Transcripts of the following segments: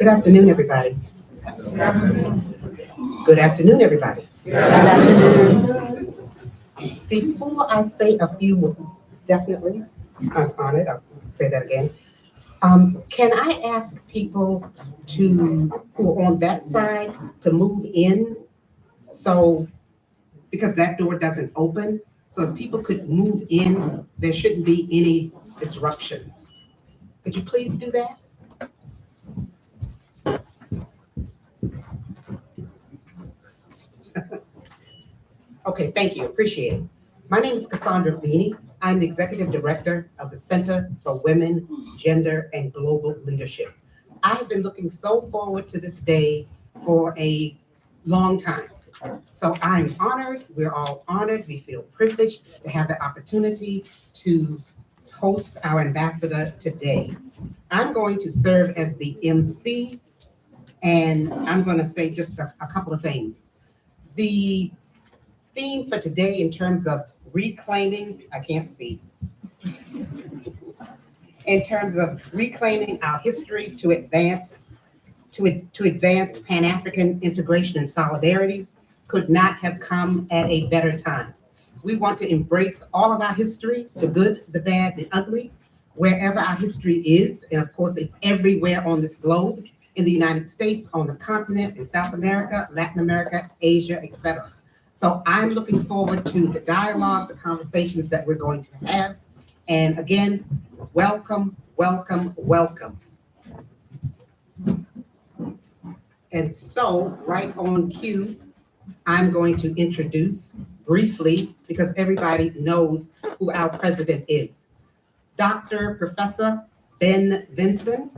Good afternoon, everybody. Good afternoon, everybody. Good afternoon. Before I say a few words, definitely, I'm honored, I'll say that again. Can I ask people who are on that side to move in? So, because that door doesn't open, so if people could move in, there shouldn't be any disruptions. Could you please do that? Okay, thank you, appreciate it. My name is Cassandra Veney. I'm the Executive Director of the Center for Women, Gender, and Global Leadership. I have been looking so forward to this day for a long time. So I'm honored, we're all honored, we feel privileged to have the opportunity to host our ambassador today. I'm going to serve as the MC, and I'm going to say just a couple of things. The theme for today in terms of reclaiming, I can't see, in terms of reclaiming our history to advance Pan-African integration and solidarity could not have come at a better time. We want to embrace all of our history, the good, the bad, the ugly, wherever our history is, and of course it's everywhere on this globe, in the United States, on the continent, in South America, Latin America, Asia, etc. So I'm looking forward to the dialogue, the conversations that we're going to have. And again, welcome, welcome, welcome. And so, right on cue, I'm going to introduce briefly, because everybody knows who our president is, Dr. Professor Vinson.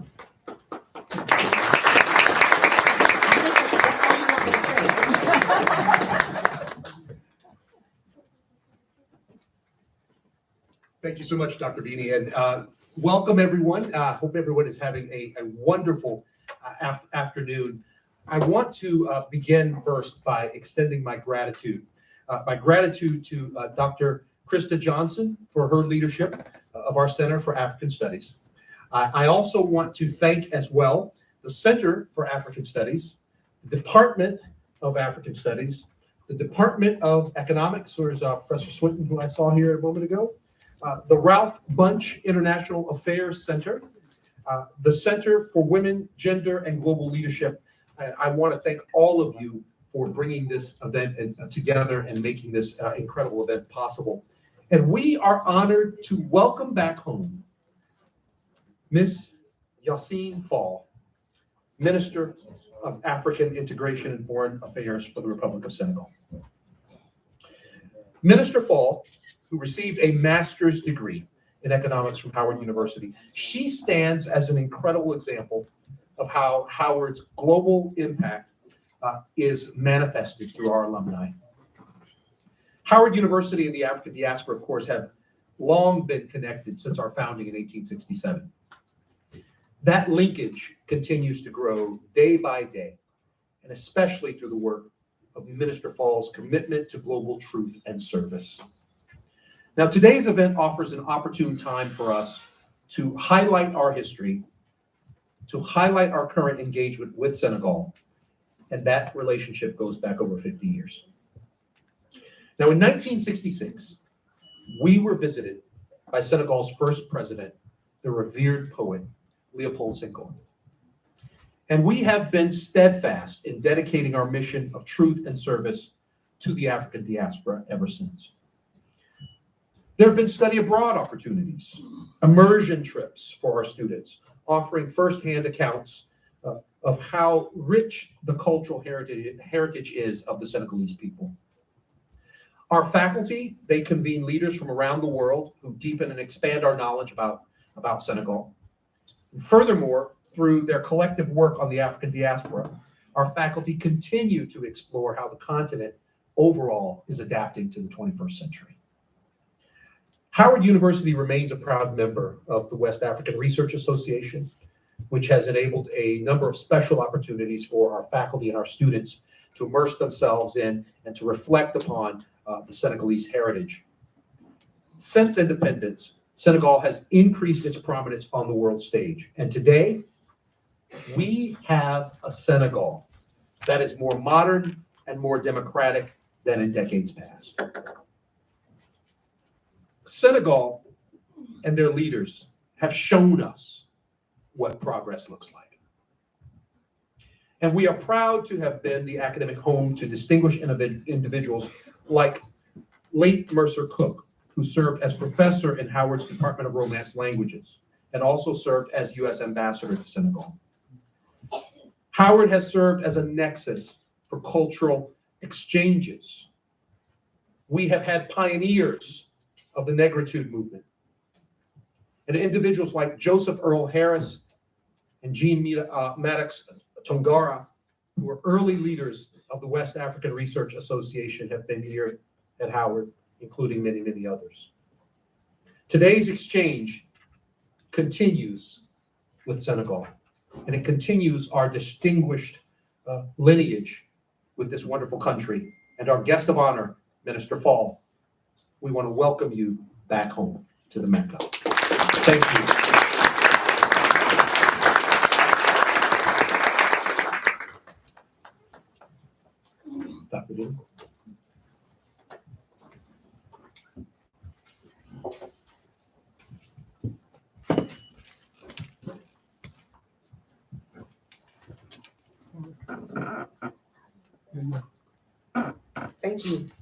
Thank you so much, Dr. Veney, and welcome everyone. Hope everyone is having a wonderful afternoon. I want to begin first by extending my gratitude. My gratitude to Dr. Krista Johnson for her leadership of our Center for African Studies. I also want to thank as well the Center for African Studies, the Department of African Studies, the Department of Economics, where's Professor Swinton, who I saw here a moment ago, the Ralph Bunche International Affairs Center, the Center for Women, Gender, and Global Leadership. I want to thank all of you for bringing this event together and making this incredible event possible. And we are honored to welcome back home Miss Yassine Fall, Minister of African Integration and Foreign Affairs for the Republic of Senegal. Minister Fall, who received a master's degree in economics from Howard University, she stands as an incredible example of how Howard's global impact is manifested through our alumni. Howard University and the African diaspora, of course, have long been connected since our founding in 1867. That linkage continues to grow day by day, and especially through the work of Minister Fall's commitment to global truth and service. Now, today's event offers an opportune time for us to highlight our history, to highlight our current engagement with Senegal, and that relationship goes back over 50 years. Now, in 1966, we were visited by Senegal's first president, the revered poet, Léopold Senghor. And we have been steadfast in dedicating our mission of truth and service to the African diaspora ever since. There have been study abroad opportunities, immersion trips for our students, offering firsthand accounts of how rich the cultural heritage is of the Senegalese people. Our faculty, they convene leaders from around the world who deepen and expand our knowledge about Senegal. And furthermore, through their collective work on the African diaspora, our faculty continue to explore how the continent overall is adapting to the 21st century. Howard University remains a proud member of the West African Research Association, which has enabled a number of special opportunities for our faculty and our students to immerse themselves in and to reflect upon the Senegalese heritage. Since independence, Senegal has increased its prominence on the world stage. And today, We have a Senegal that is more modern and more democratic than in decades past. Senegal and their leaders have shown us what progress looks like. And we are proud to have been the academic home to distinguished individuals like late Mercer Cook, who served as professor in Howard's Department of Romance Languages and also served as U.S. ambassador to Senegal. Howard has served as a nexus for cultural exchanges. We have had pioneers of the Negritude movement and individuals like Joseph Earl Harris and Jean Maddox Tongara, who were early leaders of the West African Research Association, have been here at Howard, including many, many others. Today's exchange continues with Senegal, and it continues our distinguished lineage with this wonderful country. And our guest of honor, Minister Fall, we want to welcome you back home to the Mecca. Thank you. Dr. Dean.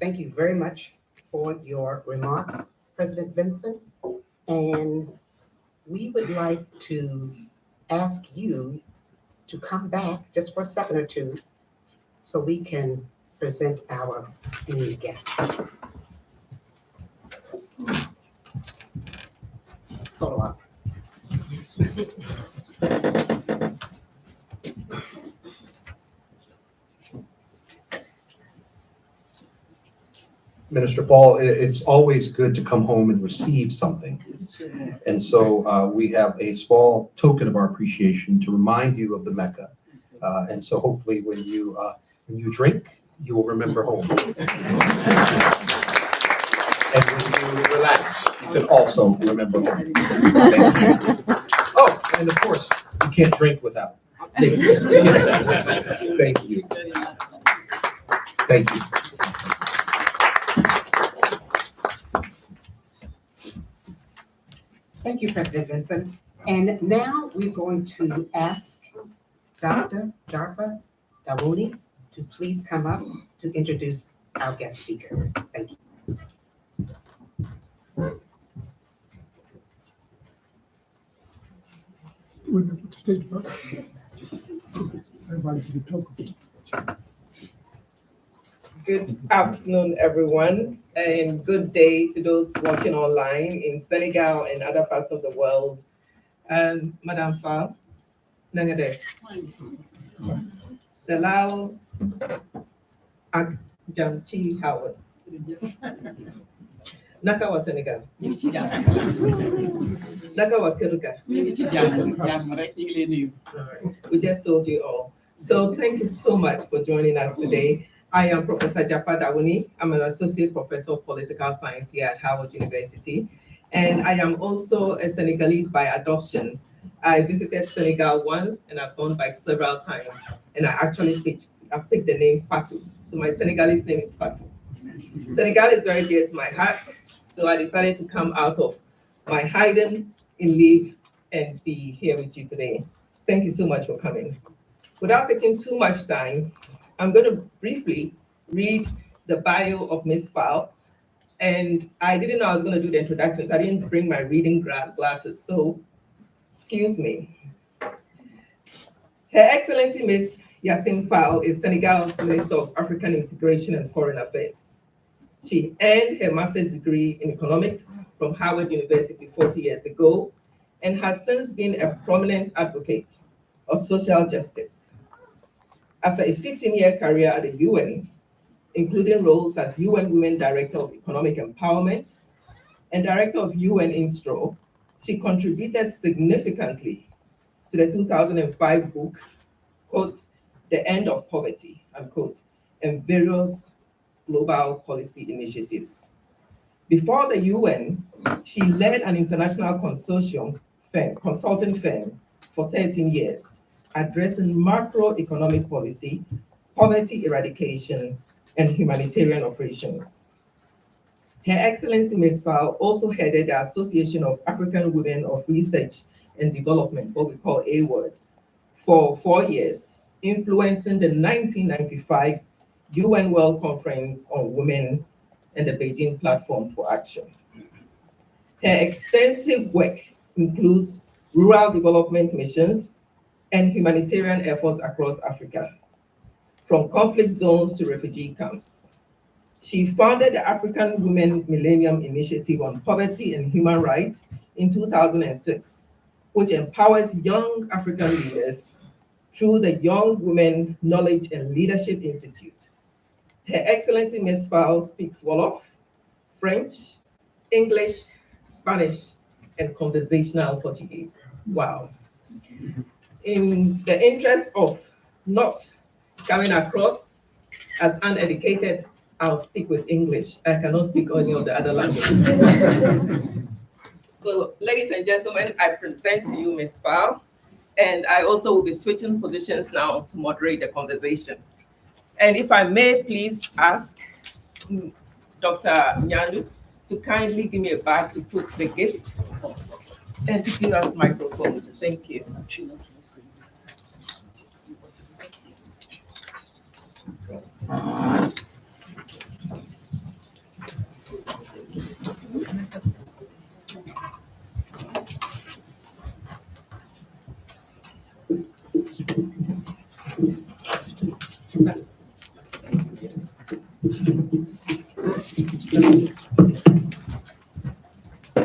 Thank you very much for your remarks, President Vinson. And we would like to ask you to come back just for a second or two so we can present our esteemed guest. Hold on. Minister Fall, it's always good to come home and receive something. And so we have a small token of our appreciation to remind you of the Mecca. And so hopefully when you drink, you will remember home. And when you relax, you can also remember home. Thank you. Oh, and of course, you can't drink without. Please. Thank you. Thank you. Thank you, President Vinson. And now we're going to ask Dr. Jarpa Dawuni to please come up to introduce our guest speaker. Thank you. Good afternoon, everyone, and good day to those watching online in Senegal and other parts of the world. Madam Fa, Nangade, Dalao Ak Jamchi Howard. Nakawa Senegal. Nakawa Kiruka. We just told you all. So thank you so much for joining us today. I am Professor Jarpa Dawuni. I'm an associate professor of political science here at Howard University. And I am also a Senegalese by adoption. I visited Senegal once and I've gone back several times. And I actually picked the name Fatou. So my Senegalese name is Fatou. Senegal is very dear to my heart. So I decided to come out of my hiding in leave and be here with you today. Thank you so much for coming. Without taking too much time, I'm going to briefly read the bio of Ms. Fall. And I didn't know I was going to do the introductions. I didn't bring my reading glasses, so excuse me. Her Excellency Ms. Yassine Fall is Senegal's Minister of African Integration and Foreign Affairs. She earned her master's degree in economics from Howard University 40 years ago and has since been a prominent advocate of social justice. After a 15-year career at the UN, including roles as UN Women Director of Economic Empowerment and Director of UN Instro, she contributed significantly to the 2005 book, quote, The End of Poverty, unquote, and various global policy initiatives. Before the UN, she led an international consortium consulting firm for 13 years, addressing macroeconomic policy, poverty eradication, and humanitarian operations. Her Excellency Ms. Fowle also headed the Association of African Women of Research and Development, what we call AWORD, for 4 years, influencing the 1995 UN World Conference on Women and the Beijing Platform for Action. Her extensive work includes rural development missions and humanitarian efforts across Africa, from conflict zones to refugee camps. She founded the African Women Millennium Initiative on Poverty and Human Rights in 2006, which empowers young African leaders through the Young Women Knowledge and Leadership Institute. Her Excellency Ms. Fowle speaks Wolof, French, English, Spanish, and conversational Portuguese. Wow. In the interest of not coming across as uneducated, I'll stick with English. I cannot speak any of the other languages. So, ladies and gentlemen, I present to you Ms. Fowle, and I also will be switching positions now to moderate the conversation. And if I may please ask Dr. Nyandu to kindly give me a bag to put the gifts and to give us microphones. Thank you.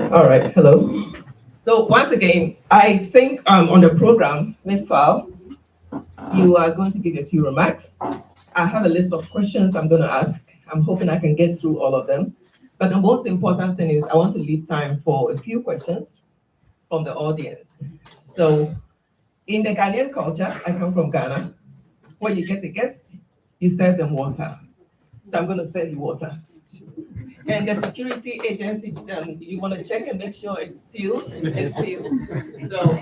All right, hello. So once again, I think on the program, Ms. Fowle, you are going to give a few remarks. I have a list of questions I'm going to ask. I'm hoping I can get through all of them. But the most important thing is I want to leave time for a few questions from the audience. So in the Ghanaian culture, I come from Ghana, when you get a guest, you serve them water. So I'm going to serve you water. And the security agencies, you want to check and make sure it's sealed. It's sealed. So.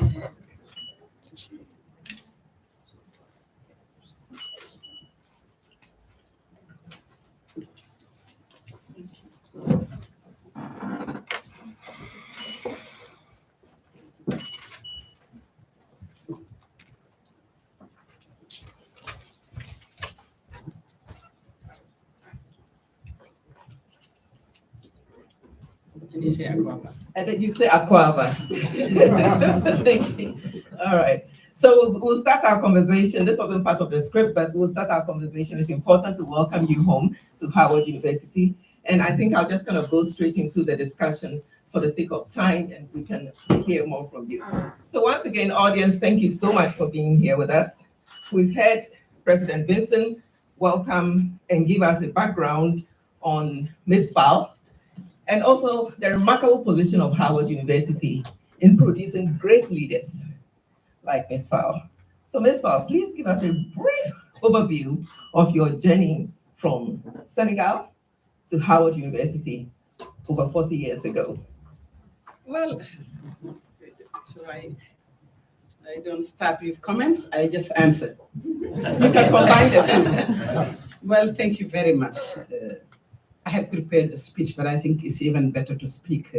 And you say Aquaba. And then you say Aquaba. Thank you. All right. So we'll start our conversation. This wasn't part of the script, but we'll start our conversation. It's important to welcome you home to Howard University. And I think I'll just kind of go straight into the discussion for the sake of time, and we can hear more from you. So once again, audience, thank you so much for being here with us. We've had President Vinson welcome and give us a background on Ms. Fowle, and also the remarkable position of Howard University in producing great leaders like Ms. Fowle. So Ms. Fowle, please give us a brief overview of your journey from Senegal to Howard University over 40 years ago. Well, so I don't start with comments, I just answer. You can combine the two. Well, thank you very much. I had prepared a speech, but I think it's even better to speak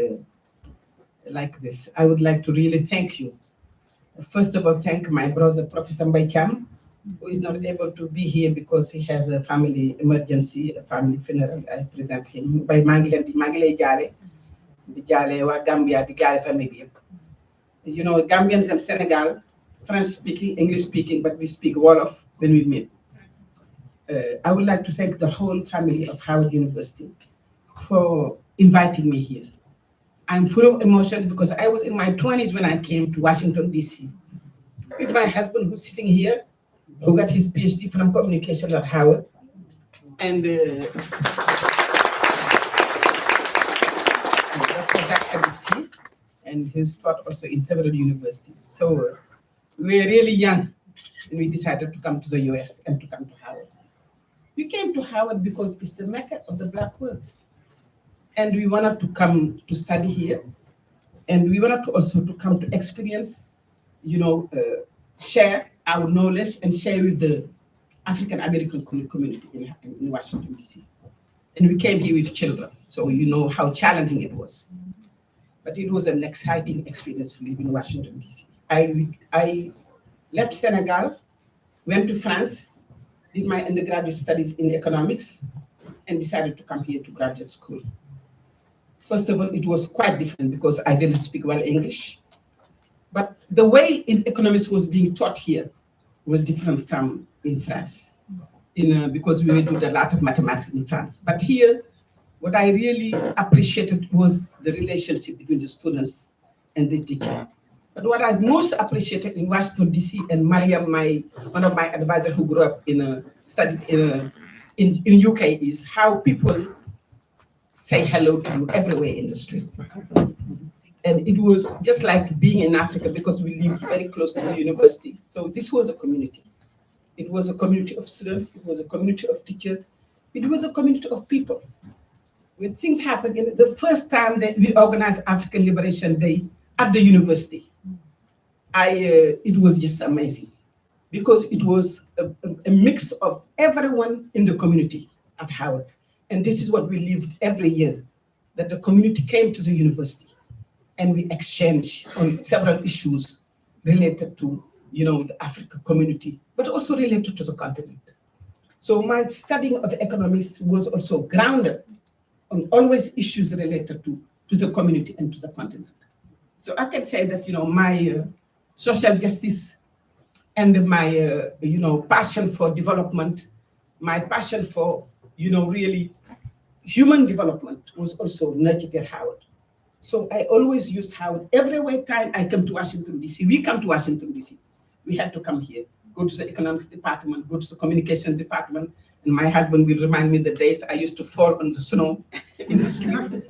like this. I would like to really thank you. First of all, thank my brother, Professor Mbaicham, who is not able to be here because he has a family emergency, a family funeral. I present him by Mangile Jale, the Jale wa Gambia, the Jale family. You know, Gambians and Senegal, French speaking, English speaking, but we speak Wolof when we meet. I would like to thank the whole family of Howard University for inviting me here. I'm full of emotion because I was in my 20s when I came to Washington, D.C. with my husband who's sitting here, who got his PhD from communication at Howard. And Dr. Jacques Habibsi, and he's taught also in several universities. So we were really young when we decided to come to the US and to come to Howard. We came to Howard because it's the mecca of the Black world. And we wanted to come to study here. And we wanted to also to come to experience, share our knowledge and share with the African American community in Washington, D.C. And we came here with children, so you know how challenging it was. But it was an exciting experience to live in Washington, D.C. I left Senegal, went to France, did my undergraduate studies in economics, and decided to come here to graduate school. First of all, it was quite different because I didn't speak well English. But the way in economics was being taught here was different from in France, because we were doing a lot of mathematics in France. But here, what I really appreciated was the relationship between the students and the teacher. But what I most appreciated in Washington, D.C., and Mariam, one of my advisors who grew up studied in UK, is how people say hello to you everywhere in the street. And it was just like being in Africa because we lived very close to the university. So this was a community. It was a community of students, it was a community of teachers, it was a community of people. When things happened, the first time that we organized African Liberation Day at the university, it was just amazing because it was a mix of everyone in the community at Howard. And this is what we lived every year, that the community came to the university and we exchanged on several issues related to the African community, but also related to the continent. So my studying of economics was also grounded on always issues related to the community and to the continent. So I can say that my social justice and my passion for development, my passion for really human development was also nurtured at Howard. So I always used Howard every time I come to Washington, D.C. We come to Washington, D.C. We had to come here, go to the economics department, go to the communication department, and my husband will remind me the days I used to fall on the snow in the street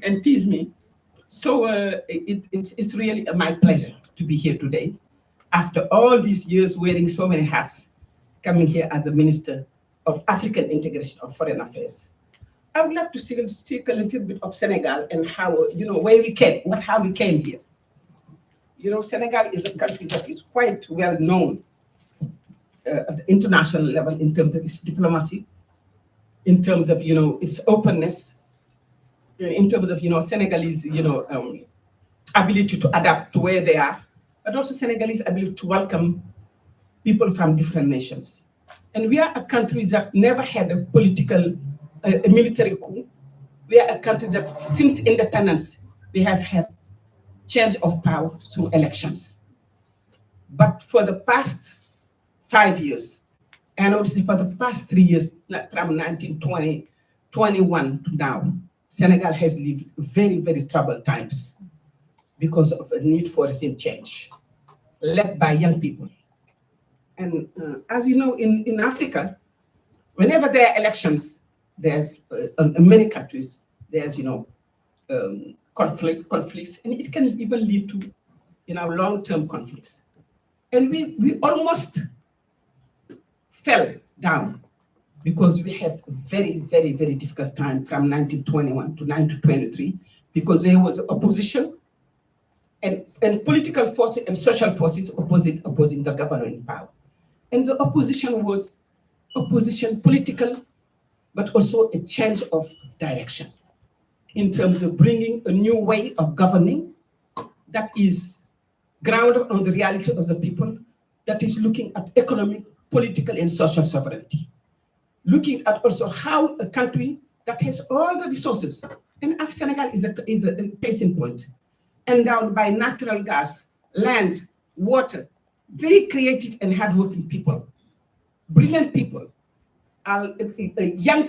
and tease me. So it's really my pleasure to be here today. After all these years wearing so many hats, coming here as the Minister of African Integration of Foreign Affairs. I would like to speak a little bit of Senegal and how, where we came, how we came here. Senegal is a country that is quite well known at the international level in terms of its diplomacy, in terms of, its openness, in terms of, Senegalese, ability to adapt to where they are, but also Senegalese ability to welcome people from different nations. And we are a country that never had a military coup. We are a country that since independence, we have had change of power through elections. But for the past 5 years, and obviously for the past 3 years, from 1920, 21 to now, Senegal has lived very, very troubled times because of a need for regime change, led by young people. And as you know, in Africa, whenever there are elections, there's in many countries, there's conflicts, and it can even lead to long-term conflicts. And we almost fell down because we had a very, very, very difficult time from 1921 to 1923 because there was opposition and political forces and social forces opposing the governing power. And the opposition was opposition political, but also a change of direction in terms of bringing a new way of governing that is grounded on the reality of the people, that is looking at economic, political, and social sovereignty. Looking at also how a country that has all the resources, and Senegal is a case in point, endowed by natural gas, land, water, very creative and hardworking people, brilliant people, a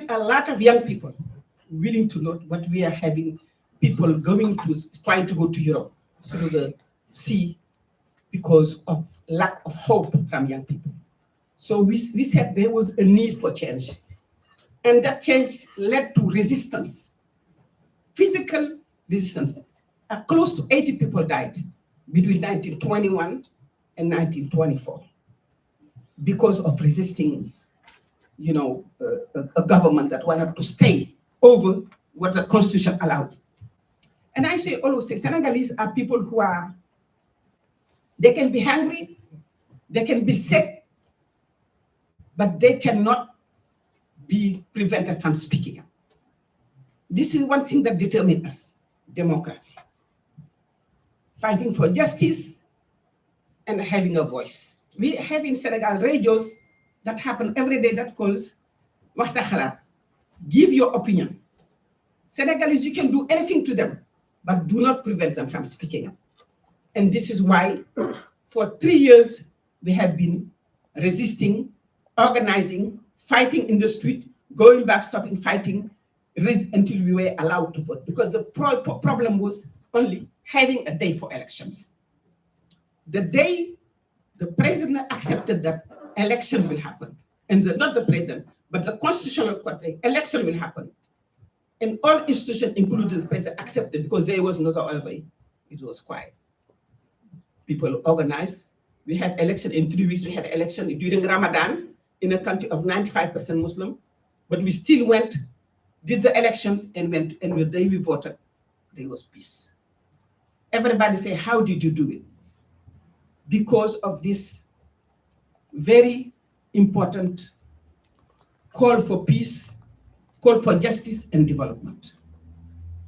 lot of young people willing to know what we are having, people trying to go to Europe through the sea because of lack of hope from young people. So we said there was a need for change. And that change led to resistance, physical resistance. Close to 80 people died between 1921 and 1924 because of resisting a government that wanted to stay over what the constitution allowed. And always say, Senegalese are people who they can be hungry, They can be sick, but they cannot be prevented from speaking up. This is one thing that determines us, democracy. Fighting for justice and having a voice. We have in Senegal radios that happen every day that calls wax sa xalaat. Give your opinion. Senegalese, you can do anything to them, but do not prevent them from speaking up. And this is why for 3 years, we have been resisting, organizing, fighting in the street, going back, stopping fighting, until we were allowed to vote. Because the problem was only having a day for elections. The day the president accepted that election will happen, and not the president, but the constitutional court, election will happen. And all institutions, including the president, accepted because there was no other way. It was quiet. People organized. We had election in 3 weeks. We had election during Ramadan in a country of 95% Muslim, but we still went, did the election, and went. And the day we voted, there was peace. Everybody say, how did you do it? Because of this very important call for peace, call for justice and development.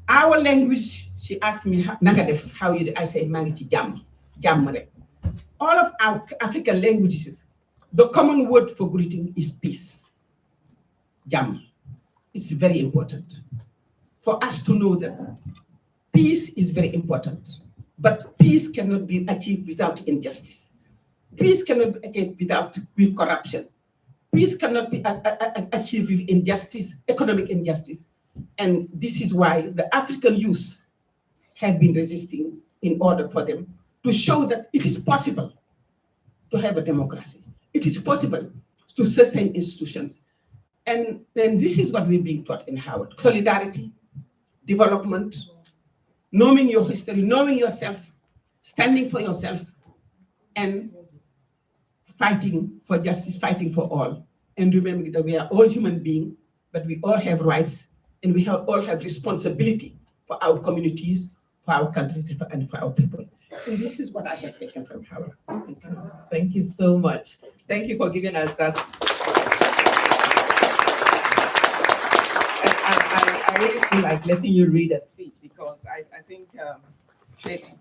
Our language, she asked me, Nagadef, how you, I say, Mangiti Jam, Jamre. All of our African languages, the common word for greeting is peace. Jam. It's very important for us to know that peace is very important, but peace cannot be achieved without injustice. Peace cannot be achieved with corruption. Peace cannot be achieved with injustice, economic injustice. And this is why the African youth have been resisting in order for them to show that it is possible to have a democracy. It is possible to sustain institutions. And this is what we're being taught in Howard. Solidarity, development, knowing your history, knowing yourself, standing for yourself, and fighting for justice, fighting for all. And remembering that we are all human beings, but we all have rights, and we all have responsibility for our communities, for our countries, and for our people. And this is what I have taken from Howard. Thank you so much. Thank you for giving us that. I really feel like letting you read a speech because I think it's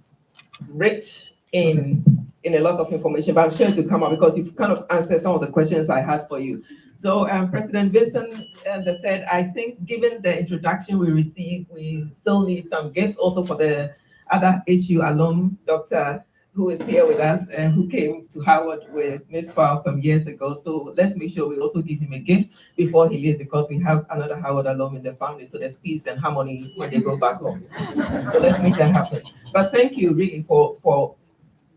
rich in a lot of information, but I'm sure to come up because you've kind of answered some of the questions I had for you. So President Vinson said, I think given the introduction we received, we still need some gifts also for the other HU alum, Dr. who is here with us and who came to Howard with Ms. Fowle some years ago. So let's make sure we also give him a gift before he leaves because we have another Howard alum in the family. So there's peace and harmony when they go back home. So let's make that happen. But thank you really for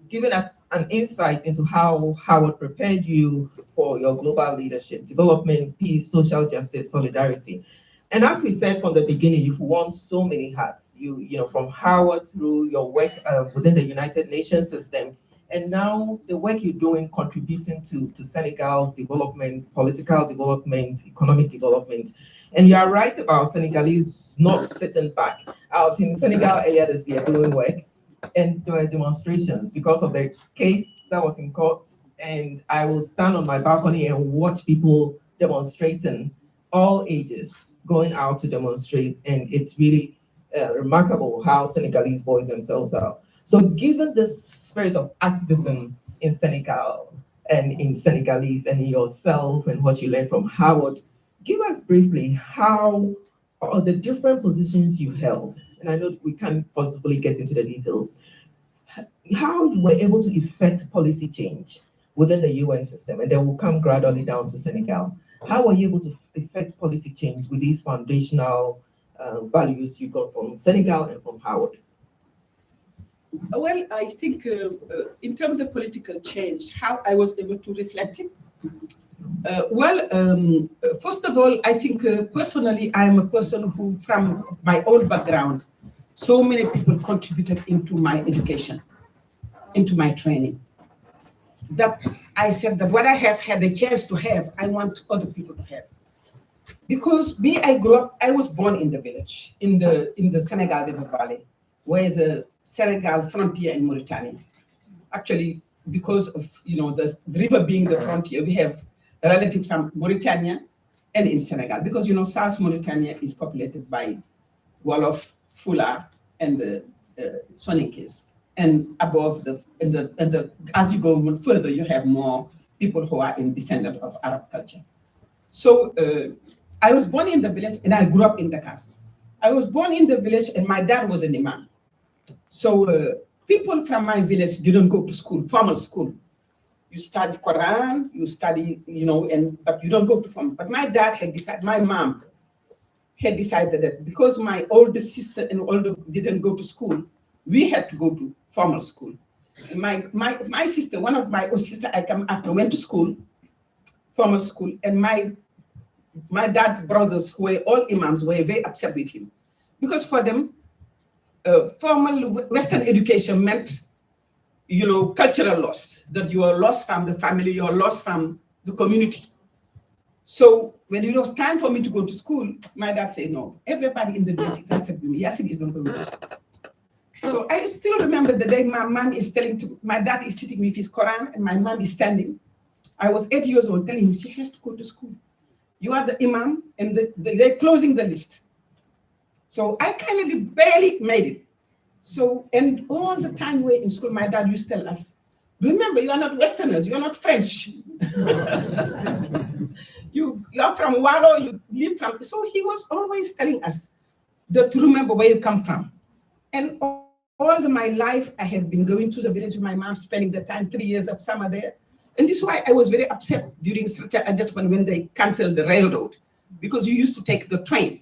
giving us an insight into how Howard prepared you for your global leadership, development, peace, social justice, solidarity. And as we said from the beginning, you've worn so many hats. You know, from Howard through your work within the United Nations system, and now the work you're doing contributing to Senegal's development, political development, economic development. And you are right about Senegalese not sitting back. I was in Senegal earlier this year doing work, and there were demonstrations because of the case that was in court. And I will stand on my balcony and watch people demonstrating, all ages, going out to demonstrate. And it's really remarkable how Senegalese voice themselves out. So given this spirit of activism in Senegal and in Senegalese and in yourself and what you learned from Howard, give us briefly how are the different positions you held, and I know we can't possibly get into the details, how you were able to effect policy change within the UN system, and then we'll come gradually down to Senegal. How were you able to effect policy change with these foundational values you got from Senegal and from Howard? Well, I think in terms of political change, how I was able to reflect it. First of all, I think personally, I am a person who, from my own background, so many people contributed into my education, into my training, that I said that what I have had the chance to have, I want other people to have. Because me, I grew up, I was born in the village, in the Senegal River Valley, where the Senegal frontier in Mauritania. Actually, because of the river being the frontier, we have relatives from Mauritania and in Senegal, because South Mauritania is populated by Wolof, Fula, and the Soninkes, and above as you go further, you have more people who are in descendant of Arab culture. So I was born in the village and I grew up in Dakar. I was born in the village and my dad was an imam. So people from my village didn't go to school, formal school. You study Quran, you study, but you don't go to formal. But my dad had decided, my mom had decided that because my older sister and older didn't go to school, we had to go to formal school. And my sister, one of my sister I come after, went to school, formal school, and my dad's brothers, who were all imams, were very upset with him. Because for them, formal Western education meant, cultural loss, that you are lost from the family, you are lost from the community. So when it was time for me to go to school, my dad said, no, everybody in the village accepted me. Yassine is not going to go. So I still remember the day my mom is my dad is sitting with his Quran and my mom is standing. I was 8 years old, telling him she has to go to school. You are the imam, and they're closing the list. So I kind of barely made it. So, and all the time we're in school, my dad used to tell us, remember, you are not Westerners, you are not French. You are from Wallo, you live from, so he was always telling us to remember where you come from. And all my life, I have been going to the village with my mom, spending the time, 3 years of summer there. And this is why I was very upset during structural adjustment when they canceled the railroad, because you used to take the train.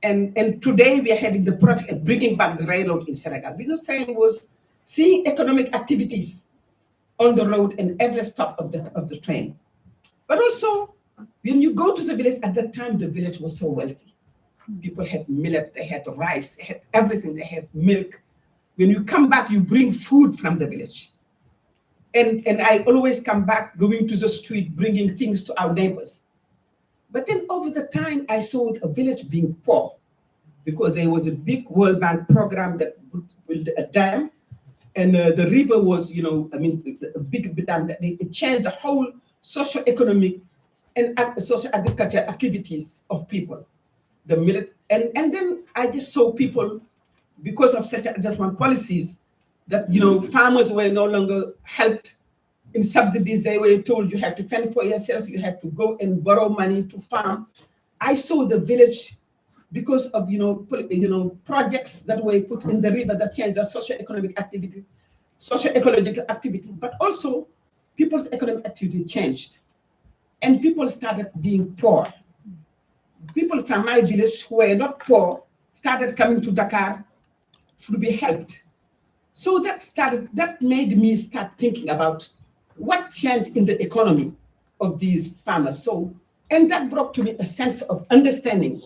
And today we are having the project of bringing back the railroad in Senegal, because train was seeing economic activities on the road and every stop of the train. But also, when you go to the village, at that time, the village was so wealthy. People had millet, they had rice, they had everything, they have milk. When you come back, you bring food from the village. And I always come back going to the street, bringing things to our neighbors. But then over the time, I saw a village being poor because there was a big World Bank program that built a dam. And the river was, a big dam that it changed the whole socio-economic and socio-agricultural activities of people. The millet, and then I just saw people, because of such adjustment policies, that farmers were no longer helped in subsidies. They were told you have to fend for yourself, you have to go and borrow money to farm. I saw the village because of projects that were put in the river that changed the socio-economic activity, socio-ecological activity, but also people's economic activity changed, and people started being poor. People from my village who were not poor started coming to Dakar to be helped. So that made me start thinking about what changed in the economy of these farmers. So, and that brought to me a sense of understanding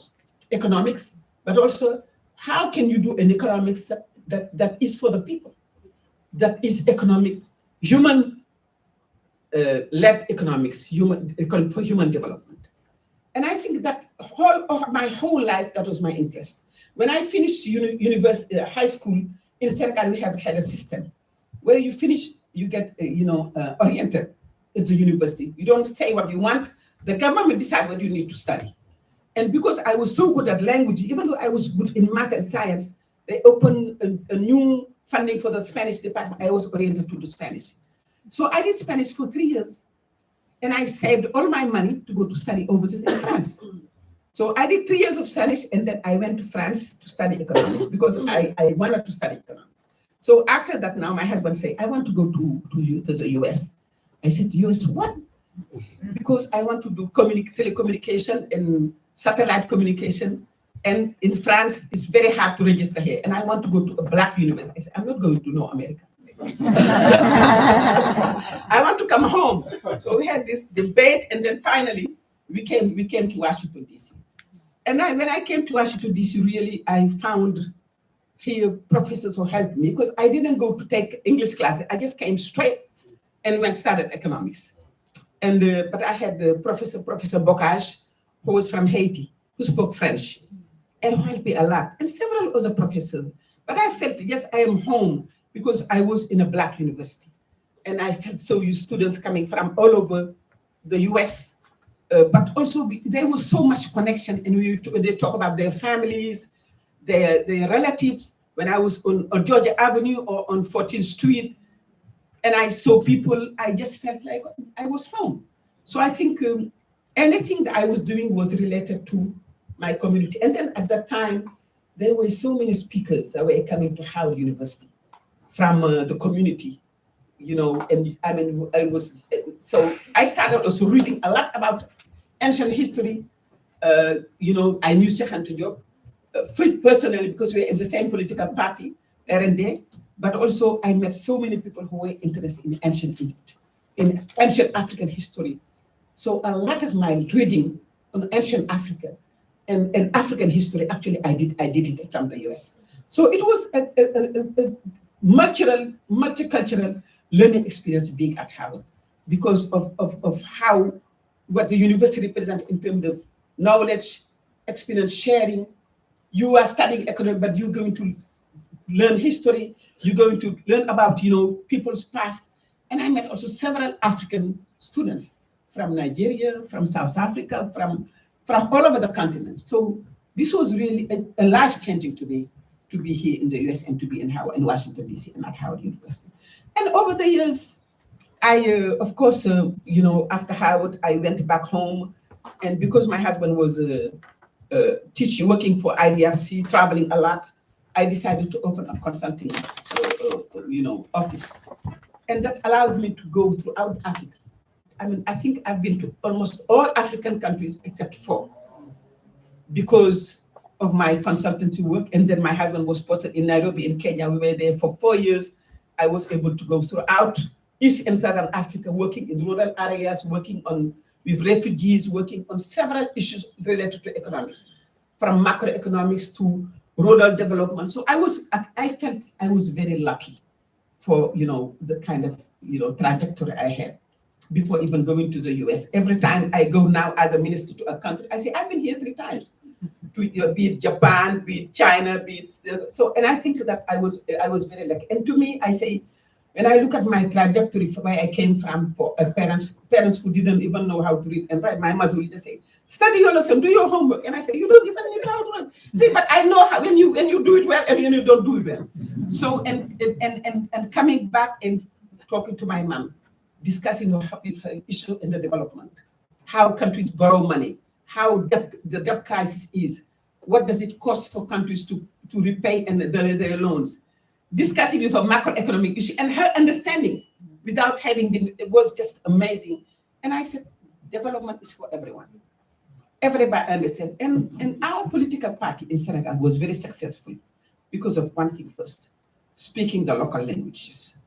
economics, but also how can you do an economics that is for the people, that is economic, human led economics, for human development. And I think that my whole life, that was my interest. When I finished university, high school in Senegal, we have had a system where you finish, you get oriented into university. You don't say what you want. The government decides what you need to study. And because I was so good at language, even though I was good in math and science, they opened a new funding for the Spanish department. I was oriented to the Spanish. So I did Spanish for 3 years. And I saved all my money to go to study overseas in France. So I did 3 years of Spanish, and then I went to France to study economics because I wanted to study economics. So after that, now my husband said, I want to go to the US. I said, US what? Because I want to do telecommunication and satellite communication. And in France, it's very hard to register here. And I want to go to a black university. I said, I'm not going to know America. I want to come home. So we had this debate, and then finally we came to Washington, D.C. And when I came to Washington, D.C., really, I found here professors who helped me, because I didn't go to take English classes. I just came straight and started economics. And but I had Professor Bocage, who was from Haiti, who spoke French, and who helped me a lot, and several other professors. But I felt, yes, I am home, because I was in a black university. and I felt so used students coming from all over the US, but also there was so much connection, and they talk about their families, their relatives. When I was on Georgia Avenue or on 14th Street, and I saw people, I just felt like I was home. So I think anything that I was doing was related to my community. And then at that time, there were so many speakers that were coming to Howard University from the community, you know, and I mean, so I started also reading a lot about ancient history. You know, I knew Cheikh Anta Diop, first personally, because we were in the same political party, RND, but also I met so many people who were interested in ancient Egypt, in ancient African history. So a lot of my reading on ancient Africa and African history, actually, I did it from the US. So it was a multicultural learning experience being at Howard because of how, what the university represents in terms of knowledge, experience sharing. You are studying economics, but you're going to learn history. You're going to learn about, you know, people's past. And I met also several African students from Nigeria, from South Africa, from all over the continent. So this was really a life-changing to be here in the US and to be in Washington, DC, and at Howard University. And over the years, I, of course, you know, after Howard, I went back home. And because my husband was teaching, working for IDRC, traveling a lot, I decided to open a consulting, you know, office. And that allowed me to go throughout Africa. I mean, I think I've been to almost all African countries except 4 because of my consultancy work. And then my husband was posted in Nairobi in Kenya. We were there for 4 years. I was able to go throughout East and Southern Africa, working in rural areas, working with refugees, working on several issues related to economics, from macroeconomics to rural development. So I felt I was very lucky for, you know, the kind of, you know, trajectory I had before even going to the US. Every time I go now as a minister to a country, I say, I've been here 3 times, to, you know, be it Japan, be it China, be it, so, and I think that I was very lucky. And to me, I say, when I look at my trajectory from where I came from, for parents who didn't even know how to read and write, my mother would just say, study your lesson, do your homework. And I say, you don't even need how to read. See, but I know how when you do it well and when you don't do it well. So, and coming back and talking to my mom, discussing her issue in the development, how countries borrow money, how the debt crisis is, what does it cost for countries to repay their loans, discussing with a macroeconomic issue, and her understanding without having been, it was just amazing. And I said, development is for everyone. Everybody understands. And our political party in Senegal was very successful because of one thing first, speaking the local languages.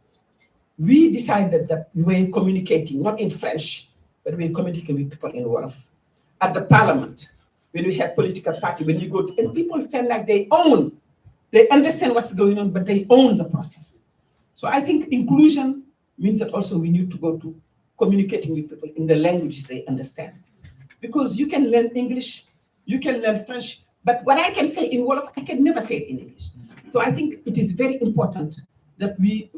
We decided that we were communicating, not in French, but we were communicating with people in Wolof. At the parliament, when we have political party, when you go to, and people feel like they understand what's going on, but they own the process. So I think inclusion means that also we need to go to communicating with people in the languages they understand. Because you can learn English, you can learn French, but what I can say in Wolof, I can never say it in English. So I think it is very important that we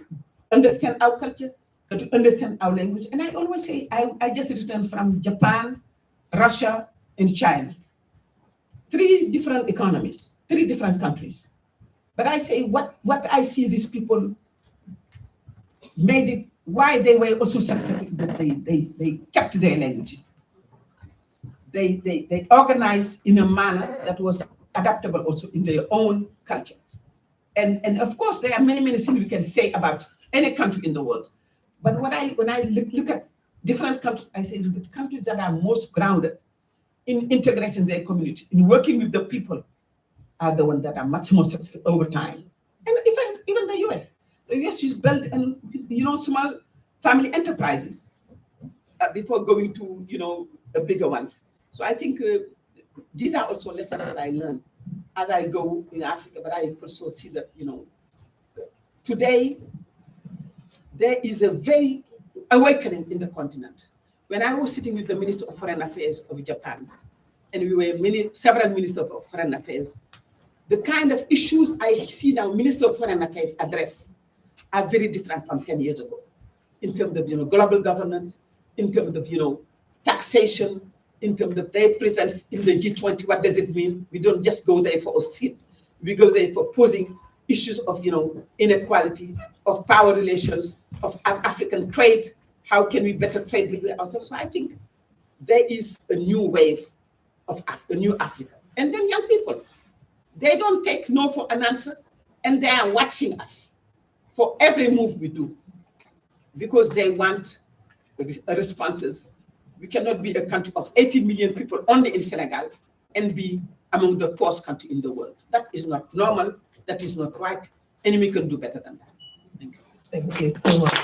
understand our culture, that we understand our language. And I always say, I just returned from Japan, Russia, and China. 3 different economies, 3 different countries. But I say what I see these people made it, why they were also successful, that they kept their languages. They organized in a manner that was adaptable also in their own culture. And of course, there are many things we can say about any country in the world. But when I look at different countries, I say the countries that are most grounded in integrating their community, in working with the people, are the ones that are much more successful over time. And even the US. The US is built on, you know, small family enterprises before going to, you know, the bigger ones. So I think these are also lessons that I learned as I go in Africa, but I also see that, you know, today there is a very awakening in the continent. When I was sitting with the Minister of Foreign Affairs of Japan, and we were several ministers of foreign affairs, the kind of issues I see now Minister of Foreign Affairs address are very different from 10 years ago. in terms of, global governance, in terms of, taxation, in terms of their presence in the G20. What does it mean? We don't just go there for a seat. We go there for posing issues of, inequality, of power relations, of African trade. How can we better trade with ourselves? So I think there is a new wave of a new Africa. And then young people, they don't take no for an answer, and they are watching us for every move we do because they want responses. We cannot be a country of 80 million people only in Senegal and be among the poorest country in the world. That is not normal. That is not right. And we can do better than that. Thank you. Thank you so much.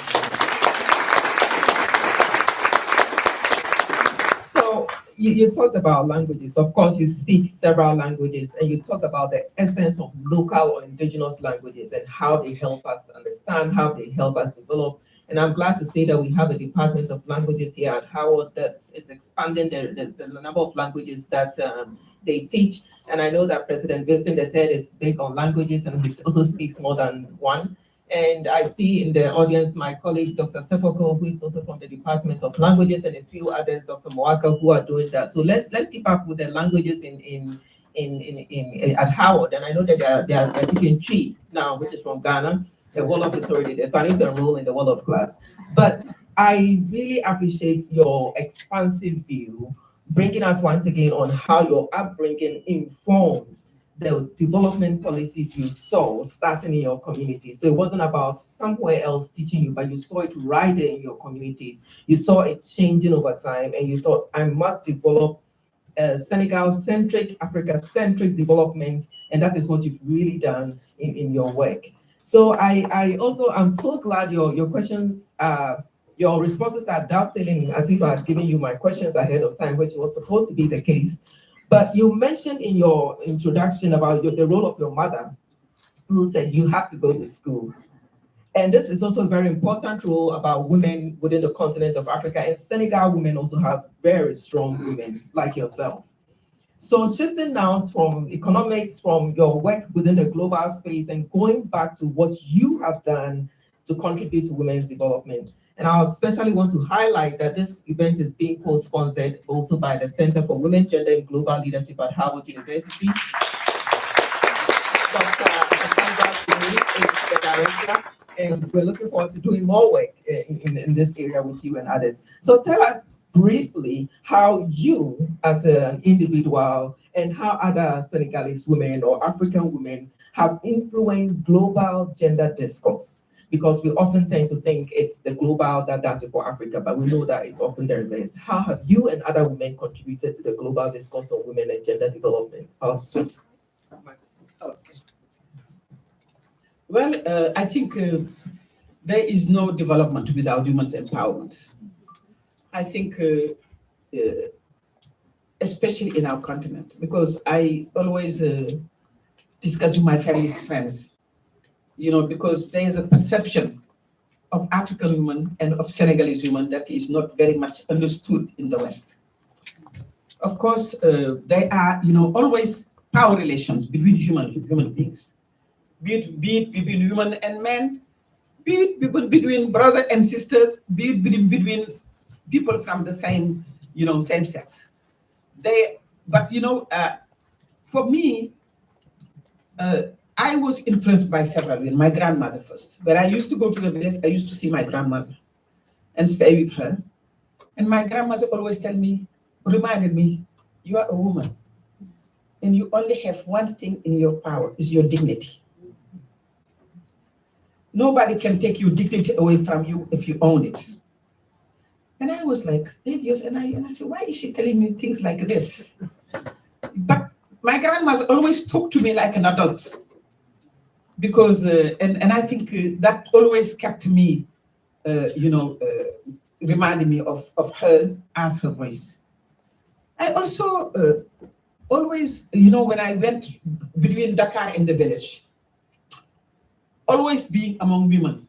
So you talked about languages. Of course, you speak several languages, and you talk about the essence of local or indigenous languages and how they help us understand, how they help us develop. And I'm glad to say that we have a department of languages here at Howard that is expanding the number of languages that they teach. And I know that President Vinson III is big on languages, and he also speaks more than one. And I see in the audience my colleague, Dr. Sefoko, who is also from the Department of Languages, and a few others, Dr. Moaka, who are doing that. So let's keep up with the languages at Howard. And I know that they're teaching Chi now, which is from Ghana. The Wolof is already there, so I need to enroll in the Wolof class. But I really appreciate your expansive view, bringing us once again on how your upbringing informs the development policies you saw starting in your community. So it wasn't about somewhere else teaching you, but you saw it right there in your communities. You saw it changing over time, and you thought, I must develop Senegal-centric, Africa-centric development, and that is what you've really done in your work. So I'm so glad your questions, your responses are dovetailing as if I had given you my questions ahead of time, which was supposed to be the case. But you mentioned in your introduction about the role of your mother, who said you have to go to school. And this is also a very important role about women within the continent of Africa. And Senegal women also have very strong women like yourself. So shifting now from economics, from your work within the global space, and going back to what you have done to contribute to women's development. And I especially want to highlight that this event is being co-sponsored also by the Center for Women, Gender, and Global Leadership at Howard University. Dr. Cassandra is the director, and we're looking forward to doing more work in this area with you and others. So tell us briefly how you as an individual and how other Senegalese women or African women have influenced global gender discourse, because we often tend to think it's the global that does it for Africa, but we know that it's often the reverse. How have you and other women contributed to the global discourse on women and gender development? Okay. Well, I think there is no development without women's empowerment. I think, especially in our continent, because I always discuss with my family's friends, because there is a perception of African women and of Senegalese women that is not very much understood in the West. Of course, there are, always power relations between human beings, be it between women and men, be it between brothers and sisters, be it between people from the same, same sex. For me, I was influenced by several women. My grandmother first. When I used to go to the village, I used to see my grandmother and stay with her. And my grandmother always reminded me, you are a woman, and you only have one thing in your power, is your dignity. Nobody can take your dignity away from you if you own it. And I was like, 8 years, and I said, why is she telling me things like this? But my grandmother always talked to me like an adult, because, and I think that always kept me, reminding me of her as her voice. I also always, when I went between Dakar and the village, always being among women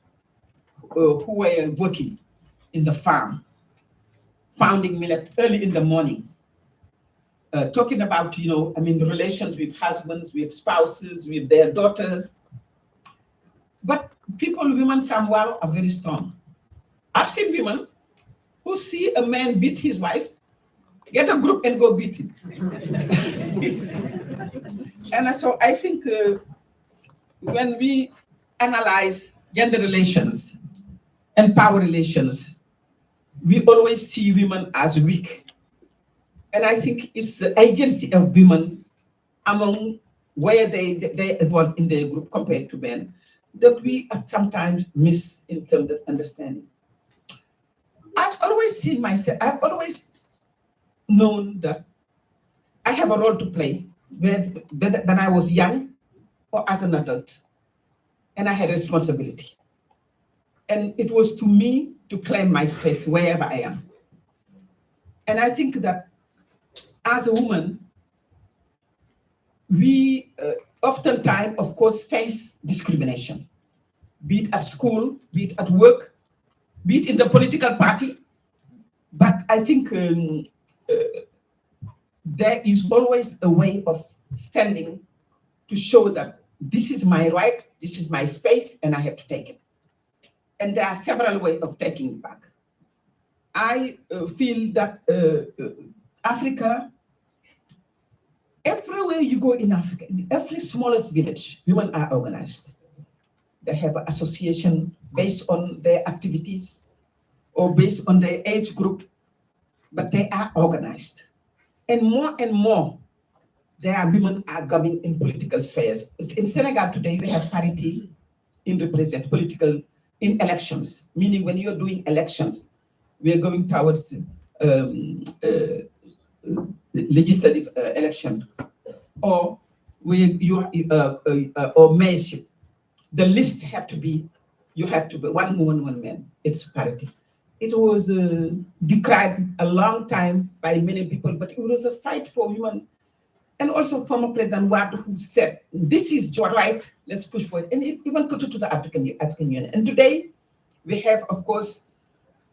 who were working in the farm, pounding millet early in the morning, talking about, relations with husbands, with spouses, with their daughters. But women from Walo are very strong. I've seen women who see a man beat his wife, get a group and go beat him. And so I think when we analyze gender relations and power relations, we always see women as weak. And I think it's the agency of women among where they evolve in their group compared to men that we sometimes miss in terms of understanding. I've always seen myself, I've always known that I have a role to play when I was young or as an adult, and I had a responsibility. And it was to me to claim my space wherever I am. And I think that as a woman, we oftentimes, of course, face discrimination, be it at school, be it at work, be it in the political party. But I think there is always a way of standing to show that this is my right, this is my space, and I have to take it. And there are several ways of taking it back. I feel that Africa, everywhere you go in Africa, in every smallest village, women are organized. They have an association based on their activities or based on their age group, but they are organized. And more, there are women are governing in political spheres. In Senegal today, we have parity in in elections, meaning when you're doing elections, we are going towards legislative election, or or mayorship. The list have to be, you have to be one woman, one man. It's parity. It was decried a long time by many people, but it was a fight for women. And also former President Wade, who said, this is your right, let's push for it. And it even put it to the African Union. And today, we have, of course,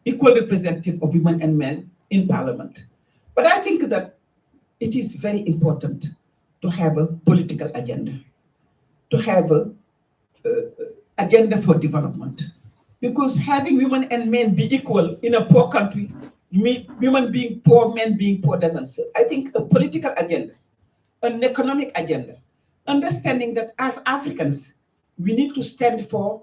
equal representative of women and men in parliament. But I think that it is very important to have a political agenda, to have a agenda for development. Because having women and men be equal in a poor country, women being poor, men being poor doesn't serve. I think a political agenda, an economic agenda, understanding that as Africans, we need to stand for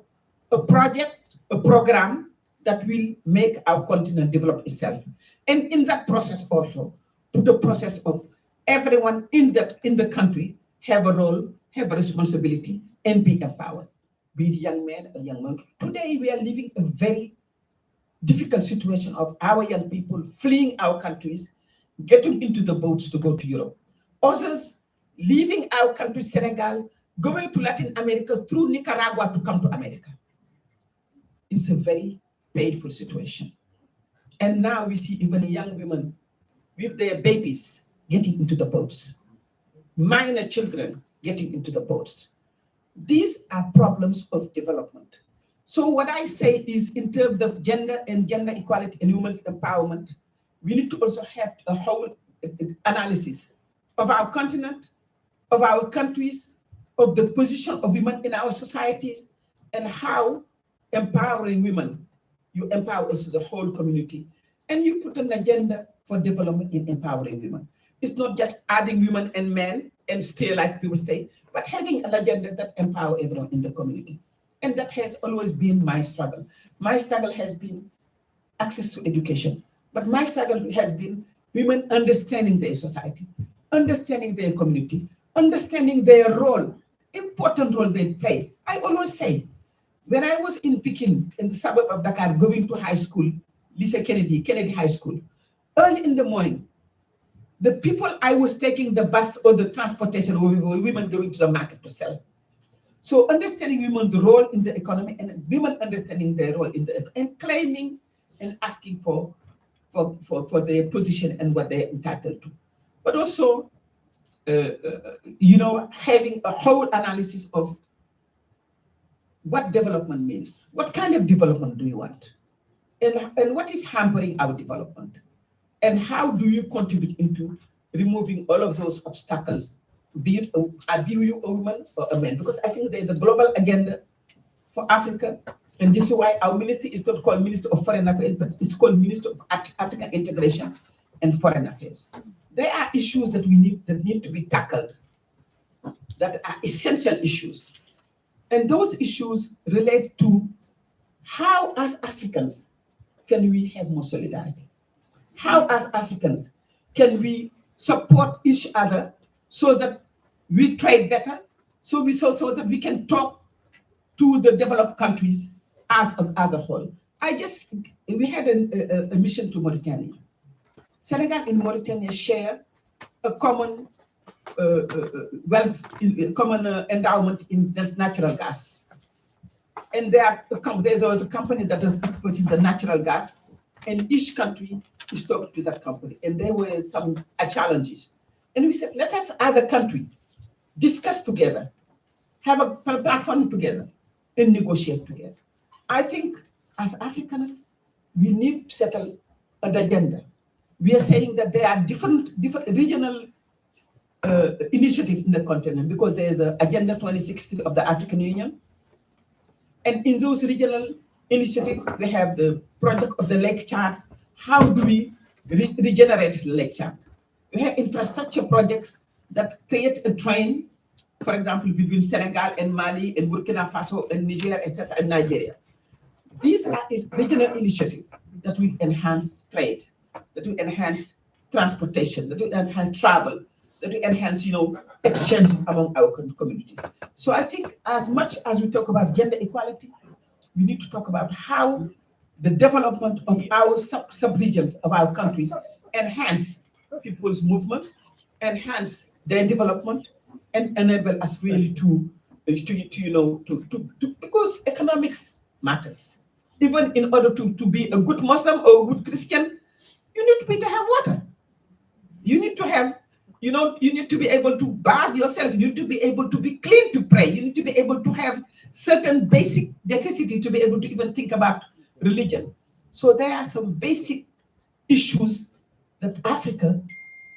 a project, a program that will make our continent develop itself. And in that process also, to the process of everyone in the country have a role, have a responsibility, and be empowered, be it young men or young women. Today, we are living a very difficult situation of our young people fleeing our countries, getting into the boats to go to Europe. Others leaving our country, Senegal, going to Latin America through Nicaragua to come to America. It's a very painful situation. And now we see even young women with their babies getting into the boats, minor children getting into the boats. These are problems of development. So what I say is, in terms of gender and gender equality and women's empowerment, we need to also have a whole analysis of our continent, of our countries, of the position of women in our societies, and how empowering women, you empower also the whole community, and you put an agenda for development in empowering women. It's not just adding women and men and stay like people say, but having an agenda that empower everyone in the community. And that has always been my struggle. My struggle has been access to education, but my struggle has been women understanding their society, understanding their community, understanding their role, important role they play. I always say, when I was in Pekin, in the suburb of Dakar, going to high school, Lycée Kennedy High School, early in the morning, the people I was taking the bus or the transportation were women going to the market to sell. So understanding women's role in the economy and women understanding their role in the and claiming and asking for their position and what they're entitled to. But also, having a whole analysis of what development means. What kind of development do you want? And what is hampering our development? And how do you contribute into removing all of those obstacles, be it you a woman or a man? Because I think there's a global agenda for Africa, And this is why our ministry is not called Minister of Foreign Affairs, but it's called Minister of African Integration and Foreign Affairs. There are issues that need to be tackled, that are essential issues. And those issues relate to how, as Africans, can we have more solidarity? How, as Africans, can we support each other so that we trade better, so that we can talk to the developed countries as a whole. We had a mission to Mauritania. Senegal and Mauritania share a common wealth, common endowment in natural gas. And there's always a company that is exporting the natural gas, and each country is talking to that company. And there were some challenges. And we said, let us, as a country, discuss together, have a platform together, and negotiate together. I think as Africans, we need to settle an agenda. We are saying that there are different regional initiatives in the continent, because there's an Agenda 2060 of the African Union. And in those regional initiatives, we have the project of the Lake Chad. How do we regenerate the Lake Chad? We have infrastructure projects that create a train, for example, between Senegal and Mali and Burkina Faso and Niger, etc., and Nigeria. These are regional initiatives that will enhance trade, that will enhance transportation, that will enhance travel, that will enhance, exchange among our communities. So I think as much as we talk about gender equality, we need to talk about how the development of our sub-regions of our countries enhance people's movement, enhance their development, and enable us really to because economics matters. Even in order to be a good Muslim or a good Christian, you need to have water. You need to have, you need to be able to bath yourself. You need to be able to be clean to pray. You need to be able to have certain basic necessity to be able to even think about religion. So there are some basic issues that Africa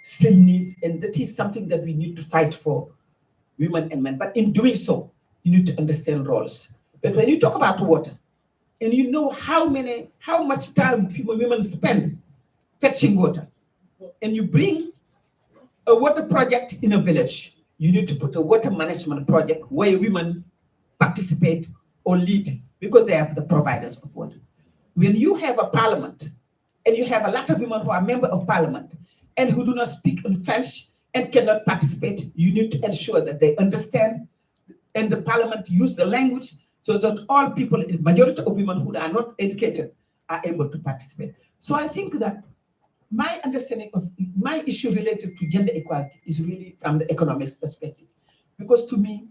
still needs, and that is something that we need to fight for, women and men. But in doing so, you need to understand roles. But when you talk about water, and you know how much time women spend fetching water, and you bring a water project in a village, you need to put a water management project where women participate or lead, because they are the providers of water. When you have a parliament, and you have a lot of women who are members of parliament, and who do not speak in French and cannot participate, you need to ensure that they understand, and the parliament use the language, so that all people, the majority of women who are not educated, are able to participate. So I think that my understanding of my issue related to gender equality is really from the economics perspective, because to me,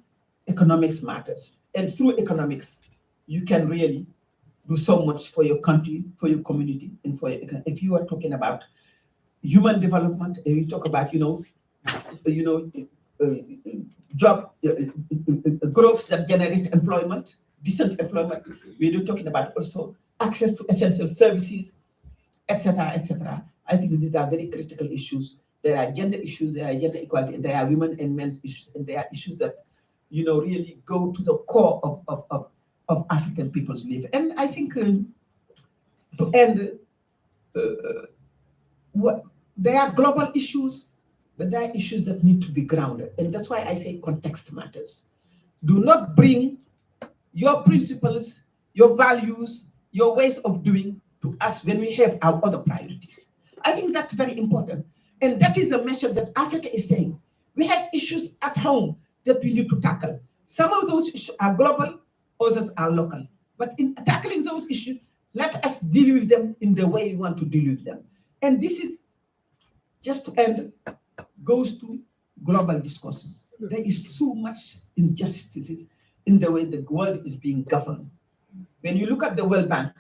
economics matters. And through economics, you can really do so much for your country, for your community, and for if you are talking about human development, and you talk about, job growth that generate employment, decent employment. We're talking about also access to essential services, etc., etc. I think these are very critical issues. There are gender issues, there are gender equality, and there are women and men's issues, and there are issues that, really go to the core of African people's life. And I think to end, there are global issues, but there are issues that need to be grounded. And that's why I say context matters. Do not bring your principles, your values, your ways of doing to us when we have our other priorities. I think that's very important. And that is a message that Africa is saying. We have issues at home that we need to tackle. Some of those issues are global, others are local. But in tackling those issues, let us deal with them in the way we want to deal with them. And this is, just to end, goes to global discourses. There is so much injustices in the way the world is being governed. When you look at the World Bank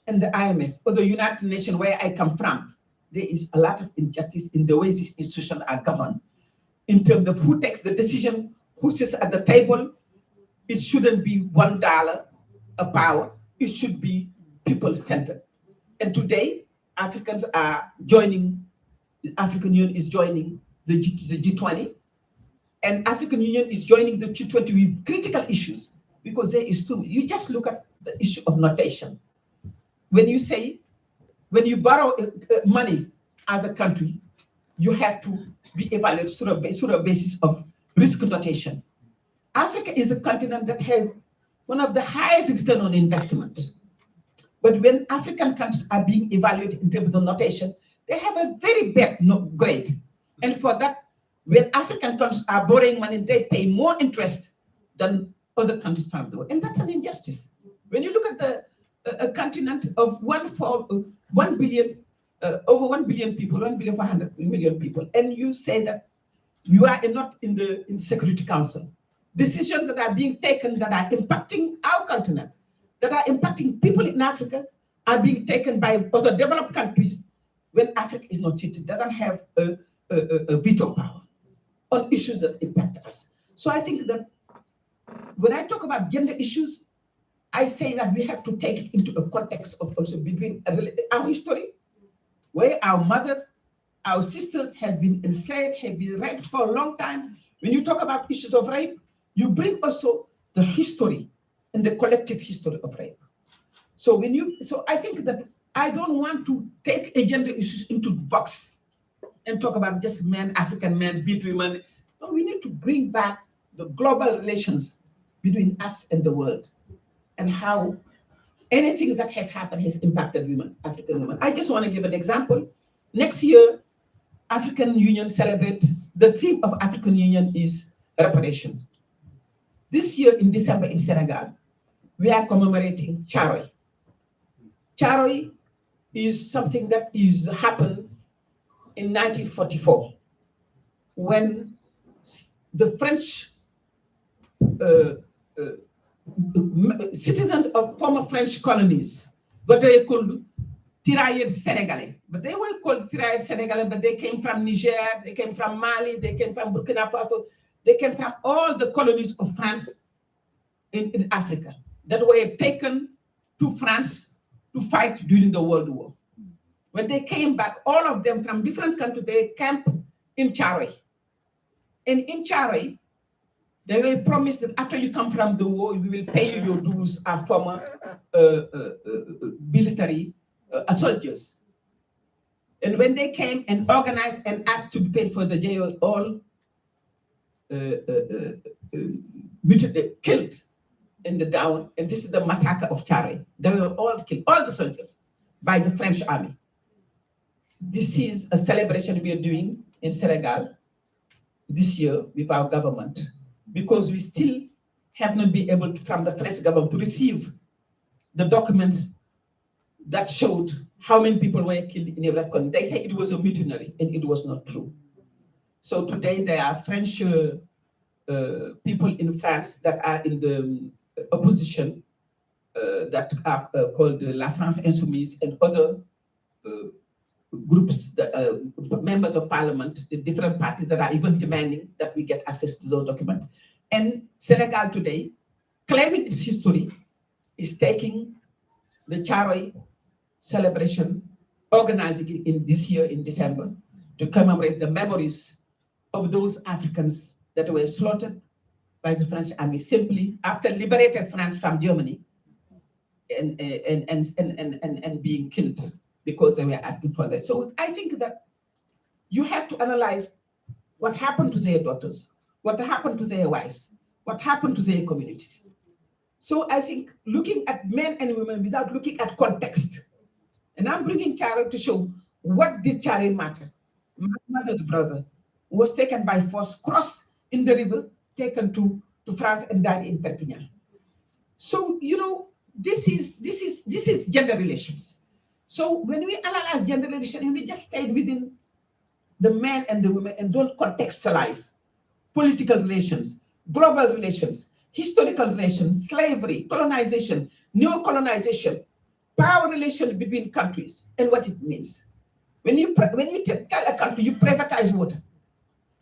and the IMF or the United Nations, where I come from, there is a lot of injustice in the way these institutions are governed. In terms of who takes the decision, who sits at the table, it shouldn't be $1 a power. It should be people-centered. And today, Africans are joining, the African Union is joining the G20, and African Union is joining the G20 with critical issues, because there is too, you just look at the issue of notation. When you borrow money as a country, you have to be evaluated through a basis of risk notation. Africa is a continent that has one of the highest return on investment. But when African countries are being evaluated in terms of the notation, they have a very bad grade. And for that, when African countries are borrowing money, they pay more interest than other countries around the world. And that's an injustice. When you look at a continent of 1 billion, over 1 billion people, 1,400,000,000 people, and you say that you are not in the Security Council, decisions that are being taken that are impacting our continent, that are impacting people in Africa, are being taken by other developed countries when Africa is not seated, doesn't have a veto power on issues that impact us. So I think that when I talk about gender issues, I say that we have to take it into a context of also between our history, where our mothers, our sisters have been enslaved, have been raped for a long time. When you talk about issues of rape, you bring also the history and the collective history of rape. So I think that I don't want to take gender issues into the box and talk about just men, African men, beat women. No, we need to bring back the global relations between us and the world, and how anything that has happened has impacted women, African women. I just want to give an example. Next year, African Union the theme of African Union is reparation. This year in December in Senegal, we are commemorating Charoy. Charoy is something that happened in 1944, when the French citizens of former French colonies, but they were called tirailleurs Senegalese. But they were called tirailleurs Senegalese, but they came from Niger, they came from Mali, they came from Burkina Faso, they came from all the colonies of France in Africa that were taken to France to fight during the World War. When they came back, all of them from different countries, they camped in Charoy. And in Charoy, they were promised that after you come from the war, we will pay you your dues as former military soldiers. And when they came and organized and asked to be paid for the jail, all killed in the down. And this is the massacre of Charoy. They were all killed, all the soldiers, by the French army. This is a celebration we are doing in Senegal this year with our government, because we still have not been able to, from the French government, to receive the document that showed how many people were killed in every country. They say it was a mutiny, and it was not true. So today there are French people in France that are in the opposition that are called La France Insoumise, and other groups, that members of parliament in different parties that are even demanding that we get access to those documents. And Senegal today, claiming its history, is taking the Charoy celebration, organizing it in this year in December, to commemorate the memories of those Africans that were slaughtered by the French army simply after liberated France from Germany and being killed because they were asking for that. So I think that you have to analyze what happened to their daughters, what happened to their wives, what happened to their communities. So I think looking at men and women without looking at context, and I'm bringing Charoy to show what did Charoy matter. My mother's brother was taken by force, crossed in the river, taken to France and died in Perpignan. So, this is gender relations. So when we analyze gender relations, we just stay within the men and the women and don't contextualize political relations, global relations, historical relations, slavery, colonization, neo-colonization, power relations between countries, and what it means. When you tell a country you privatize water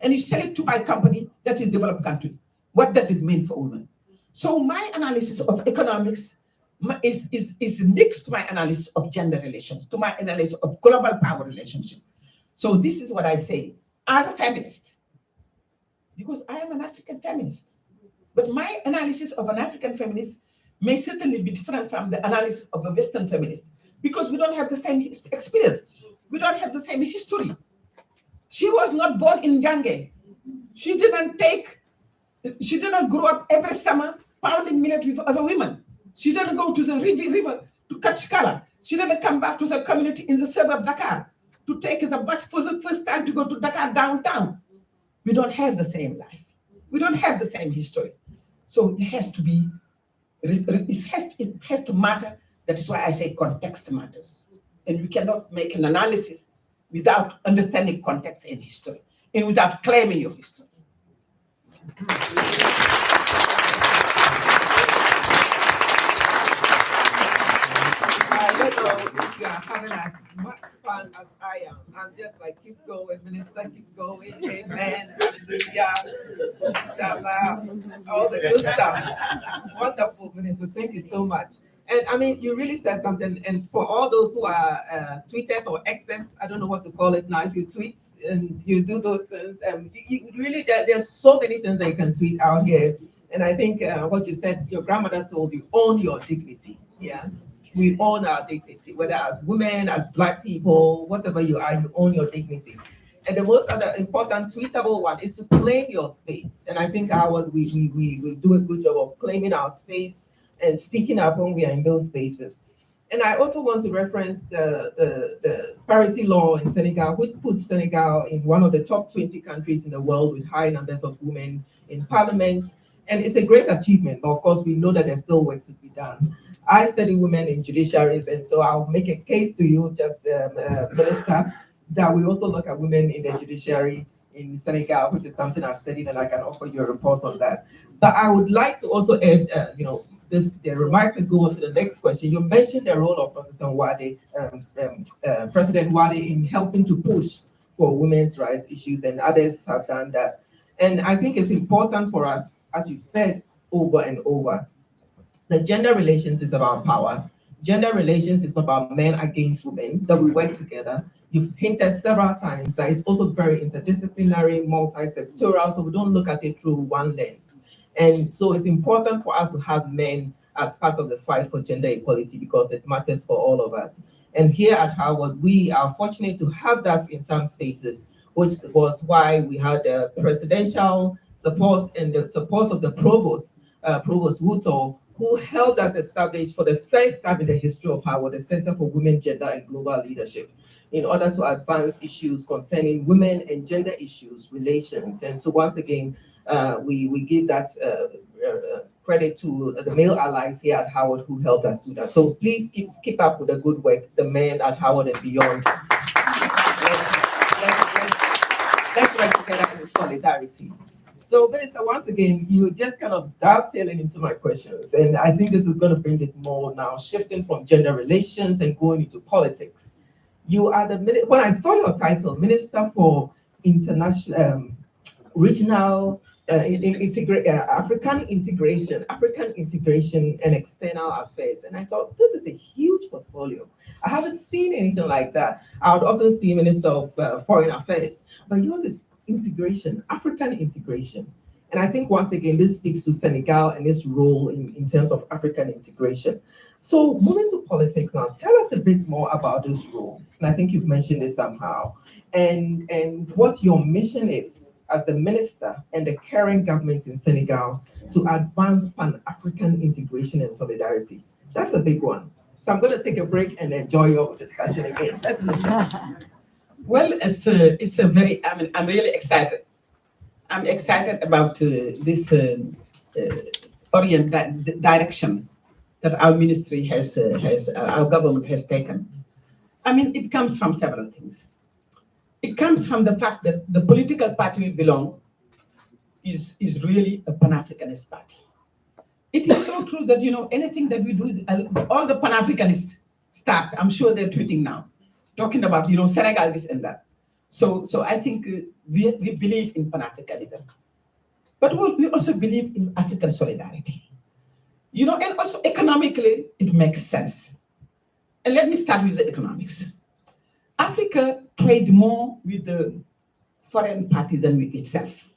and you sell it to my company that is developed country, what does it mean for women? So my analysis of economics is next to my analysis of gender relations, to my analysis of global power relationship. So this is what I say as a feminist, because I am an African feminist. But my analysis of an African feminist may certainly be different from the analysis of a Western feminist because we don't have the same experience. We don't have the same history. She was not born in Gange. She didn't grow up every summer pounding millet with other women. She didn't go to the river to catch color. She didn't come back to the community in the suburb of Dakar to take the bus for the first time to go to Dakar downtown. We don't have the same life. We don't have the same history. So it has to be, it has to matter. That is why I say context matters. And we cannot make an analysis without understanding context and history, and without claiming your history. I don't know if you are having as much fun as I am. I'm just like, keep going, Minister, keep going. Amen. Hallelujah. Inshallah. All the good stuff. Wonderful, Minister. Thank you so much. And I mean, you really said something. And for all those who are tweeters or X's, I don't know what to call it now. If you tweet and you do those things, you really, there's so many things that you can tweet out here. And I think what you said, your grandmother told you, own your dignity. Yeah. We own our dignity, whether as women, as Black people, whatever you are, you own your dignity. And the most other important tweetable one is to claim your space. And I think we do a good job of claiming our space and speaking up when we are in those spaces. And I also want to reference the parity law in Senegal, which puts Senegal in one of the top 20 countries in the world with high numbers of women in parliament. And it's a great achievement, but of course we know that there's still work to be done. I study women in judiciaries, and so I'll make a case to you, just Minister, that we also look at women in the judiciary in Senegal, which is something I've studied, and I can offer you a report on that. But I would like to also add, the remarks and go on to the next question. You mentioned the role of Professor Wade, President Wade, in helping to push for women's rights issues, and others have done that. And I think it's important for us, as you said over and over, that gender relations is about power. Gender relations is about men against women, that we work together. You've hinted several times that it's also very interdisciplinary, multi-sectoral, so we don't look at it through one lens. And so it's important for us to have men as part of the fight for gender equality because it matters for all of us. And here at Howard, we are fortunate to have that in some spaces, which was why we had presidential support and the support of the Provost Wuto, who helped us establish for the first time in the history of Howard, the Center for Women, Gender, and Global Leadership, in order to advance issues concerning women and gender issues, relations. And so once again, we give that credit to the male allies here at Howard who helped us do that. So please keep up with the good work, the men at Howard and beyond. Let's work together in solidarity. So, Minister, once again, you just kind of dovetailing into my questions, and I think this is going to bring it more now, shifting from gender relations and going into politics. You are when I saw your title, Minister for International, Regional, African Integration and External Affairs, and I thought this is a huge portfolio. I haven't seen anything like that. I would often see Minister of Foreign Affairs, but yours is integration, African integration. And I think once again, this speaks to Senegal and its role in terms of African integration. So moving to politics now, tell us a bit more about this role. And I think you've mentioned it somehow. And what your mission is as the minister and the current government in Senegal to advance Pan-African integration and solidarity. That's a big one. So I'm going to take a break and enjoy your discussion again. Let's listen. Well, it's a very, I'm really excited. I'm excited about this direction that our ministry our government has taken. I mean, it comes from several things. It comes from the fact that the political party we belong is really a Pan-Africanist party. It is so true that, anything that we do, all the Pan-Africanists start, I'm sure they're tweeting now, talking about, Senegal, this and that. So I think we believe in Pan-Africanism. But we also believe in African solidarity. And also economically, it makes sense. And let me start with the economics. Africa trades more with the foreign parties than with itself.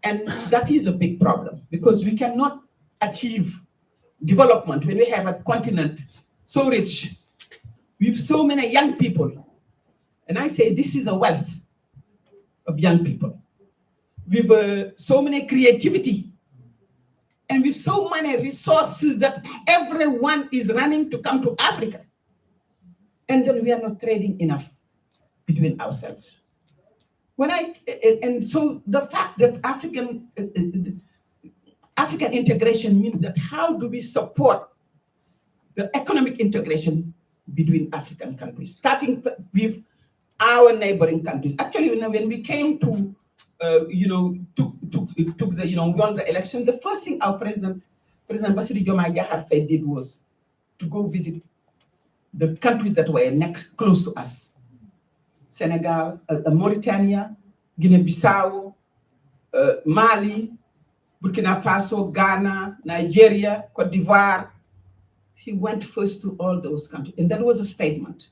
And that is a big problem because we cannot achieve development, when we have a continent so rich, with so many young people, and I say this is a wealth of young people, with so many creativity, and with so many resources that everyone is running to come to Africa. And then we are not trading enough between ourselves. And so the fact that African integration means that how do we support the economic integration between African countries, starting with our neighboring countries. Actually, when we came to, won the election, the first thing our President Bassirou Diomaye Diakhar Faye did was to go visit the countries that were next close to us: Senegal, Mauritania, Guinea-Bissau, Mali, Burkina Faso, Ghana, Nigeria, Cote d'Ivoire. He went first to all those countries, and that was a statement.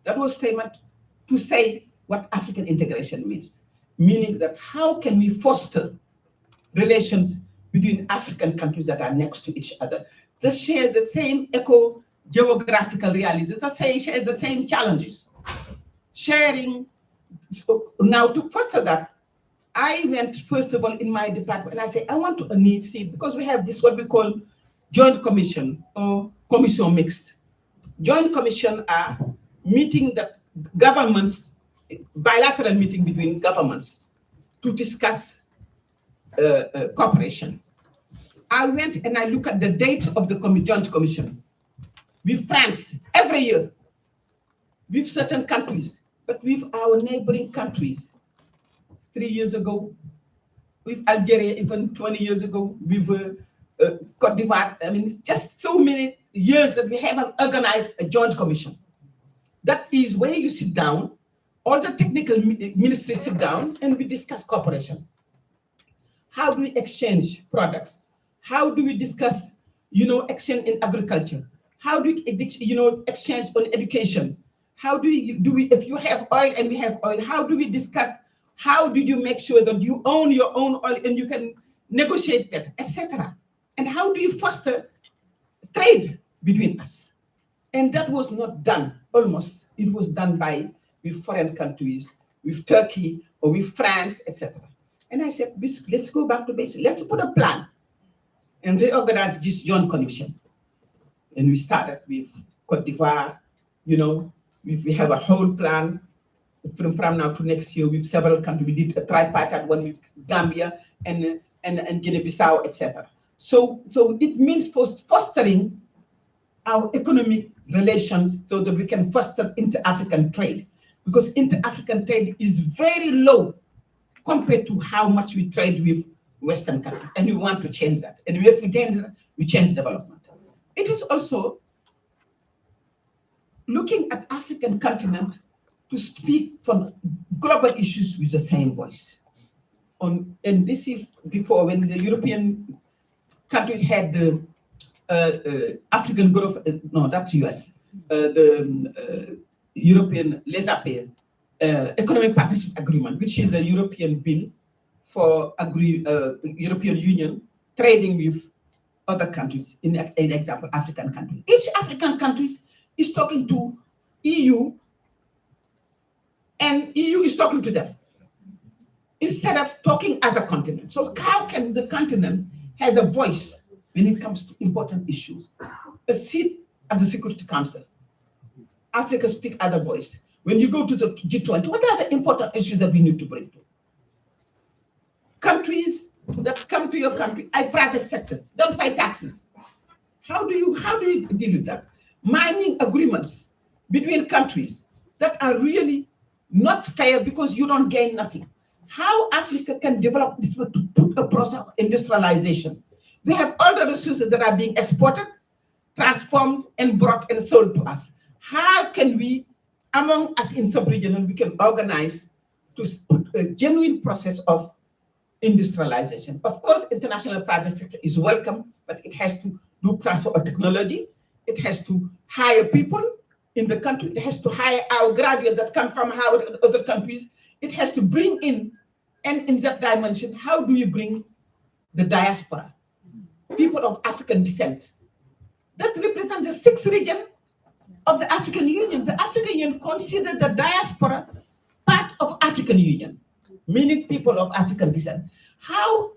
That was a statement to say what African integration means, meaning that how can we foster relations between African countries that are next to each other, that share the same eco-geographical realities, that share the same challenges. Sharing, so now to foster that, I went first of all in my department and I say, I want to see, because we have this, what we call joint commission or commission mixed. Joint commission are meeting that governments, bilateral meeting between governments to discuss cooperation. I went and I look at the date of the joint commission with France every year, with certain countries, but with our neighboring countries. 3 years ago, with Algeria, even 20 years ago, with Cote d'Ivoire. I mean, it's just so many years that we haven't organized a joint commission. That is where you sit down, all the technical ministries sit down, and we discuss cooperation. How do we exchange products? How do we discuss, exchange in agriculture? How do we, exchange on education? How do we, if you have oil and we have oil, how do we discuss, how do you make sure that you own your own oil and you can negotiate better, etc.? And how do you foster trade between us? And that was not done, almost. It was done with foreign countries, with Turkey or with France, etc. And I said, let's go back to basics. Let's put a plan and reorganize this joint commission. And we started with Cote d'Ivoire, we have a whole plan from now to next year with several countries. We did a tripartite one with Gambia and Guinea-Bissau, etc. So it means fostering our economic relations so that we can foster inter-African trade, because inter-African trade is very low compared to how much we trade with Western countries, and we want to change that. And if we change that, we change development. It is also looking at African continent to speak from global issues with the same voice. And this is before, when the European countries had the African growth, no, that's US, the European laissez-faire economic partnership agreement, which is the European bill for European Union trading with other countries, in example, African countries. Each African country is talking to EU, and EU is talking to them, instead of talking as a continent. So how can the continent have a voice when it comes to important issues? A seat at the Security Council. Africa speak other voice. When you go to the G20, what are the important issues that we need to bring to? Countries that come to your country, private sector, don't pay taxes. How do you deal with that? Mining agreements between countries that are really not fair because you don't gain nothing. How Africa can develop this to put a process of industrialization? We have all the resources that are being exported, transformed, and brought and sold to us. How can we, among us in sub-regional, we can organize to put a genuine process of industrialization? Of course, international private sector is welcome, but it has to do transfer of technology. It has to hire people in the country. It has to hire our graduates that come from other countries. It has to bring in, and in that dimension, how do you bring the diaspora, people of African descent, that represent the sixth region of the African Union. The African Union considered the diaspora part of African Union, meaning people of African descent. How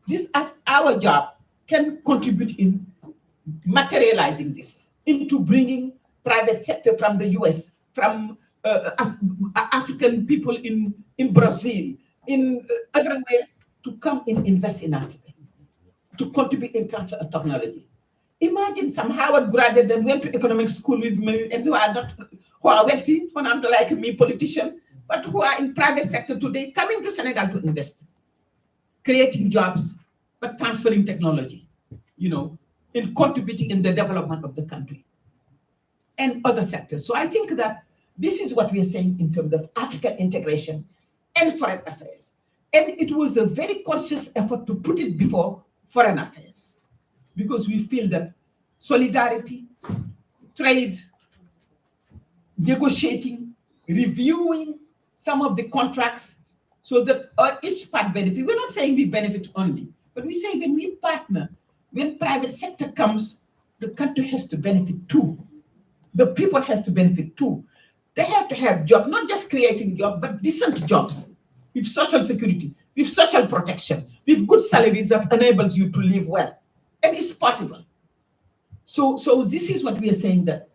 this our job can contribute in materializing this into bringing private sector from the US, from African people in Brazil, in everywhere, to come and invest in Africa, to contribute in transfer of technology. Imagine some Harvard graduate that went to economic school with me and who are wealthy, who are not like me, politician, but who are in private sector today, coming to Senegal to invest, creating jobs, but transferring technology, in contributing in the development of the country and other sectors. So I think that this is what we are saying in terms of African integration and foreign affairs. And it was a very conscious effort to put it before foreign affairs, because we feel that solidarity, trade, negotiating, reviewing some of the contracts so that each part benefit. We're not saying we benefit only, but we say when we partner, when private sector comes, the country has to benefit too. The people have to benefit too. They have to have jobs, not just creating jobs, but decent jobs with social security, with social protection, with good salaries that enables you to live well. And it's possible. So this is what we are saying, that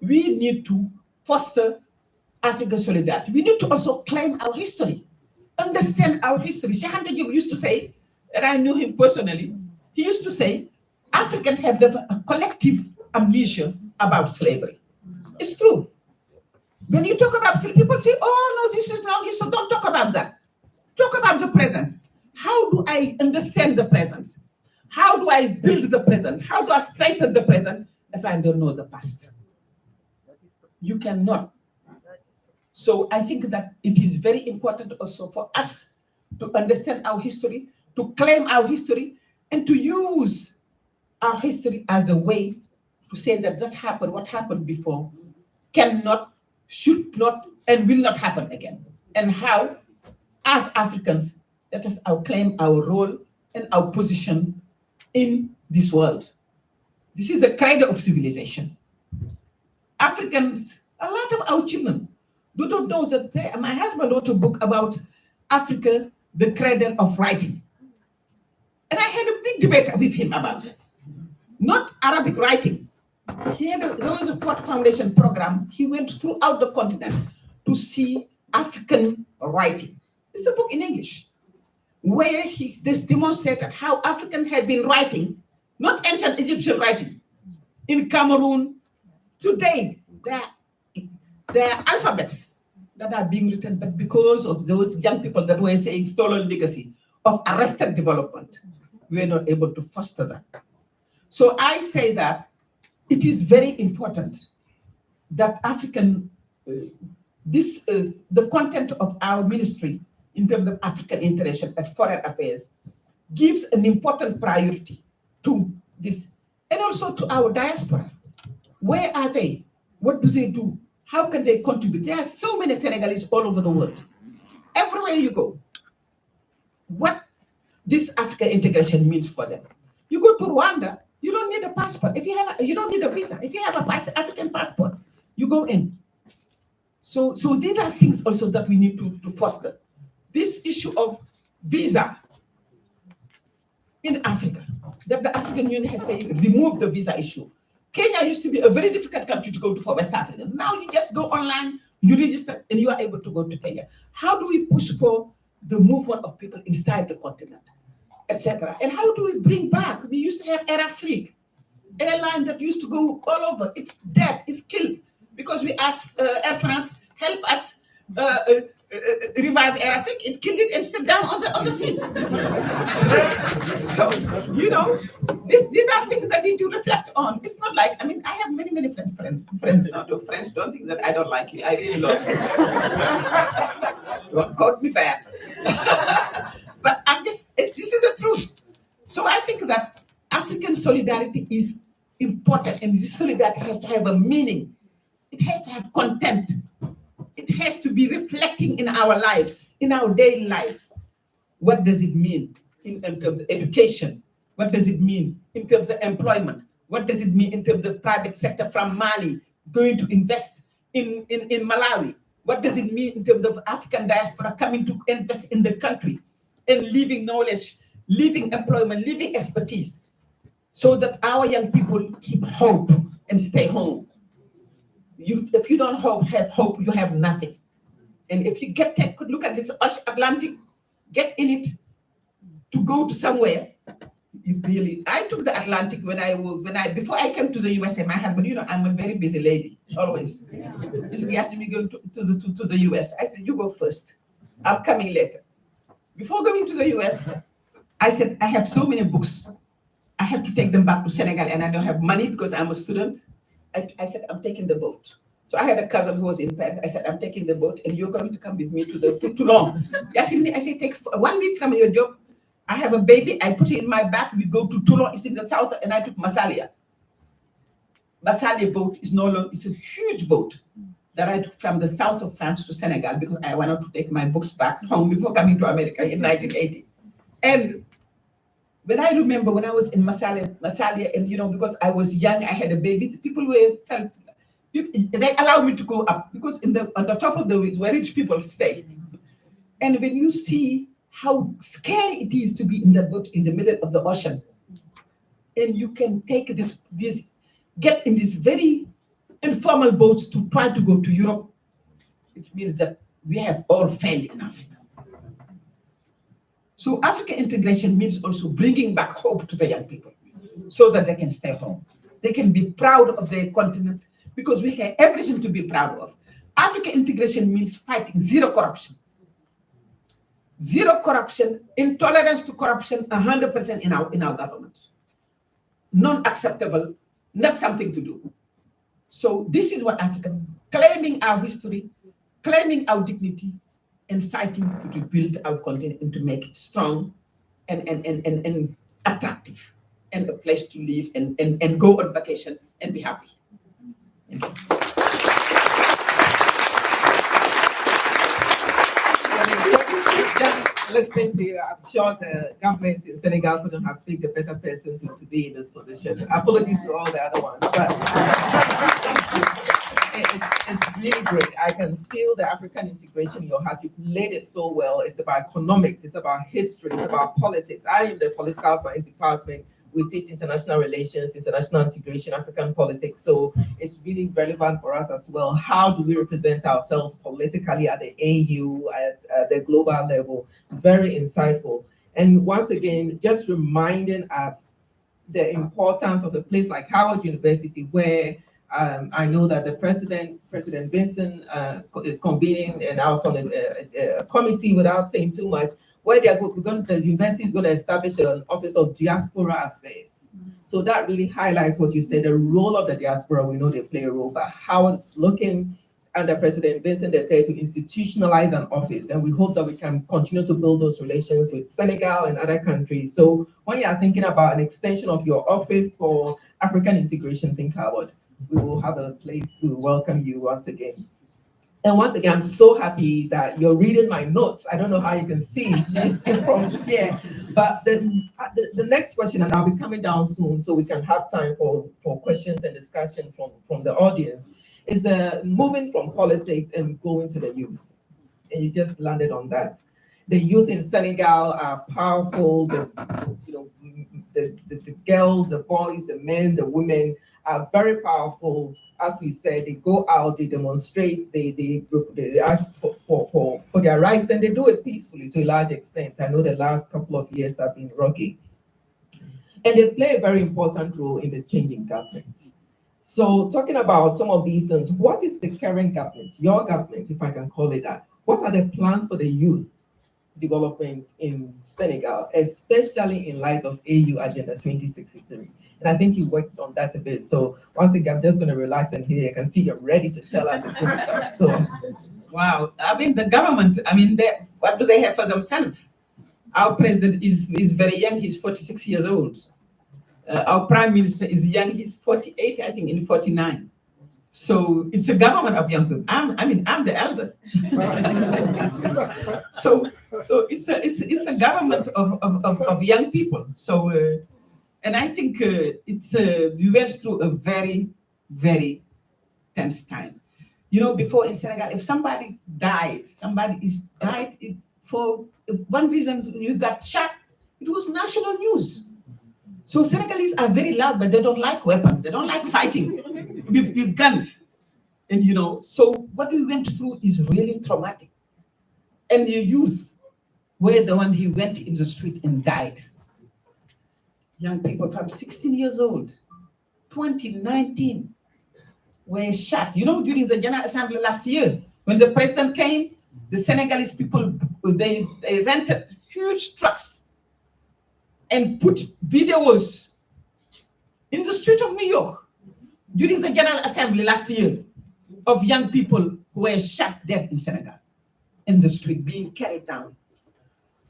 we need to foster African solidarity. We need to also claim our history, understand our history. Cheikh Anta Diop used to say, and I knew him personally, he used to say, Africans have a collective amnesia about slavery. It's true. When you talk about slavery, people say, oh no, this is long history. Don't talk about that. Talk about the present. How do I understand the present? How do I build the present? How do I strengthen the present if I don't know the past? You cannot. So I think that it is very important also for us to understand our history, to claim our history, and to use our history as a way to say that happened, what happened before, cannot, should not, and will not happen again. And how, as Africans, let us claim our role and our position in this world. This is the cradle of civilization. Africans, a lot of our children, don't know that my husband wrote a book about Africa, the cradle of writing. And I had a big debate with him about it. Not Arabic writing. There was a Ford Foundation program. He went throughout the continent to see African writing. It's a book in English, where he demonstrated how Africans had been writing, not ancient Egyptian writing, in Cameroon. Today, there are alphabets that are being written, but because of those young people that were saying stolen legacy of arrested development, we are not able to foster that. So I say that it is very important that the content of our ministry in terms of African integration and foreign affairs gives an important priority to this, and also to our diaspora. Where are they? What do they do? How can they contribute? There are so many Senegalese all over the world. Everywhere you go, what this African integration means for them. You go to Rwanda, you don't need a passport. You don't need a visa. If you have a African passport, you go in. So these are things also that we need to foster. This issue of visa in Africa, that the African Union has said, remove the visa issue. Kenya used to be a very difficult country to go to for West Africans. Now you just go online, you register, and you are able to go to Kenya. How do we push for the movement of people inside the continent, etc.? And how do we bring back? We used to have Air Afrique, airline that used to go all over. It's dead, it's killed, because we asked Air France, help us revive Air Afrique. It killed it and sit down on the seat. So, these are things that need to reflect on. It's not like, I have many friends. Friends don't think that I don't like you. I really love you. Don't quote me bad. But this is the truth. So I think that African solidarity is important, and this solidarity has to have a meaning. It has to have content. It has to be reflecting in our lives, in our daily lives. What does it mean in terms of education? What does it mean in terms of employment? What does it mean in terms of private sector from Mali going to invest in Malawi? What does it mean in terms of African diaspora coming to invest in the country and leaving knowledge, leaving employment, leaving expertise, so that our young people keep hope and stay home? If you don't have hope, you have nothing. And if you take a look at this Atlantic, get in it to go to somewhere. I took the Atlantic before I came to the USA. My husband, I'm a very busy lady, always. He said, "Yes, we're going to the US." I said, "You go first. I'm coming later." Before going to the US, I said, "I have so many books. I have to take them back to Senegal, and I don't have money because I'm a student." I said, "I'm taking the boat." So I had a cousin who was in Paris. I said, "I'm taking the boat, and you're going to come with me to Toulon." Yassine, I said, "Take 1 week from your job. I have a baby. I put it in my bag. We go to Toulon. It's in the south, and I took Massalia. Massalia boat is no longer. It's a huge boat that I took from the south of France to Senegal because I wanted to take my books back home before coming to America in 1980. And when I remember when I was in Massalia, and because I was young, I had a baby. The people they allowed me to go up because on the top of the woods where rich people stay. And when you see how scary it is to be in the boat in the middle of the ocean, and you can take get in these very informal boats to try to go to Europe, it means that we have all failed in Africa. So African integration means also bringing back hope to the young people so that they can stay home. They can be proud of their continent because we have everything to be proud of. African integration means fighting zero corruption. Zero corruption, intolerance to corruption, 100% in our government. Non-acceptable, not something to do. So this is what Africa, claiming our history, claiming our dignity, and fighting to rebuild our continent and to make it strong and attractive, and a place to live and go on vacation and be happy. Thank you. Just listening to you, I'm sure the government in Senegal couldn't have picked a better person to be in this position. Apologies to all the other ones, but it's really great. I can feel the African integration in your heart. You've laid it so well. It's about economics, it's about history, it's about politics. I am the political science department. We teach international relations, international integration, African politics. So it's really relevant for us as well. How do we represent ourselves politically at the AU, at the global level? Very insightful. And once again, just reminding us the importance of a place like Howard University, where I know that the President Vinson, is convening, and I was on a committee without saying too much, where the university is going to establish an office of diaspora affairs. So that really highlights what you said, the role of the diaspora. We know they play a role, but how it's looking under President Vinson, they're there to institutionalize an office. And we hope that we can continue to build those relations with Senegal and other countries. So when you're thinking about an extension of your office for African integration, think Howard. We will have a place to welcome you once again. And once again, I'm so happy that you're reading my notes. I don't know how you can see from here, but the next question, and I'll be coming down soon so we can have time for questions and discussion from the audience, is moving from politics and going to the youth. And you just landed on that. The youth in Senegal are powerful. The girls, the boys, the men, the women are very powerful. As we said, they go out, they demonstrate, they ask for their rights, and they do it peacefully to a large extent. I know the last couple of years have been rocky. And they play a very important role in the changing government. So talking about some of these things, what is the current government, your government, if I can call it that? What are the plans for the youth development in Senegal, especially in light of AU Agenda 2063? And I think you worked on that a bit. So once again, I'm just going to relax and hear. I can see you're ready to tell us the good stuff. So, wow. I mean, the government, what do they have for themselves? Our president is very young. He's 46 years old. Our prime minister is young. He's 48, I think, in 49. So it's a government of young people. I'm the elder. so it's a government of young people. So And I think we went through a very, very tense time. You know, before in Senegal, if somebody died, for one reason, you got shot, it was national news. So Senegalese are very loud, but they don't like weapons. They don't like fighting with guns. And you know, so what we went through is really traumatic. And the youth were the one who went in the street and died. Young people from 16 years old, 2019, were shot. You know, during the General Assembly last year, when the president came, the Senegalese people, they rented huge trucks and put videos in the street of New York during the General Assembly last year of young people who were shot dead in Senegal, in the street, being carried down.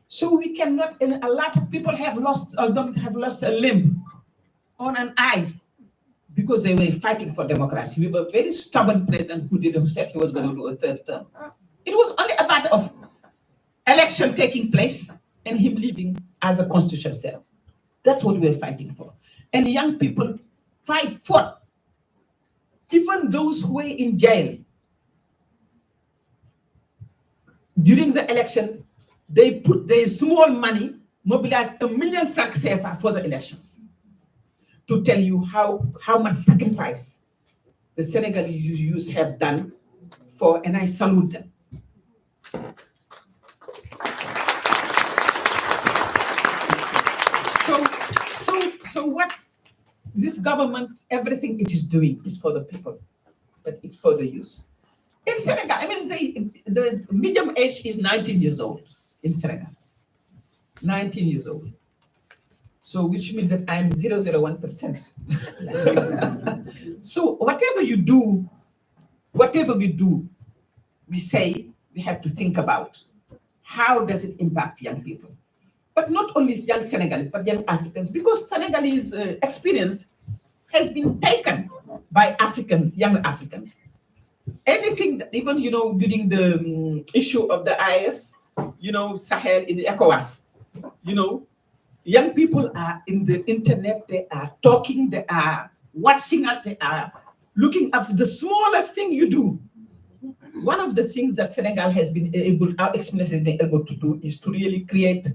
So we cannot, and a lot of people have lost, or don't have lost a limb on an eye because they were fighting for democracy. We have a very stubborn president who said he was going to do a third term. It was only a matter of election taking place and him leaving as a constitution said. That's what we're fighting for. And young people fought. Even those who were in jail during the election, they put their small money, mobilized 1 million francs CFA for the elections, to tell you how much sacrifice the Senegalese youth have done for, and I salute them. So what this government, everything it is doing is for the people, but it's for the youth. In Senegal, I mean, the medium age is 19 years old in Senegal. 19 years old. So which means that I'm 0.001%. So whatever we do, we say we have to think about how does it impact young people. But not only young Senegalese, but young Africans, because Senegalese experience has been taken by Africans, young Africans. Anything that, even, you know, during the issue of the IS, you know, Sahel in the ECOWAS, you know, young people are in the internet, they are talking, they are watching us, they are looking at the smallest thing you do. One of the things that Senegal has been able, our experience has been able to do is to really create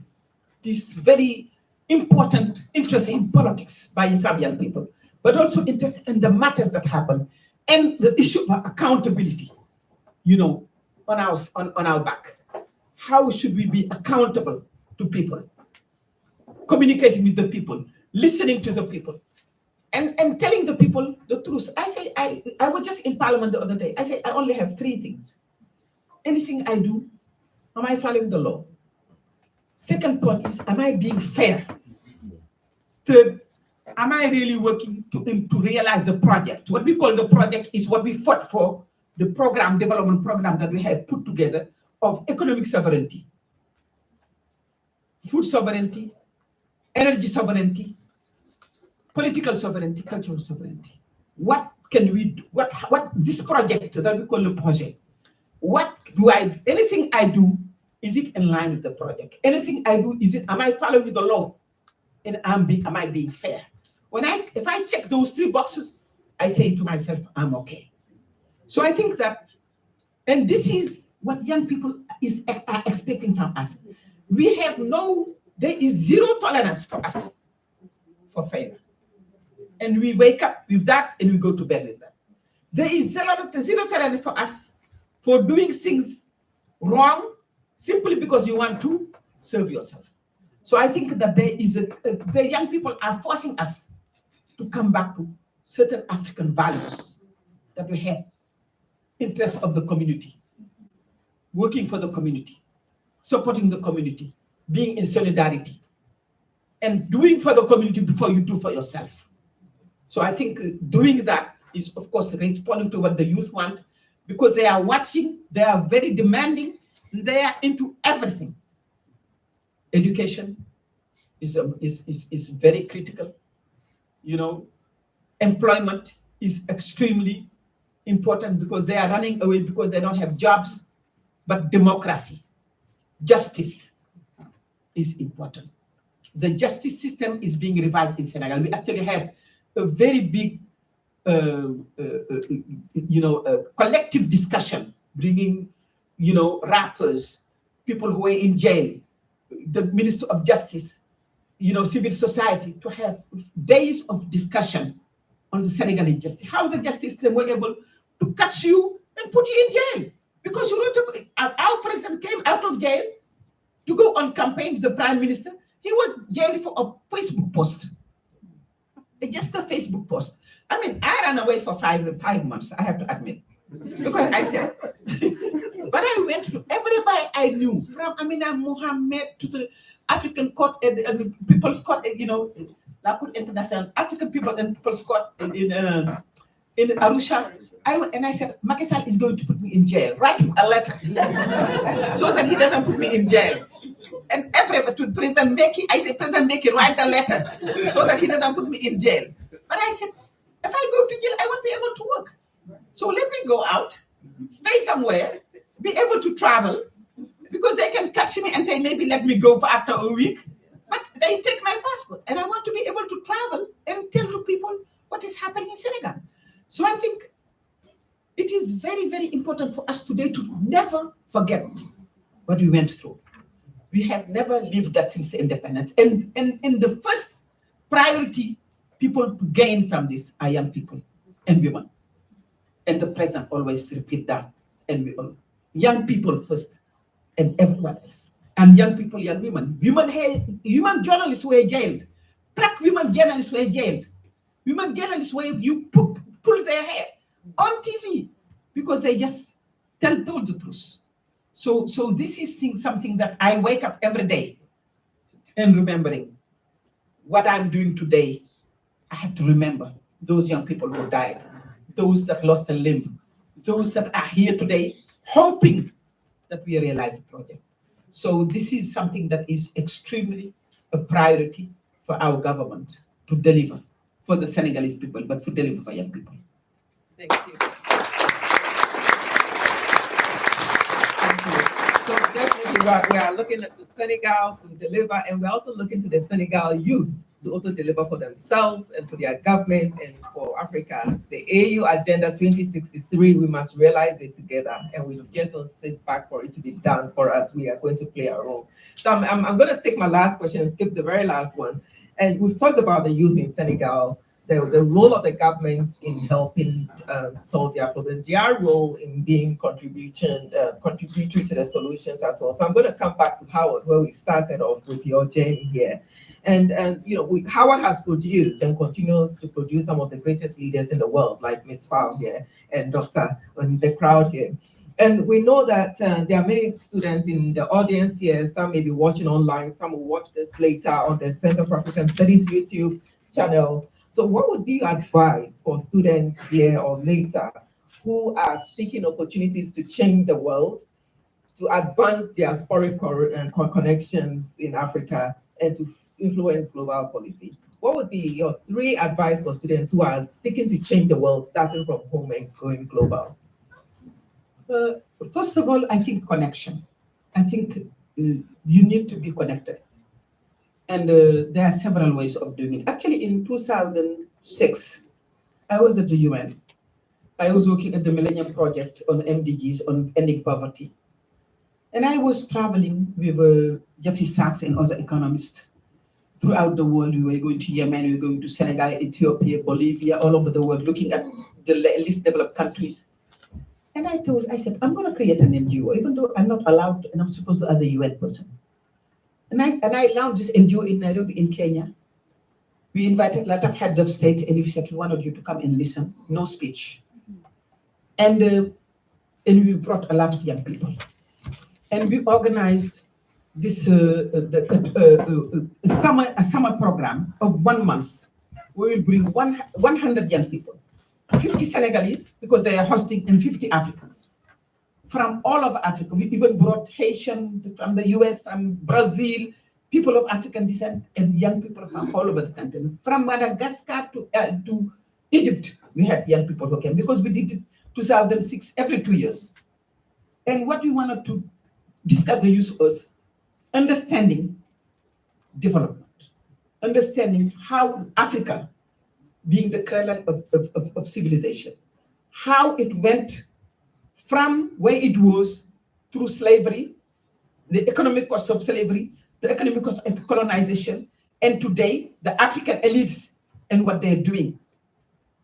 this very important interest in politics by young people, but also interest in the matters that happen and the issue of accountability, you know, on our back. How should we be accountable to people, communicating with the people, listening to the people, and telling the people the truth. I was just in Parliament the other day. I say I only have 3 things. Anything I do, am I following the law? Second point is, am I being fair? Third, am I really working to realize the project? What we call the project is what we fought for, the development program that we have put together of economic sovereignty, food sovereignty, energy sovereignty, political sovereignty, cultural sovereignty. What can we do? What this project that we call the project, anything I do, is it in line with the project? Anything I do, am I following the law? And am I being fair? If I check those 3 boxes, I say to myself, I'm okay. So I think that, and this is what young people are expecting from us. There is 0 tolerance for us for failure. And we wake up with that and we go to bed with that. There is 0 tolerance for us for doing things wrong simply because you want to serve yourself. So I think that the young people are forcing us to come back to certain African values that we have. Interest of the community, working for the community, supporting the community, being in solidarity, and doing for the community before you do for yourself. So I think doing that is, of course, responding to what the youth want, because they are watching, they are very demanding, they are into everything. Education is very critical. You know, employment is extremely important because they are running away because they don't have jobs. But democracy, justice is important. the justice system is being revived in Senegal. We actually have a very big, collective discussion, bringing, rappers, people who are in jail, the Minister of Justice, civil society, to have days of discussion on the Senegalese justice. How the justice system were able to catch you and put you in jail because you wrote our president came out of jail to go on campaign with the prime minister. He was jailed for a Facebook post, just a Facebook post. I mean, I ran away for five months, I have to admit, because I said, but I went to everybody I knew, from Amina Mohammed to the African court and people's court, La Cour International, African people and people's court in Arusha. I went and I said, Macky Sall is going to put me in jail. Write him a letter so that he doesn't put me in jail. And everybody to President Meki, I said, President Meki, write a letter so that he doesn't put me in jail. But I said, if I go to jail, I won't be able to work. So let me go out, stay somewhere, be able to travel, because they can catch me and say, maybe let me go for after a week. But they take my passport, and I want to be able to travel and tell to people what is happening in Senegal. So I think it is very, very important for us today to never forget what we went through. We have never lived that since independence. And the first priority people to gain from this are young people and women. And the president always repeat that. And we all, young people first and everyone else. And young people, young women. Women journalists were jailed. Black women journalists were jailed. Women journalists were, you pull their hair on TV because they just told the truth. So this is something that I wake up every day and remembering what I'm doing today. I have to remember those young people who died, those that lost a limb, those that are here today, hoping that we realize the project. So this is something that is extremely a priority for our government to deliver for the Senegalese people, but to deliver for young people. Thank you. So definitely we are looking at the Senegal to deliver, and we're also looking to the Senegal youth to also deliver for themselves and for their government and for Africa. The AU Agenda 2063, we must realize it together, and we just don't sit back for it to be done for us. We are going to play our role. So I'm going to take my last question and skip the very last one. And we've talked about the youth in Senegal, the role of the government in helping solve their problems, their role in being contributory to the solutions as well. So I'm going to come back to Howard, where we started off with your journey here. And Howard has produced and continues to produce some of the greatest leaders in the world, like Ms. Fowl here and Dr. in the crowd here. And we know that there are many students in the audience here. Some may be watching online, some will watch this later on the Center for African Studies YouTube channel. So what would be your advice for students here or later who are seeking opportunities to change the world, to advance diasporic connections in Africa, and to influence global policy? What would be your 3 advice for students who are seeking to change the world, starting from home and going global? First of all, I think connection. I think you need to be connected. And there are several ways of doing it. Actually, in 2006, I was at the UN. I was working at the Millennium Project on MDGs, on ending poverty. And I was traveling with Jeffrey Sachs and other economists throughout the world. We were going to Yemen, we were going to Senegal, Ethiopia, Bolivia, all over the world, looking at the least developed countries. And I said, I'm going to create an NGO, even though I'm not allowed and I'm supposed to as a UN person. And I launched this NGO in Nairobi, in Kenya. We invited a lot of heads of state, and we said, we wanted you to come and listen, no speech. And we brought a lot of young people. And we organized this summer program of 1 month. We will bring 100 young people, 50 Senegalese, because they are hosting, and 50 Africans from all over Africa. We even brought Haitian from the US, from Brazil, people of African descent, and young people from all over the country. From Madagascar to Egypt, we had young people who came, because we did it 2006, every 2 years. And what we wanted to discuss the use was understanding development. understanding how Africa, being the cradle of civilization, how it went from where it was through slavery, the economic cost of slavery, the economic cost of colonization, and today the African elites and what they're doing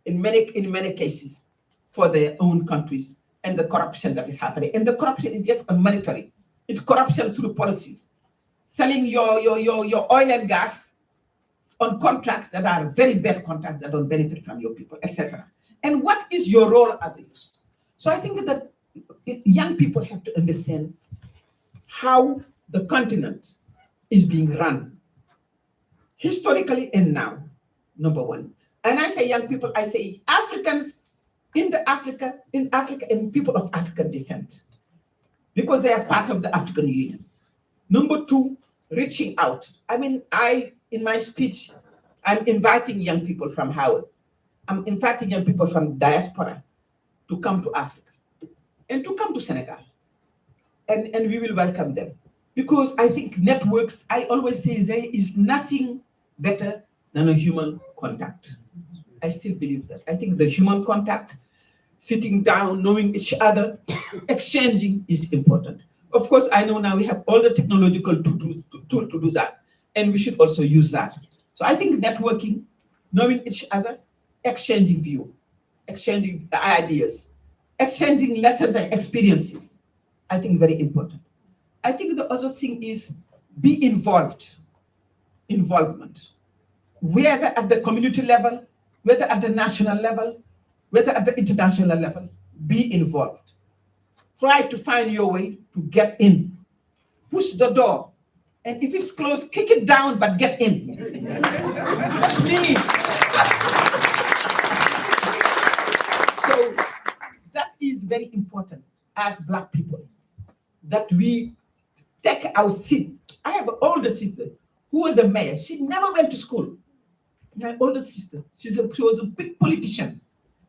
in many cases for their own countries, and the corruption that is happening. And the corruption is just monetary. It's corruption through policies, selling your oil and gas on contracts that are very bad contracts that don't benefit from your people, etc. And what is your role as a youth? So I think that young people have to understand how the continent is being run, historically and now, number one. And I say young people, I say Africans in Africa, and people of African descent, because they are part of the African Union. Number two, reaching out. I mean, in my speech, I'm inviting young people from Howard. I'm inviting young people from diaspora to come to Africa and to come to Senegal. And we will welcome them. Because I think networks, I always say there is nothing better than a human contact. I still believe that. I think the human contact, sitting down, knowing each other, exchanging is important. Of course, I know now we have all the technological tools to do that, and we should also use that. So I think networking, knowing each other, exchanging view, exchanging ideas, exchanging lessons and experiences, I think very important. I think the other thing is be involved, involvement, whether at the community level, whether at the national level, whether at the international level, be involved. Try to find your way to get in. Push the door. And if it's closed, kick it down, but get in. Please. So that is very important as Black people, that we take our seat. I have an older sister who was a mayor. She never went to school. My older sister, she was a big politician.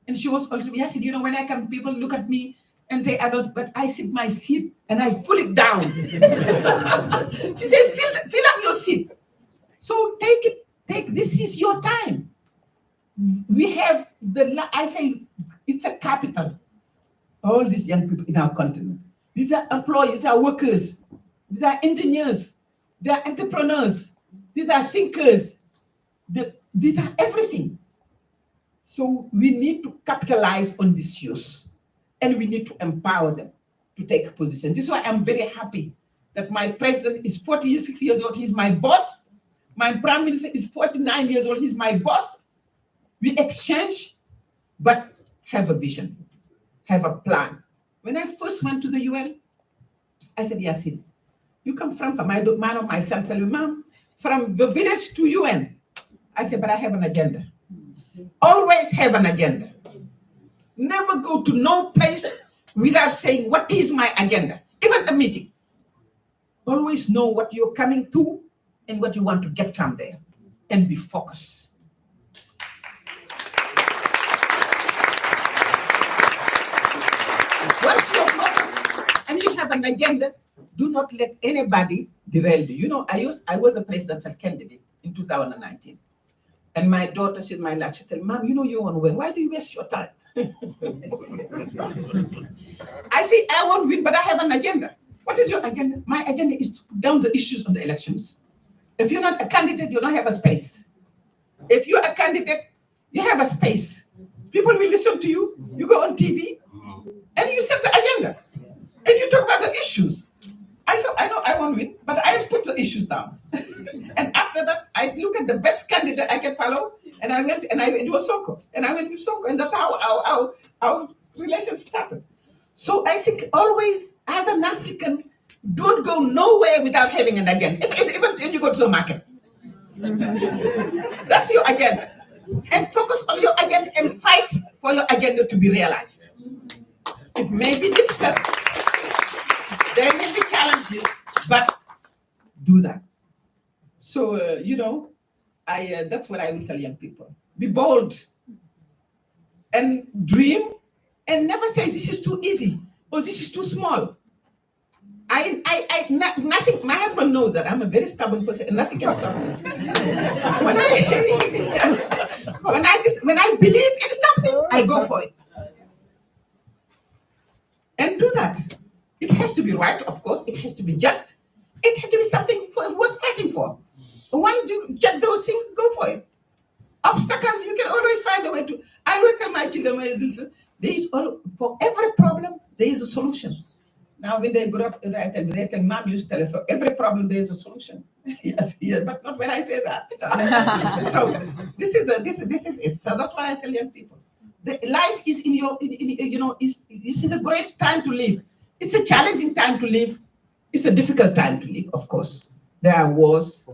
And she was also, Yassine, you know, when I come, people look at me and they adults, but I sit my seat and I pull it down. She said, fill up your seat. So this is your time. We have I say, it's a capital. All these young people in our continent. These are employees, these are workers, these are engineers, they are entrepreneurs, these are thinkers, these are everything. So we need to capitalize on this youth, and we need to empower them to take a position. This is why I'm very happy that my president is 46 years old, he's my boss. My prime minister is 49 years old, he's my boss. We exchange, but have a vision, have a plan. When I first went to the UN, I said, Yassine, you come from my man of myself, tell me, Mom, from the village to UN. I said, but I have an agenda. Always have an agenda. Never go to no place without saying, what is my agenda? Even a meeting. Always know what you're coming to and what you want to get from there, and be focused. Once you're focused and you have an agenda, do not let anybody derail you. You know, I was a presidential candidate in 2019. And my daughter, she's my lad, she said, Mom, you know you want to win. Why do you waste your time? I say, I won't win, but I have an agenda. What is your agenda? My agenda is to put down the issues on the elections. If you're not a candidate, you don't have a space. If you're a candidate, you have a space. People will listen to you. You go on TV, and you set the agenda. And you talk about the issues. I said, I know I won't win, but I put the issues down. And after that, I look at the best candidate I can follow, and I went and it was Sonko. And I went with Sonko, and that's how our relation started. So I think always, as an African, don't go nowhere without having an agenda. Even when you go to the market. That's your agenda. And focus on your agenda and fight for your agenda to be realized. It may be difficult. There may be challenges, but do that. So, you know, that's what I will tell young people. Be bold and dream, and never say this is too easy or this is too small. I Nothing, my husband knows that I'm a very stubborn person and nothing can stop me. When I believe in something, I go for it. And do that. It has to be right, of course. It has to be just. It has to be something worth fighting for. Once you get those things, go for it. Obstacles, you can always find a way to. I always tell my children, for every problem, there is a solution. Now, when they grow up, they tell mom used to tell us, for every problem, there is a solution. Yes, but not when I say that. So this is it. So that's what I tell young people. The life is in your, this is a great time to live. It's a challenging time to live. It's a difficult time to live, of course. There are wars,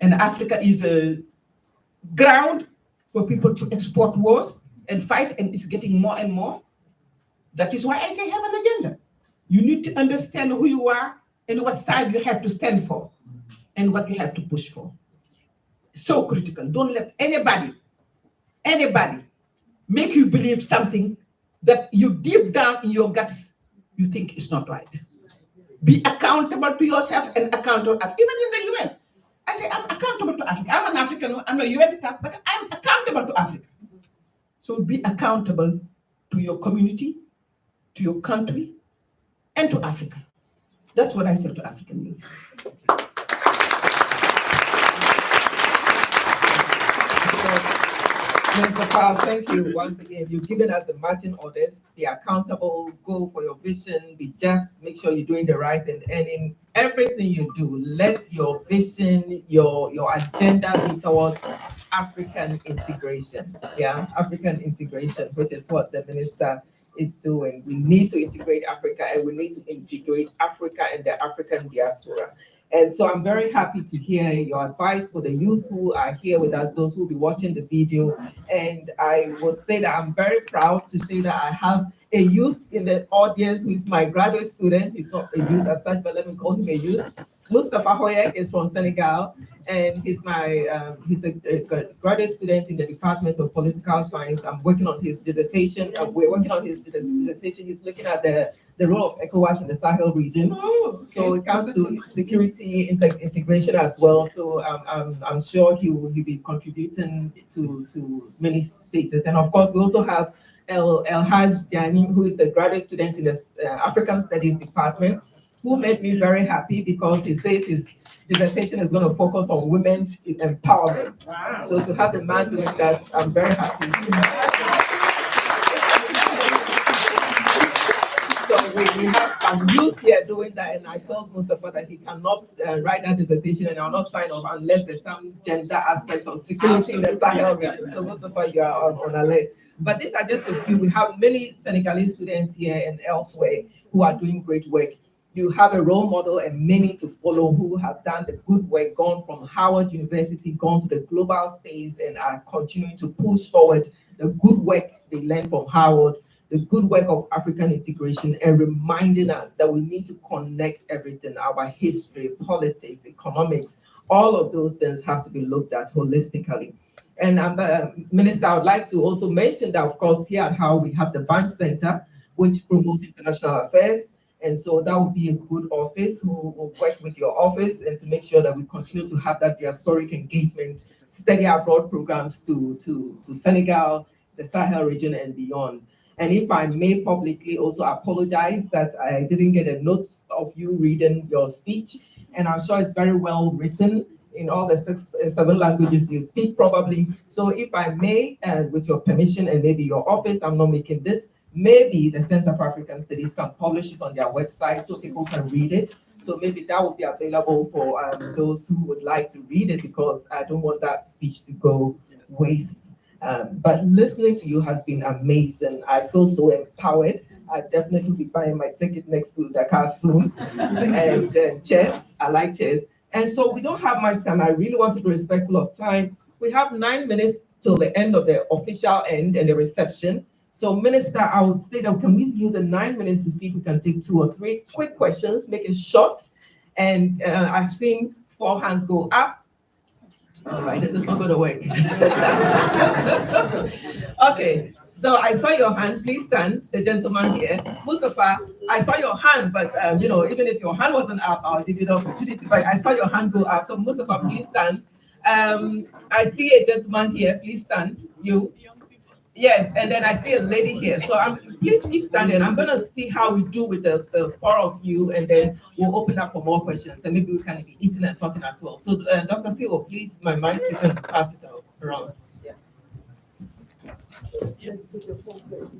and Africa is a ground for people to export wars and fight, and it's getting more and more. That is why I say have an agenda. You need to understand who you are and what side you have to stand for and what you have to push for. So critical. Don't let anybody make you believe something that you deep down in your guts, you think is not right. Be accountable to yourself and accountable, even in the UN. I say, I'm accountable to Africa. I'm an African, I'm a UN staff, but I'm accountable to Africa. So be accountable to your community, to your country, and to Africa. That's what I say to African youth. Mr. Powell, thank you once again. You've given us the marching orders. Be accountable, go for your vision, be just, make sure you're doing the right thing. And in everything you do, let your vision, your agenda be towards African integration. Yeah, African integration, which is what the minister is doing. We need to integrate Africa, and we need to integrate Africa and the African diaspora. And so I'm very happy to hear your advice for the youth who are here with us, those who will be watching the video. And I will say that I'm very proud to say that I have a youth in the audience who is my graduate student. He's not a youth as such, but let me call him a youth. Mustafa Hoyek is from Senegal, and he's a graduate student in the Department of Political Science. I'm working on his dissertation. We're working on his dissertation. He's looking at the role of ECOWAS in the Sahel region. Oh, okay. So it comes to security integration as well. So I'm sure he will be contributing to many spaces. And of course, we also have El Haj Jani, who is a graduate student in the African Studies Department, who made me very happy because he says his dissertation is going to focus on women's empowerment. Wow. So to have the man doing that, I'm very happy. So we have some youth here doing that, and I told Mustafa that he cannot write that dissertation and I'll not sign off unless there's some gender aspects of security in the Sahel region. So Mustafa, you are on alert. But these are just a few. We have many Senegalese students here and elsewhere who are doing great work. You have a role model and many to follow who have done the good work, gone from Howard University, gone to the global space, and are continuing to push forward the good work they learned from Howard, the good work of African integration, and reminding us that we need to connect everything, our history, politics, economics, all of those things have to be looked at holistically. And Minister, I would like to also mention that, of course, here at Howard, we have the Bunche Center, which promotes international affairs. And so that would be a good office who will work with your office and to make sure that we continue to have that diasporic engagement, study abroad programs to Senegal, the Sahel region and beyond. And if I may publicly also apologize that I didn't get a note of you reading your speech, and I'm sure it's very well written in all the 7 languages you speak probably. So if I may, with your permission and maybe your office, I'm not making this, maybe the Center for African Studies can publish it on their website so people can read it. So maybe that will be available for those who would like to read it, because I don't want that speech to go waste. But listening to you has been amazing. I feel so empowered. I definitely be buying my ticket next to Dakar soon. And chess, I like chess. And so we don't have much time. I really want to be respectful of time. We have 9 minutes till the end of the official end and the reception. So Minister, I would say that can we use the 9 minutes to see if we can take 2 or 3 quick questions, make it short. And I've seen 4 hands go up. All right, this is not going to work. Okay, So I saw your hand. Please stand, the gentleman here. Mustafa, I saw your hand, but even if your hand wasn't up, I'll give you the opportunity. But I saw your hand go up. So Mustafa, please stand. I see a gentleman here. Please stand. You. Yes, and then I see a lady here. So please keep standing. I'm gonna see how we do with the four of you, and then we'll open up for more questions, and maybe we can be eating and talking as well. So Dr. Phil, please, my mic, you can pass it around. Yeah. So let's do the phone first.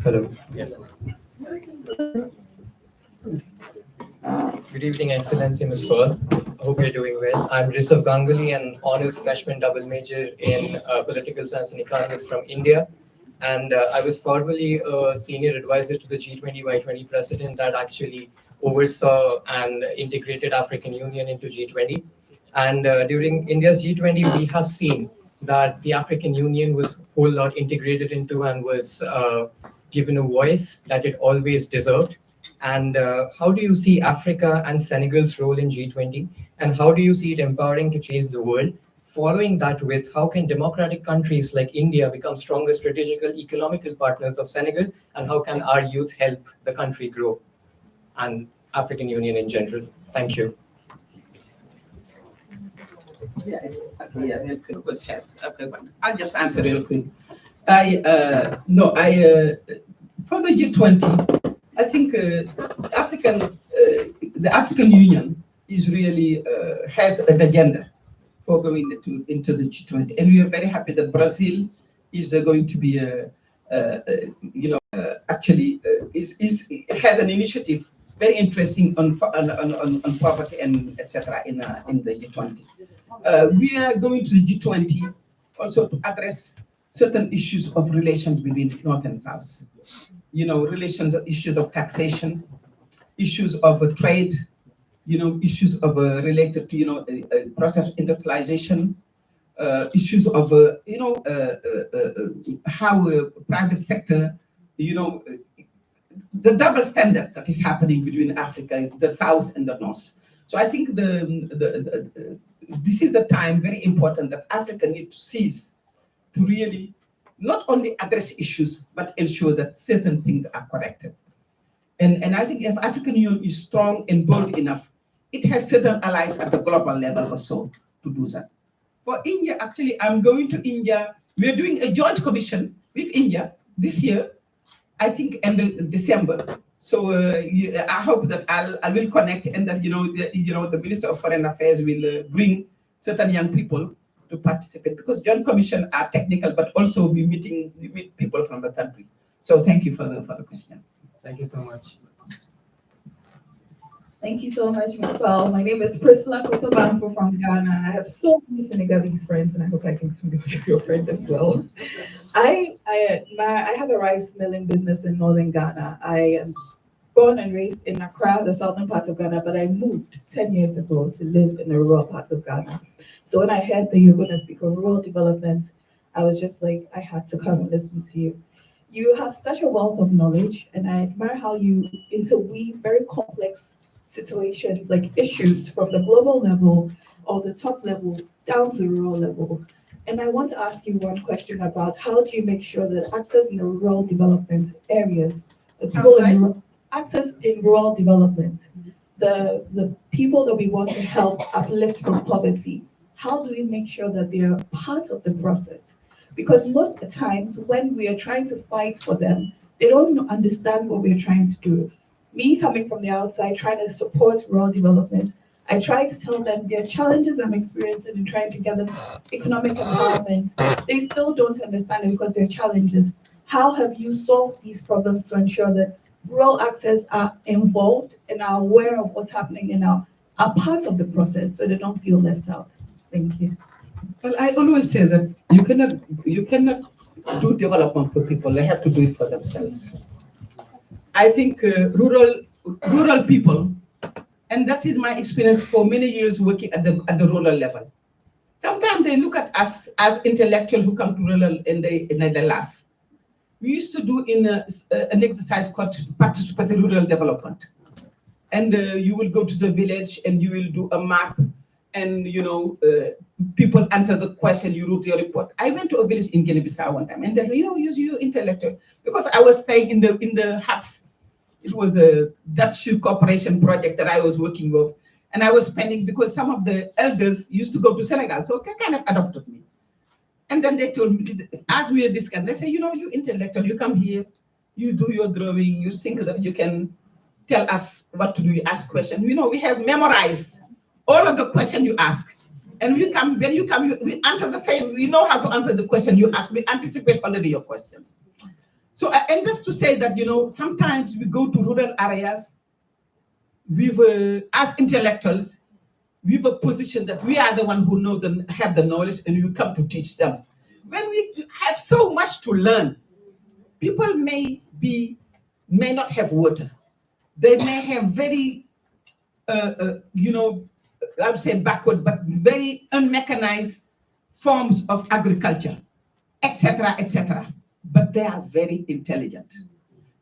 Hello. Good evening, Excellency, Ms. Pearl. I hope you're doing well. I'm Rishabh Ganguly, an honors freshman double major in political science and economics from India. And I was formerly a senior advisor to the G20Y20 president that actually oversaw and integrated African Union into G20. And during India's G20, we have seen that the African Union was a whole lot integrated into and was given a voice that it always deserved. And how do you see Africa and Senegal's role in G20? And how do you see it empowering to change the world? Following that with, how can democratic countries like India become stronger strategical, economical partners of Senegal? And how can our youth help the country grow? And African Union in general. Thank you. I'll just answer real quick. For the G20, I think the African Union is really has an agenda for going into the G20, and we are very happy that Brazil is going to be has an initiative very interesting on poverty and etc. in the G20. We are going to the G20 also to address certain issues of relations between North and South. Issues of taxation, issues of trade, issues of related to process industrialization, issues of how private sector, the double standard that is happening between Africa, the South and the North. So I think this is the time very important that Africa needs to seize to really not only address issues, but ensure that certain things are corrected. And I think if African Union is strong and bold enough, it has certain allies at the global level also to do that. For India, actually, I'm going to India. We're doing a joint commission with India this year, I think, end of December. So I hope that I will connect, and that the Minister of Foreign Affairs will bring certain young people to participate, because joint commission are technical, but also we meet people from the country. So thank you for the question. Thank you so much. Thank you so much, Ms. Paul. My name is Priscilla Kotobanfo from Ghana. I have so many Senegalese friends, and I hope I can be your friend as well. I have a rice milling business in northern Ghana. I am born and raised in Accra, the southern part of Ghana, but I moved 10 years ago to live in the rural part of Ghana. So when I heard that you were going to speak on rural development, I was just like, I had to come and listen to you. You have such a wealth of knowledge, and I admire how you interweave very complex situations, like issues from the global level or the top level down to the rural level. And I want to ask you one question about how do you make sure that actors in the rural development areas, actors in rural development, the people that we want to help uplift from poverty, how do we make sure that they are part of the process? Because most of the times when we are trying to fight for them, they don't understand what we're trying to do. Me coming from the outside, trying to support rural development, I try to tell them their challenges I'm experiencing in trying to get them economic empowerment. They still don't understand it because they're challenges. How have you solved these problems to ensure that rural actors are involved and are aware of what's happening and are part of the process so they don't feel left out? Thank you. Well, I always say that you cannot do development for people. They have to do it for themselves. I think rural people, and that is my experience for many years working at the rural level. Sometimes they look at us as intellectuals who come to rural and they laugh. We used to do in an exercise called participatory rural development, and you will go to the village and you will do a map and people answer the question, you wrote your report. I went to a village in Guinea-Bissau one time, and then use your intellectual, because I was staying in the huts. It was a Dutch corporation project that I was working with, and I was spending, because some of the elders used to go to Senegal, so they kind of adopted me. And then they told me, as we were discussing, they say, you intellectual, you come here, you do your drawing, you think that you can tell us what to do, you ask questions. We have memorized all of the questions you ask. And when you come, we answer the same, we know how to answer the question you ask, we anticipate already your questions. So, and just to say that, sometimes we go to rural areas, as intellectuals, we have a position that we are the one who have the knowledge, and we come to teach them. When we have so much to learn, people may not have water. They may have very, I would say backward, but very unmechanized forms of agriculture, etc., etc. But they are very intelligent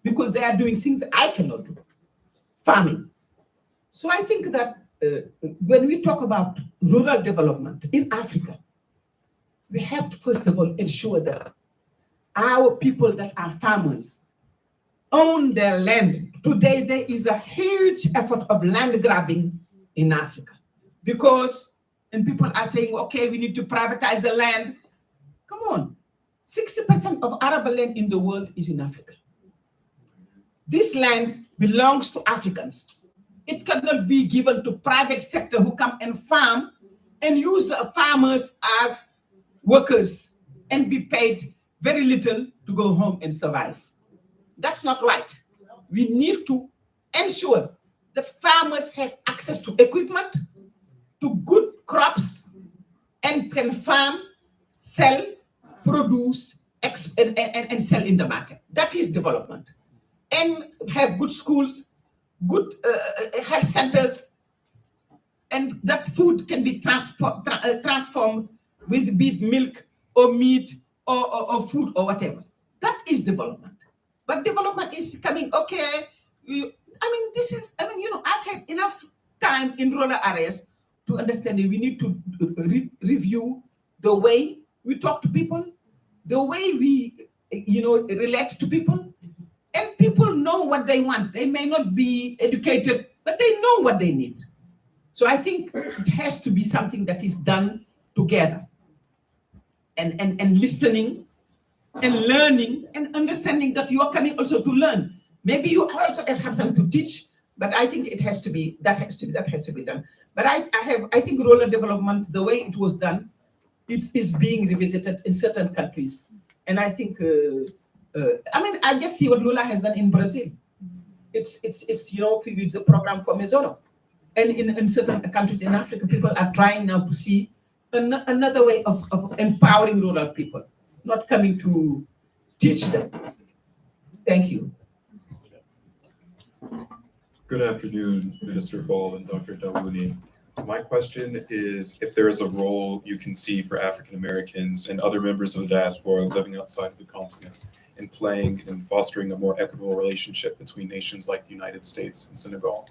because they are doing things I cannot do, farming. So I think that when we talk about rural development in Africa, we have to first of all ensure that our people that are farmers own their land. Today, there is a huge effort of land grabbing in Africa and people are saying, okay, we need to privatize the land. Come on, 60% of arable land in the world is in Africa. This land belongs to Africans. It cannot be given to private sector who come and farm and use farmers as workers and be paid very little to go home and survive. That's not right. We need to ensure that farmers have access to equipment, to good crops, and can farm, sell, produce, and sell in the market. That is development. And have good schools, good health centers, and that food can be transformed with be it milk or meat or food or whatever. That is development. But development is coming, okay, I've had enough time in rural areas to understand that we need to review the way we talk to people, the way we, relate to people. And people know what they want. They may not be educated, but they know what they need. So I think it has to be something that is done together. And listening and learning and understanding that you are coming also to learn. Maybe you also have something to teach, but I think that has to be done. But I think rural development, the way it was done, is being revisited in certain countries. And I think, I just see what Lula has done in Brazil. It's a program for Mesoro. And in certain countries in Africa, people are trying now to see another way of empowering rural people, not coming to teach them. Thank you. Good afternoon, Minister Fall and Dr. Dawuni. My question is if there is a role you can see for African Americans and other members of the diaspora living outside of the continent in playing and fostering a more equitable relationship between nations like the United States and Senegal.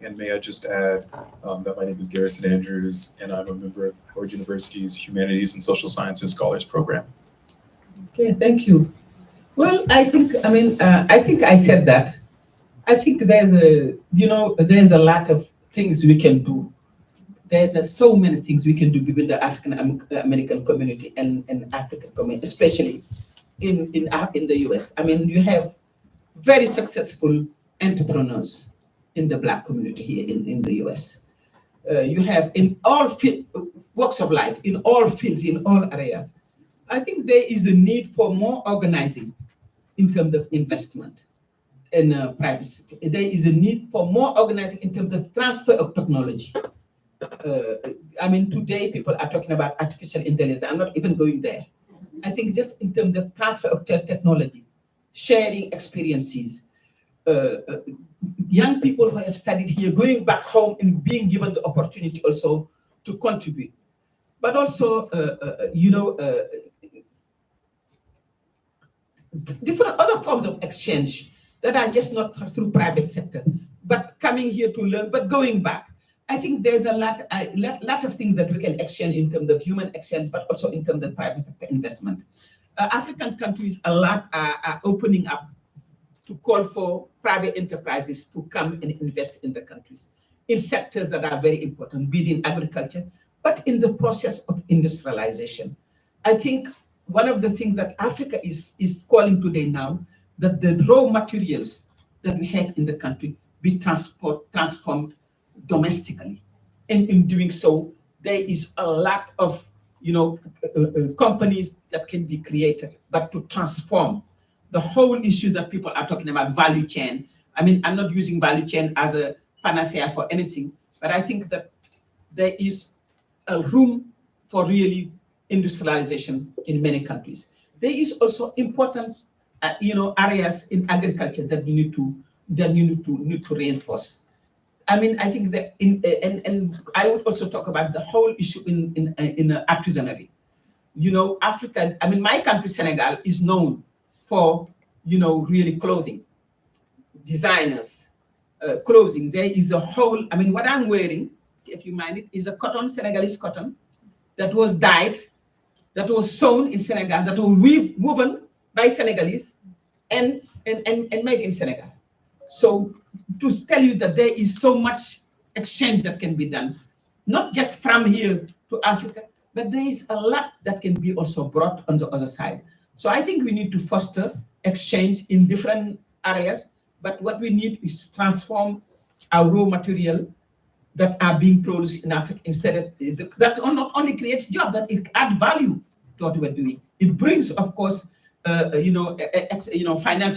And may I just add that my name is Garrison Andrews, and I'm a member of Howard University's Humanities and Social Sciences Scholars Program. Okay, thank you. Well, I think I said that. I think there's a lot of things we can do. There's so many things we can do within the African American community and African community, especially in the US. You have very successful entrepreneurs in the Black community here in the US. You have in all walks of life, in all fields, in all areas. I think there is a need for more organizing in terms of investment in private sector. There is a need for more organizing in terms of transfer of technology. Today people are talking about artificial intelligence. I'm not even going there. I think just in terms of transfer of technology, sharing experiences, young people who have studied here, going back home and being given the opportunity also to contribute. But also, different other forms of exchange that are just not through private sector, but coming here to learn, but going back. I think there's a lot of things that we can exchange in terms of human exchange, but also in terms of private sector investment. African countries a lot are opening up to call for private enterprises to come and invest in the countries in sectors that are very important, be it in agriculture, but in the process of industrialization. I think one of the things that Africa is calling today now, that the raw materials that we have in the country be transformed domestically. And in doing so, there is a lot of companies that can be created, but to transform the whole issue that people are talking about, value chain. I mean, I'm not using value chain as a panacea for anything, but I think that there is a room for really industrialization in many countries. There is also important, areas in agriculture that you need to reinforce. I mean, I think that and I would also talk about the whole issue in artisanry. Africa. I mean, my country, Senegal, is known for really clothing, designers, clothing. There is a whole. I mean, what I'm wearing, if you mind it, is a Senegalese cotton that was dyed, that was sewn in Senegal, that was woven by Senegalese and made in Senegal. So to tell you that there is so much exchange that can be done, not just from here to Africa, but there is a lot that can be also brought on the other side. So I think we need to foster exchange in different areas, but what we need is to transform our raw material that are being produced in Africa instead of that not only creates jobs, but it adds value to what we're doing. It brings, of course, financial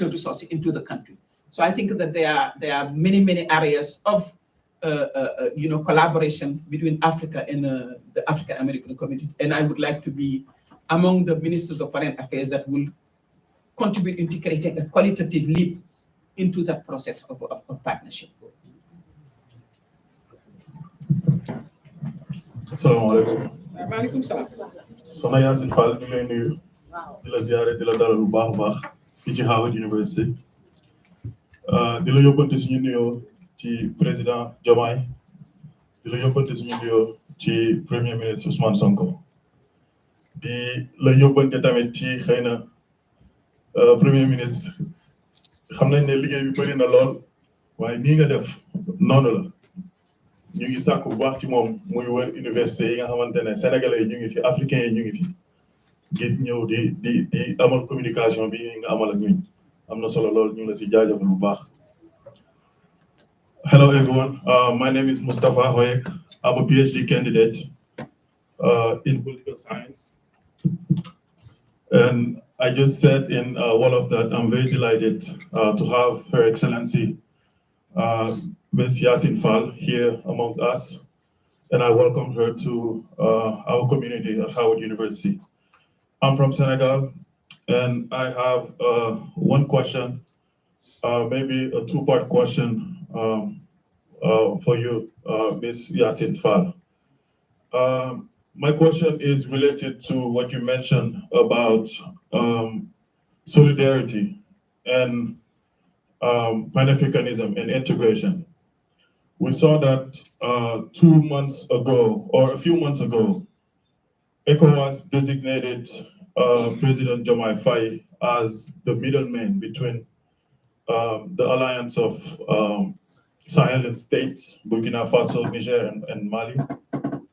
resources into the country. So I think that there are many areas of collaboration between Africa and the African American community, and I would like to be among the ministers of foreign affairs that will contribute into creating a qualitative leap into that process of partnership. Assalamualaikum. Waalaikum salam. Soxna Yassine Fall ñu ngi lay nuyu di la ziare di la dalal bu baax a baax fii ci Howard University di la yóbbante suñu nuyoo ci président Diomaye di la yóbbante suñu nuyoo ci premier ministre Ousmane Sonko di la yóbbante tamit ci xëy na premier ministre xam nañ ne liggéey bi bëri na lool waaye nii nga def noonu la. ñu ngi sàkku bu baax ci moom muy wër université yi nga xamante ne sénégalais yi ñu ngi fi africains yi ñu ngi fi ngir ñëw di amal communication bi nga amal ak ñun am na solo lool ñu ngi la si jaajëfal bu baax. Hello everyone, my name is Mustafa Hoyek. I'm a PhD candidate in political science, and I just said in all of that I'm very delighted to have Her Excellency Ms. Yassine Fall here among us, and I welcome her to our community at Howard University. I'm from Senegal, and I have one question, maybe a two-part question for you, Ms. Yassine Fall. My question is related to what you mentioned about solidarity and Pan-Africanism and integration. We saw that 2 months ago, or a few months ago, ECOWAS designated President Diomaye Faye as the middleman between the alliance of Sahelian states, Burkina Faso, Niger, and Mali,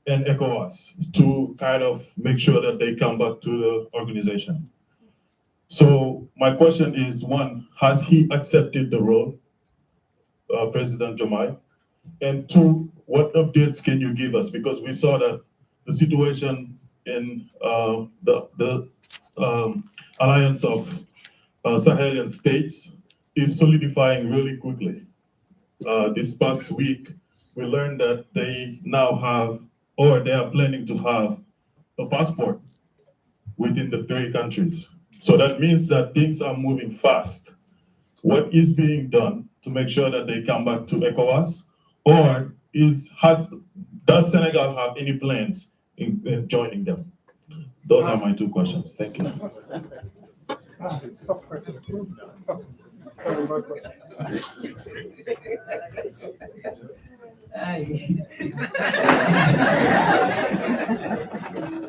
and ECOWAS to kind of make sure that they come back to the organization. So my question is, one, has he accepted the role, President Diomaye? And two, what updates can you give us? Because we saw that the situation in the alliance of Sahelian states is solidifying really quickly. This past week, we learned that they now have, or they are planning to have, a passport within the 3 countries. So that means that things are moving fast. What is being done to make sure that they come back to ECOWAS? Or does Senegal have any plans in joining them? Those are my 2 questions. Thank you.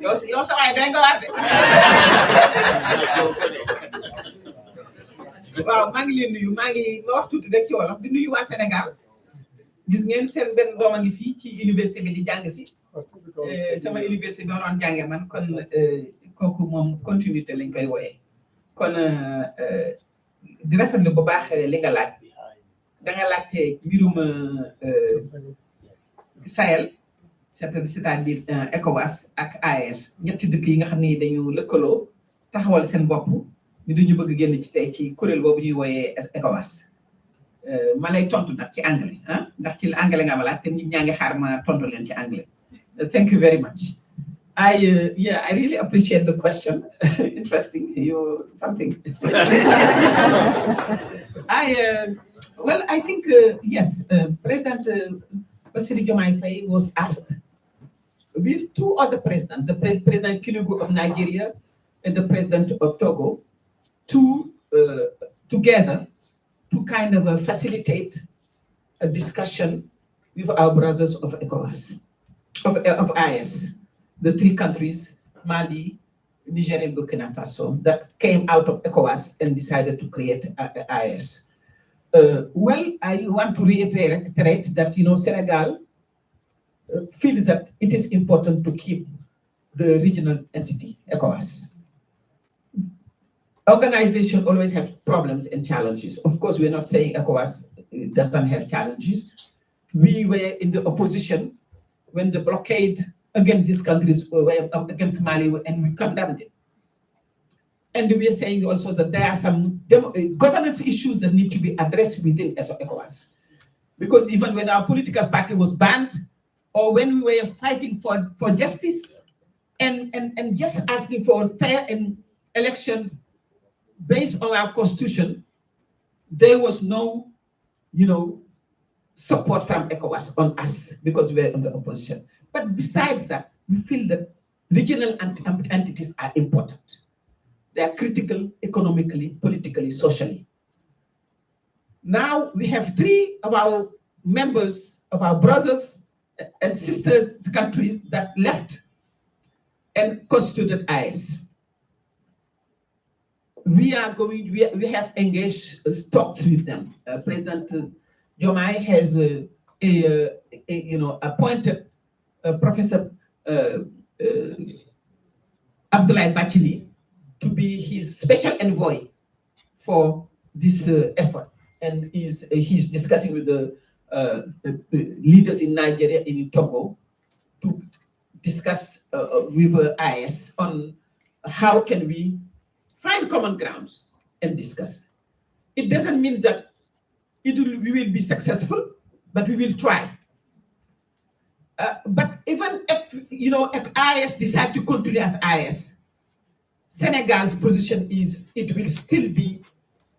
yow sa waay doy nga waar de. waaw maa ngi leen nuyu ma wax tuuti rek ci wolof di nuyu waa Sénégal gis ngeen seen benn doom a ngi fii ci université bi di jàng si sama université bi ma doon jàngee man kon kooku moom continuité lañ koy wooyee kon di rafetlu bu baax li nga laaj da nga laajte mbirum Sahel c'est-à-dire ECOWAS ak AES ñetti dëkk yi nga xam ne dañu lëkkaloo taxawal seen bopp ñu dañu bëgg génn ci tey ci kuréel boobu ñuy wooyee ECOWAS ma lay tontu nag ci anglais ah ndax ci anglais nga ma laaj te nit ñaa ngi xaar ma tontu leen ci anglais. Thank you very much. I really appreciate the question. Interesting. Something. I think yes. President Bassirou Diomaye Faye was asked with two other presidents, the President Tinubu of Nigeria and the President of Togo, to together to kind of facilitate a discussion with our brothers of ECOWAS, of IS, the three countries, Mali, Niger, and Burkina Faso, that came out of ECOWAS and decided to create IS. I want to reiterate that, Senegal feels that it is important to keep the regional entity, ECOWAS. Organization always have problems and challenges. Of course, we're not saying ECOWAS doesn't have challenges. We were in the opposition when the blockade against these countries were against Mali, and we condemned it. And we are saying also that there are some governance issues that need to be addressed within ECOWAS. Because even when our political party was banned, or when we were fighting for justice and just asking for fair elections based on our constitution, there was no, support from ECOWAS on us because we were in the opposition. But besides that, we feel that regional entities are important. They are critical economically, politically, socially. Now we have three of our members, of our brothers and sister countries that left and constituted IS. We have engaged talks with them. President Diomaye has appointed Professor Abdoulaye Bathily to be his special envoy for this effort, and he's discussing with the leaders in Nigeria and in Togo to discuss with IS on how can we find common grounds and discuss. It doesn't mean that we will be successful, but we will try. But even if if IS decide to continue as IS, Senegal's position is it will still be.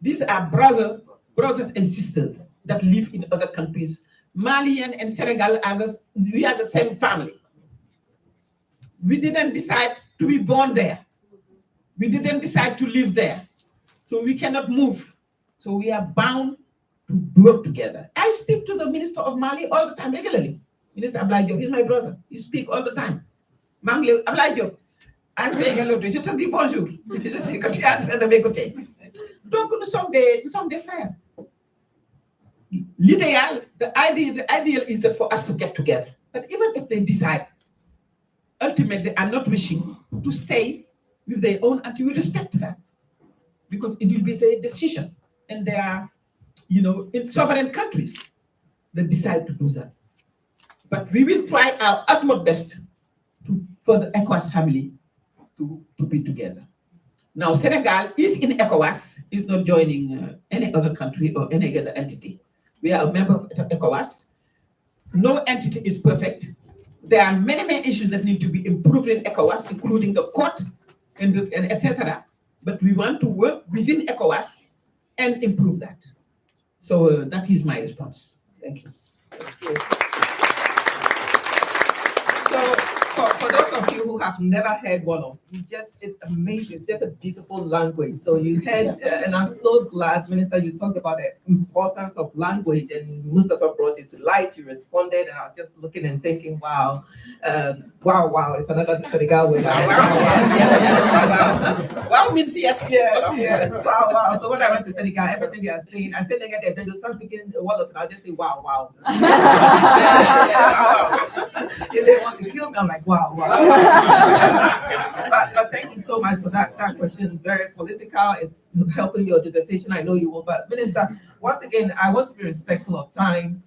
These are brothers and sisters that live in other countries. Malian and Senegal we are the same family. We didn't decide to be born there. We didn't decide to live there, so we cannot move. So we are bound to work together. I speak to the Minister of Mali all the time, regularly. Minister Abdoulaye Diop is my brother. We speak all the time. Abdoulaye Diop, I'm saying hello to you. Je te dis bonjour. Je sais que tu es en train de m'écouter. Donc nous sommes des frères. L'idéal, the ideal is that for us to get together. But even if they decide, ultimately, I'm not wishing to stay with their own, and we respect that, because it will be their decision, and they are, in sovereign countries that decide to do that. But we will try our utmost best for the ECOWAS family to be together. Now, Senegal is in ECOWAS, is not joining any other country or any other entity. We are a member of ECOWAS. No entity is perfect. There are many issues that need to be improved in ECOWAS, including the court and etc. But we want to work within ECOWAS and improve that. So that is my response. Thank you. So For those of you who have never heard one of, it's amazing. It's just a beautiful language. So you heard, and I'm so glad, Minister, you talked about the importance of language, and Mustafa brought it to light. You responded, and I was just looking and thinking, wow, wow, it's another Senegal word. Wow means yes, yes, wow. So when I went to Senegal, everything they are saying, I said, then they start speaking a word of it, I'll just say, wow. If they want to kill me, I'm like, wow. But thank you so much for that question. Very political. It's helping your dissertation. I know you will. But Minister, once again, I want to be respectful of time.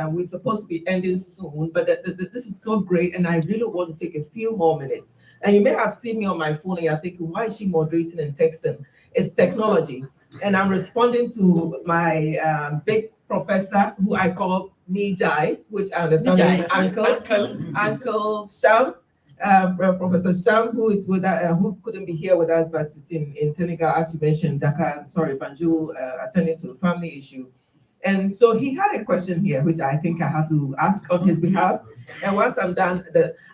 We're supposed to be ending soon, but this is so great, and I really want to take a few more minutes. And you may have seen me on my phone, and you're thinking, why is she moderating and texting? It's technology. And I'm responding to my big professor, who I call Nijai, which I understand is Uncle Sham, Professor Sham, who is with who couldn't be here with us, but is in Senegal, as you mentioned, Dakar, Banjul, attending to a family issue. And so he had a question here, which I think I have to ask on his behalf. And once I'm done,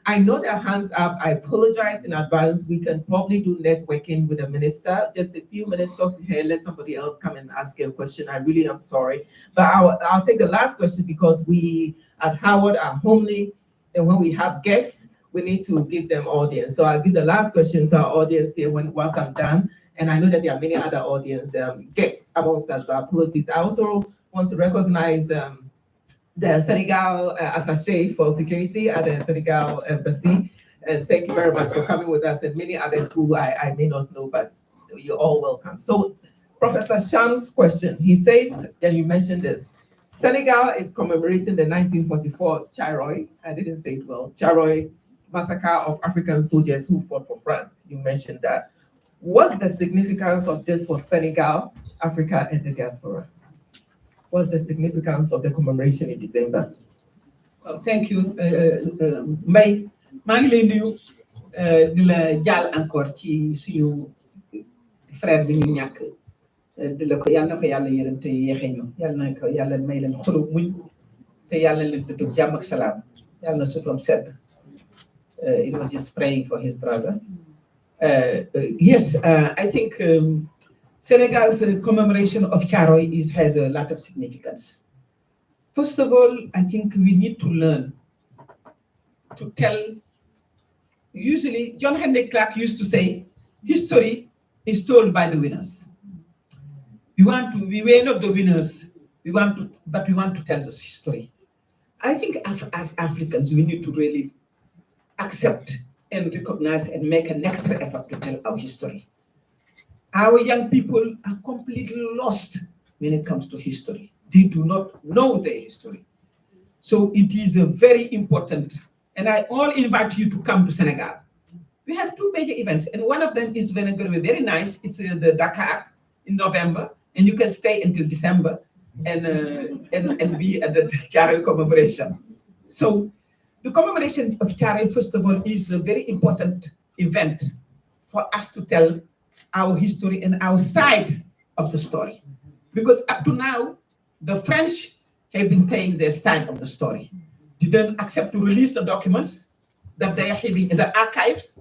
I know their hands up. I apologize in advance. We can probably do networking with the minister. Just a few minutes, talk to her, let somebody else come and ask you a question. I really am sorry. But I'll take the last question, because we at Howard are homely. And when we have guests, we need to give them audience. So I'll give the last question to our audience here once I'm done. And I know that there are many other audience guests amongst us, but apologies. I also want to recognize the Senegal attaché for security at the Senegal embassy. And thank you very much for coming with us, and many others who I may not know, but you're all welcome. So Professor Sham's question, he says, and you mentioned this, Senegal is commemorating the 1944 Charoy, I didn't say it well, Charoy massacre of African soldiers who fought for France. You mentioned that. What's the significance of this for Senegal, Africa, and the diaspora? What's the significance of the commemoration in December? Well, thank you, Mbaye. maa ngi lay nuyu di la jàll encore ci suñu frère bi ñu ñàkk di la ko yàlla na ko yàlla yërëm te yéexe ñu yàlla na ko yàlla may leen xolu muñ te yàlla leen dëddu jàmm ak salaam yàlla na suufam sedd. It was just praying for his brother. Yes, I think Senegal's commemoration of Charoy has a lot of significance. First of all, I think we need to learn to tell. Usually, John Henry Clark used to say, history is told by the winners. We were not the winners, but we want to tell this history. I think as Africans, we need to really accept and recognize and make an extra effort to tell our history. Our young people are completely lost when it comes to history. They do not know their history. So it is a very important, and I all invite you to come to Senegal. We have two major events, and one of them is going to be very nice. It's the Dakar in November, and you can stay until December and be at the Charoy commemoration. So the commemoration of Charoy, first of all, is a very important event for us to tell our history and our side of the story. Because up to now, the French have been telling their side of the story. They didn't accept to release the documents that they are having in the archives.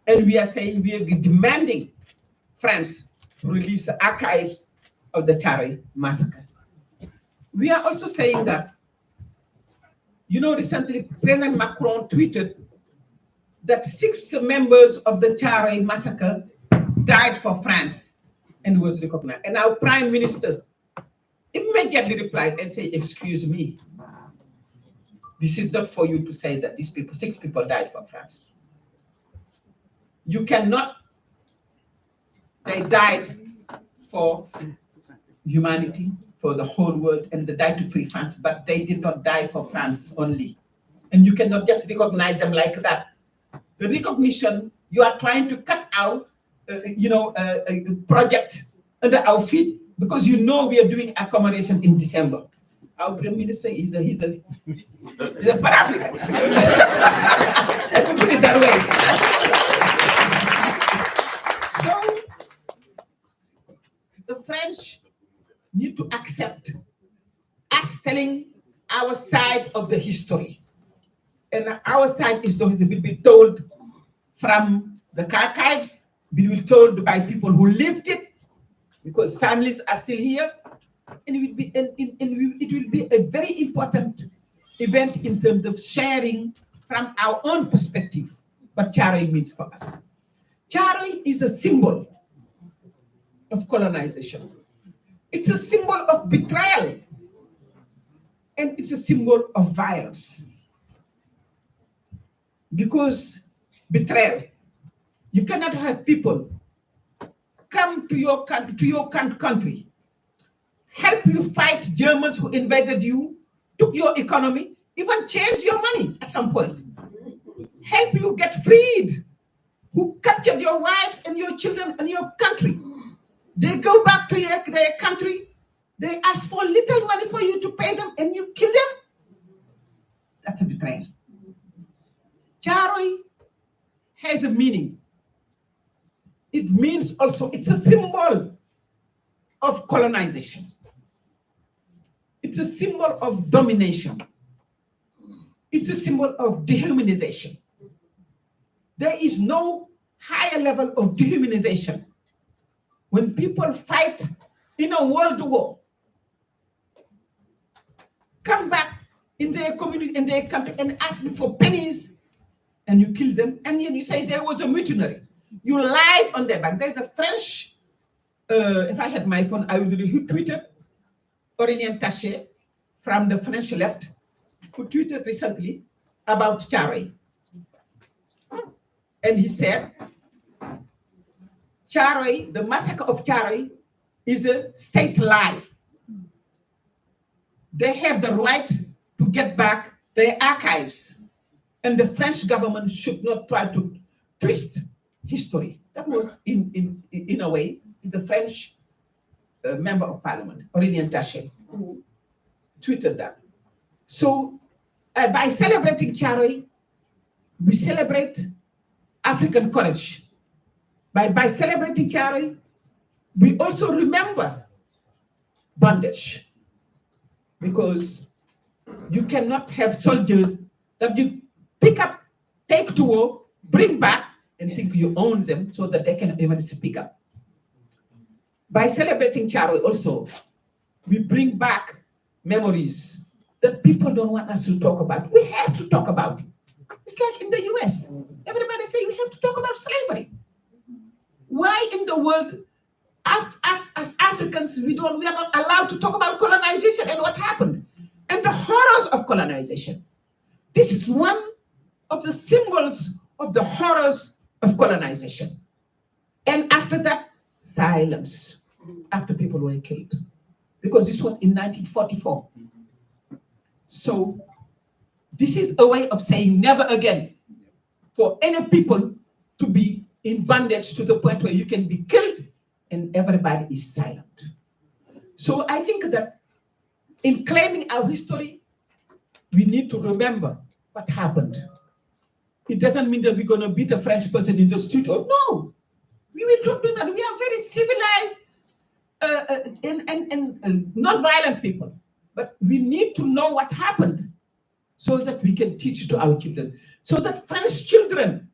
And we are saying we are demanding France to release the archives of the Charoy massacre. We are also saying that, recently President Macron tweeted that 6 members of the Charoy massacre died for France and was recognized. And our Prime Minister immediately replied and said, excuse me, this is not for you to say that these people, 6 people died for France. You cannot, they died for humanity, for the whole world, and they died to free France, but they did not die for France only. And you cannot just recognize them like that. The recognition, you are trying to cut out a project under our feet, because we are doing accommodation in December. Our Prime Minister he's a Pan-Africanist. Let me put it that way. So the French need to accept us telling our side of the history. And our side find is it will be told from the archives, it will be told by people who lived it, because families are still here, and it will be a very important event in terms of sharing from our own perspective what Charoy means for us. Charoy is a symbol of colonization. It's a symbol of betrayal, and it's a symbol of violence. Because betrayal, you cannot have people come to your country, help you fight Germans who invaded you, took your economy, even changed your money at some point, help you get freed, who captured your wives and your children and your country. They go back to their country, they ask for little money for you to pay them, and you kill them. That's a betrayal. Charoy has a meaning. It means also, it's a symbol of colonization. It's a symbol of domination. It's a symbol of dehumanization. There is no higher level of dehumanization when people fight in a world war, come back in their community, in their country, and ask them for pennies, and you kill them, and then you say there was a mutiny. You lied on their back. There's a French, if I had my phone, I would really tweeted, Aurélien Taché from the French left, who tweeted recently about Charoy. And he said, Charoy, the massacre of Charoy is a state lie. They have the right to get back their archives, and the French government should not try to twist history. That was, in a way, the French member of parliament, Aurélien Taché, who tweeted that. So by celebrating Charoy, we celebrate African courage. By celebrating Charoy, we also remember bondage, because you cannot have soldiers that you pick up, take to war, bring back, and think you own them so that they can even speak up. By celebrating Charoy also, we bring back memories that people don't want us to talk about. We have to talk about it. It's like in the US, everybody say we have to talk about slavery. Why in the world, as Africans, we are not allowed to talk about colonization and what happened and the horrors of colonization? This is one of the symbols of the horrors of colonization. And after that, silence, after people were killed, because this was in 1944. So this is a way of saying never again for any people to be in bondage to the point where you can be killed and everybody is silent. So I think that in claiming our history, we need to remember what happened. It doesn't mean that we're going to beat a French person in the studio. No, we will not do that. We are very civilized and not violent people. But we need to know what happened so that we can teach to our children, so that French children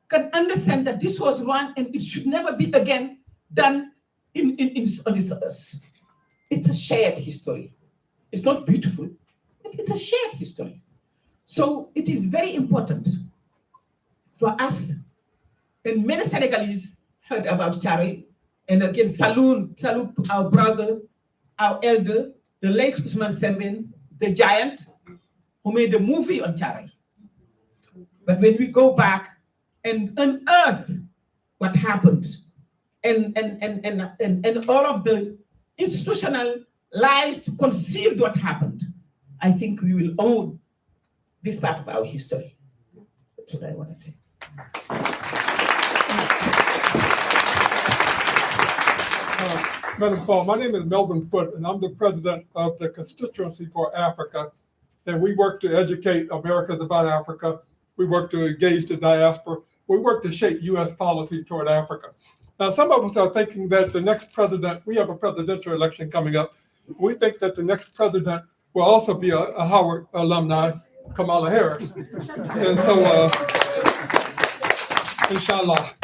can understand that this was wrong and it should never be again done on this earth. It's a shared history. It's not beautiful, but it's a shared history. So it is very important for us, and many Senegalese heard about Charoy, and again, salute to our brother, our elder, the late Ousmane Sembène, the giant, who made a movie on Charoy. But when we go back and unearth what happened, and all of the institutional lies to conceal what happened, I think we will own this part of our history. That's what I want to say. Madam Paul, my name is Melvin Foote, and I'm the president of the Constituency for Africa. And we work to educate Americans about Africa. We work to engage the diaspora. We work to shape U.S. policy toward Africa. Now, some of us are thinking that the next president, we have a presidential election coming up. We think that the next president will also be a Howard alumni, Kamala Harris. And so, inshallah.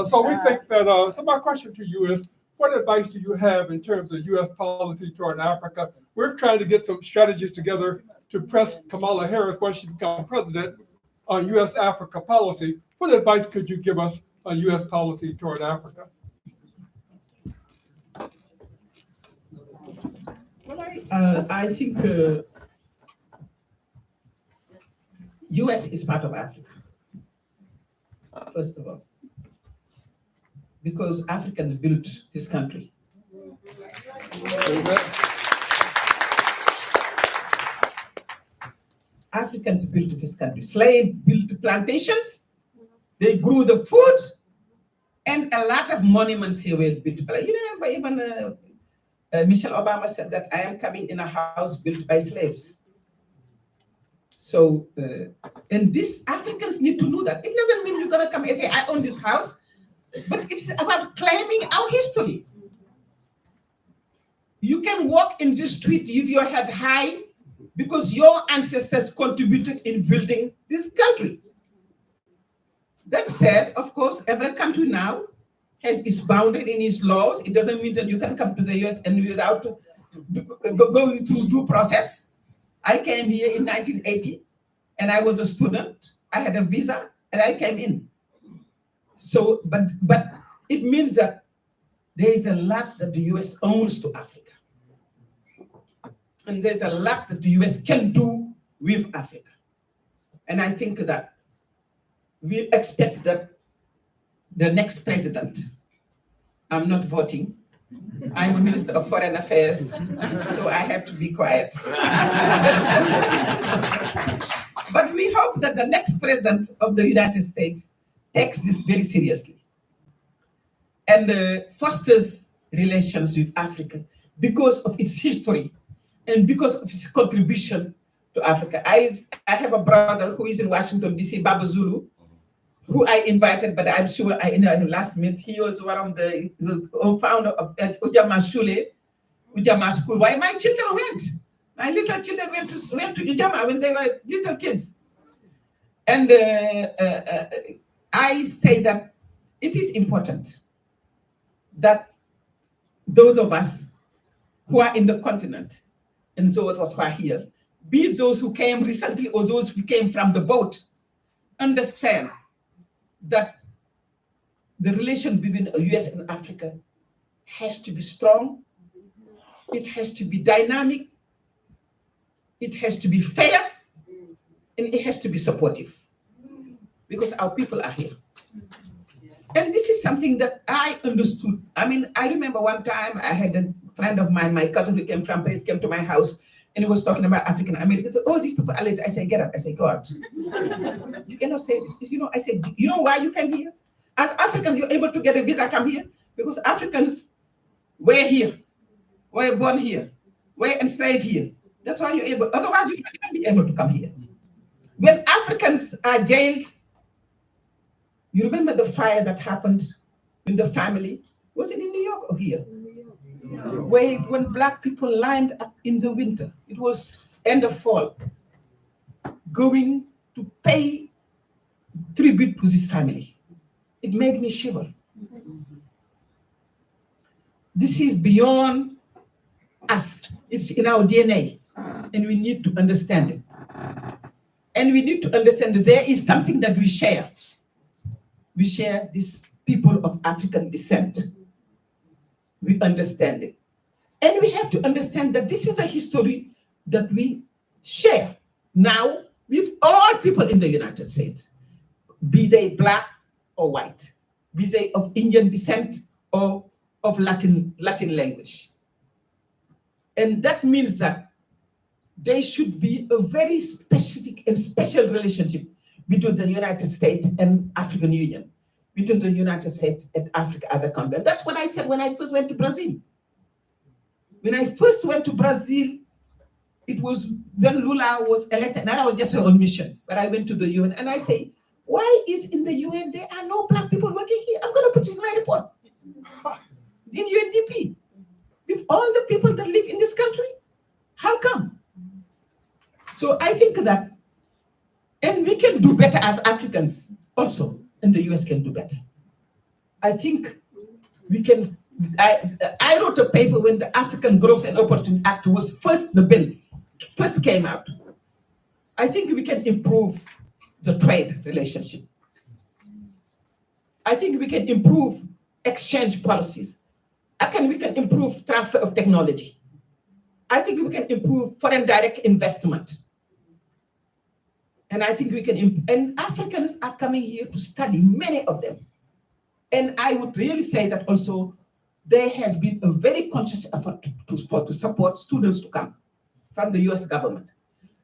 So we think that, so my question to you is, what advice do you have in terms of U.S. policy toward Africa? We're trying to get some strategies together to press Kamala Harris once she becomes president on U.S. Africa policy. What advice could you give us on U.S. policy toward Africa? Well, I think US is part of Africa, first of all, because Africans built this country. Africans built this country. Slaves built plantations, they grew the food, and a lot of monuments here were built. You remember even Michelle Obama said that I am coming in a house built by slaves. So, and these Africans need to know that. It doesn't mean you're gonna come and say, I own this house, but it's about claiming our history. You can walk in the street with your head high because your ancestors contributed in building this country. That said, of course, every country now has its boundary in its laws. It doesn't mean that you can come to the US and without going through due process. I came here in 1980 and I was a student. I had a visa and I came in. So, but it means that there is a lot that the US owns to Africa. And there's a lot that the US can do with Africa. And I think that we expect that the next president, I'm not voting, I'm a Minister of Foreign Affairs, so I have to be quiet. But we hope that the next president of the United States takes this very seriously and fosters relations with Africa because of its history and because of its contribution to Africa. I have a brother who is in Washington, D.C., Baba Zulu, who I invited, but I'm sure I know him last minute. He was one of the founder of Ujamaa Shule, Ujamaa School. Why my children went? My little children went to Ujamaa when they were little kids. And I say that it is important that those of us who are in the continent and those of us who are here, be it those who came recently or those who came from the boat, understand that the relation between the US and Africa has to be strong, it has to be dynamic, it has to be fair, and it has to be supportive, because our people are here. And this is something that I understood. I mean, I remember one time I had a friend of mine, my cousin who came from Paris, came to my house, and he was talking about African Americans. Oh, these people are lazy. I said, get up. I said, go out. You cannot say this. You know, I said, you know why you came here? As Africans, you're able to get a visa, come here, because Africans were here, were born here, were enslaved here. That's why you're able, otherwise you can't be able to come here. When Africans are jailed, you remember the fire that happened in the family? Was it in New York or here? Where when Black people lined up in the winter, it was end of fall, going to pay tribute to this family. It made me shiver. This is beyond us. It's in our DNA, and we need to understand it. And we need to understand that there is something that we share. We share this people of African descent. We understand it. And we have to understand that this is a history that we share now with all people in the United States, be they Black or white, be they of Indian descent or of Latin language. And that means that there should be a very specific and special relationship between the United States and African Union, between the United States and Africa, other countries. And that's what I said when I first went to Brazil. When I first went to Brazil, it was when Lula was elected, and I was just on mission, but I went to the UN and I say, why is in the UN there are no Black people working here? I'm going to put in my report in UNDP. With all the people that live in this country, how come? So I think that And we can do better as Africans also, and the US can do better. I think we can, I wrote a paper when the African Growth and Opportunity Act was the bill first came out. I think we can improve the trade relationship. I think we can improve exchange policies. We can improve transfer of technology. I think we can improve foreign direct investment. And I think we can, and Africans are coming here to study, many of them. And I would really say that also there has been a very conscious effort to support students to come from the US government.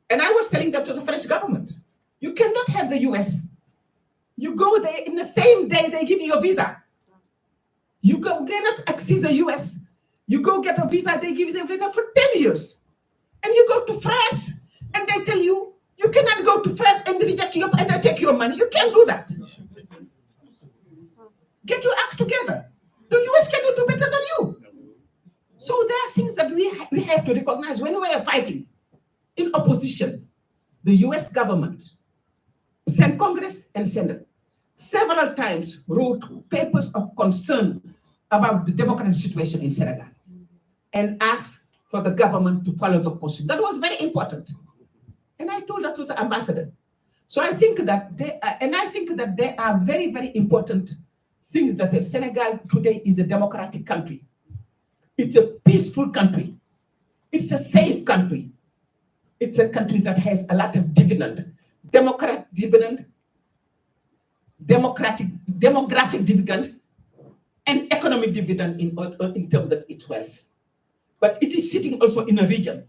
And I was telling that to the French government. You cannot have the US. You go there in the same day they give you a visa. You cannot access the US. You go get a visa, they give you a visa for 10 years. And you go to France and they tell you, you cannot go to France and reject you and they take your money. You can't do that. Get your act together. The US cannot do better than you. So there are things that we have to recognize when we are fighting in opposition. The US government, Congress and Senate, several times wrote papers of concern about the democratic situation in Senegal and asked for the government to follow the constitution. That was very important. And I told that to the ambassador. So I think that there are very, very important things that Senegal today is a democratic country. It's a peaceful country. It's a safe country. It's a country that has a lot of dividend, democratic dividend, demographic dividend, and economic dividend in terms of its wealth. But it is sitting also in a region,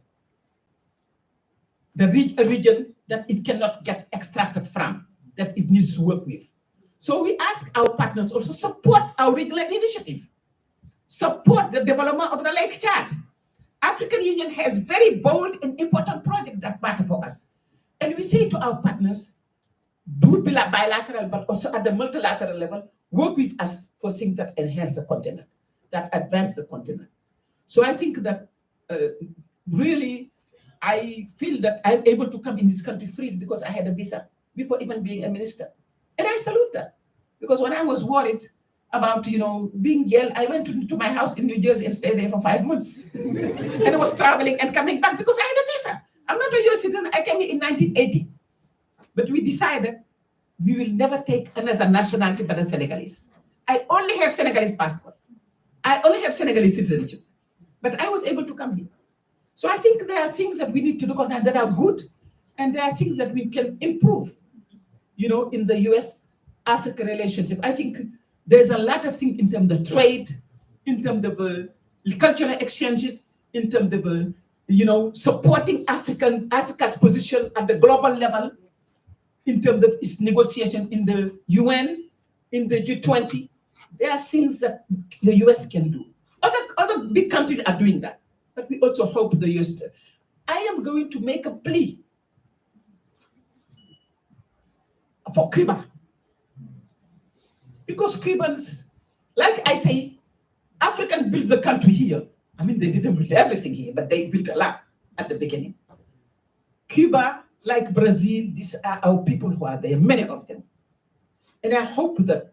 a region that it cannot get extracted from, that it needs to work with. So we ask our partners also support our regional initiative, support the development of the Lake Chad. African Union has very bold and important projects that matter for us. And we say to our partners, do bilateral, but also at the multilateral level, work with us for things that enhance the continent, that advance the continent. So I think that really, I feel that I'm able to come in this country free because I had a visa before even being a minister. And I salute that, because when I was worried about, being jailed, I went to my house in New Jersey and stayed there for 5 months. And I was traveling and coming back because I had a visa. I'm not a US citizen. I came here in 1980. But we decided we will never take another nationality but a Senegalese. I only have Senegalese passport. I only have Senegalese citizenship. But I was able to come here. So I think there are things that we need to look at that are good, and there are things that we can improve, in the US-Africa relationship. I think there's a lot of things in terms of trade, in terms of cultural exchanges, in terms of, supporting Africa's position at the global level, in terms of its negotiation in the UN, in the G20. There are things that the US can do. Other big countries are doing that, but we also hope the US. I am going to make a plea for Cuba, because Cubans, like I say, Africans built the country here. I mean, they didn't build everything here, but they built a lot at the beginning. Cuba, like Brazil, these are our people who are there, many of them. And I hope that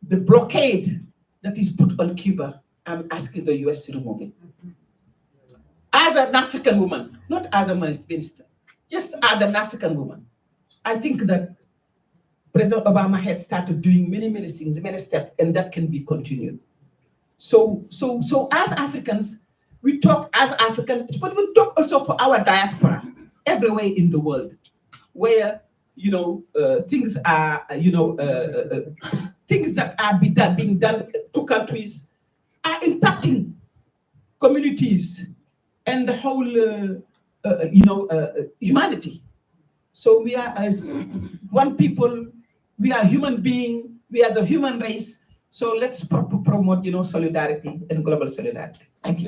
the blockade that is put on Cuba, I'm asking the US to remove it. As an African woman, not as a minister, just as an African woman, I think that President Obama had started doing many, many things, many steps, and that can be continued. So as Africans, we talk as Africans, but we talk also for our diaspora everywhere in the world, where things are, things that are being done to countries are impacting communities and the whole, humanity. So we are as one people, we are human beings, we are the human race. So let's promote, solidarity and global solidarity. Thank you.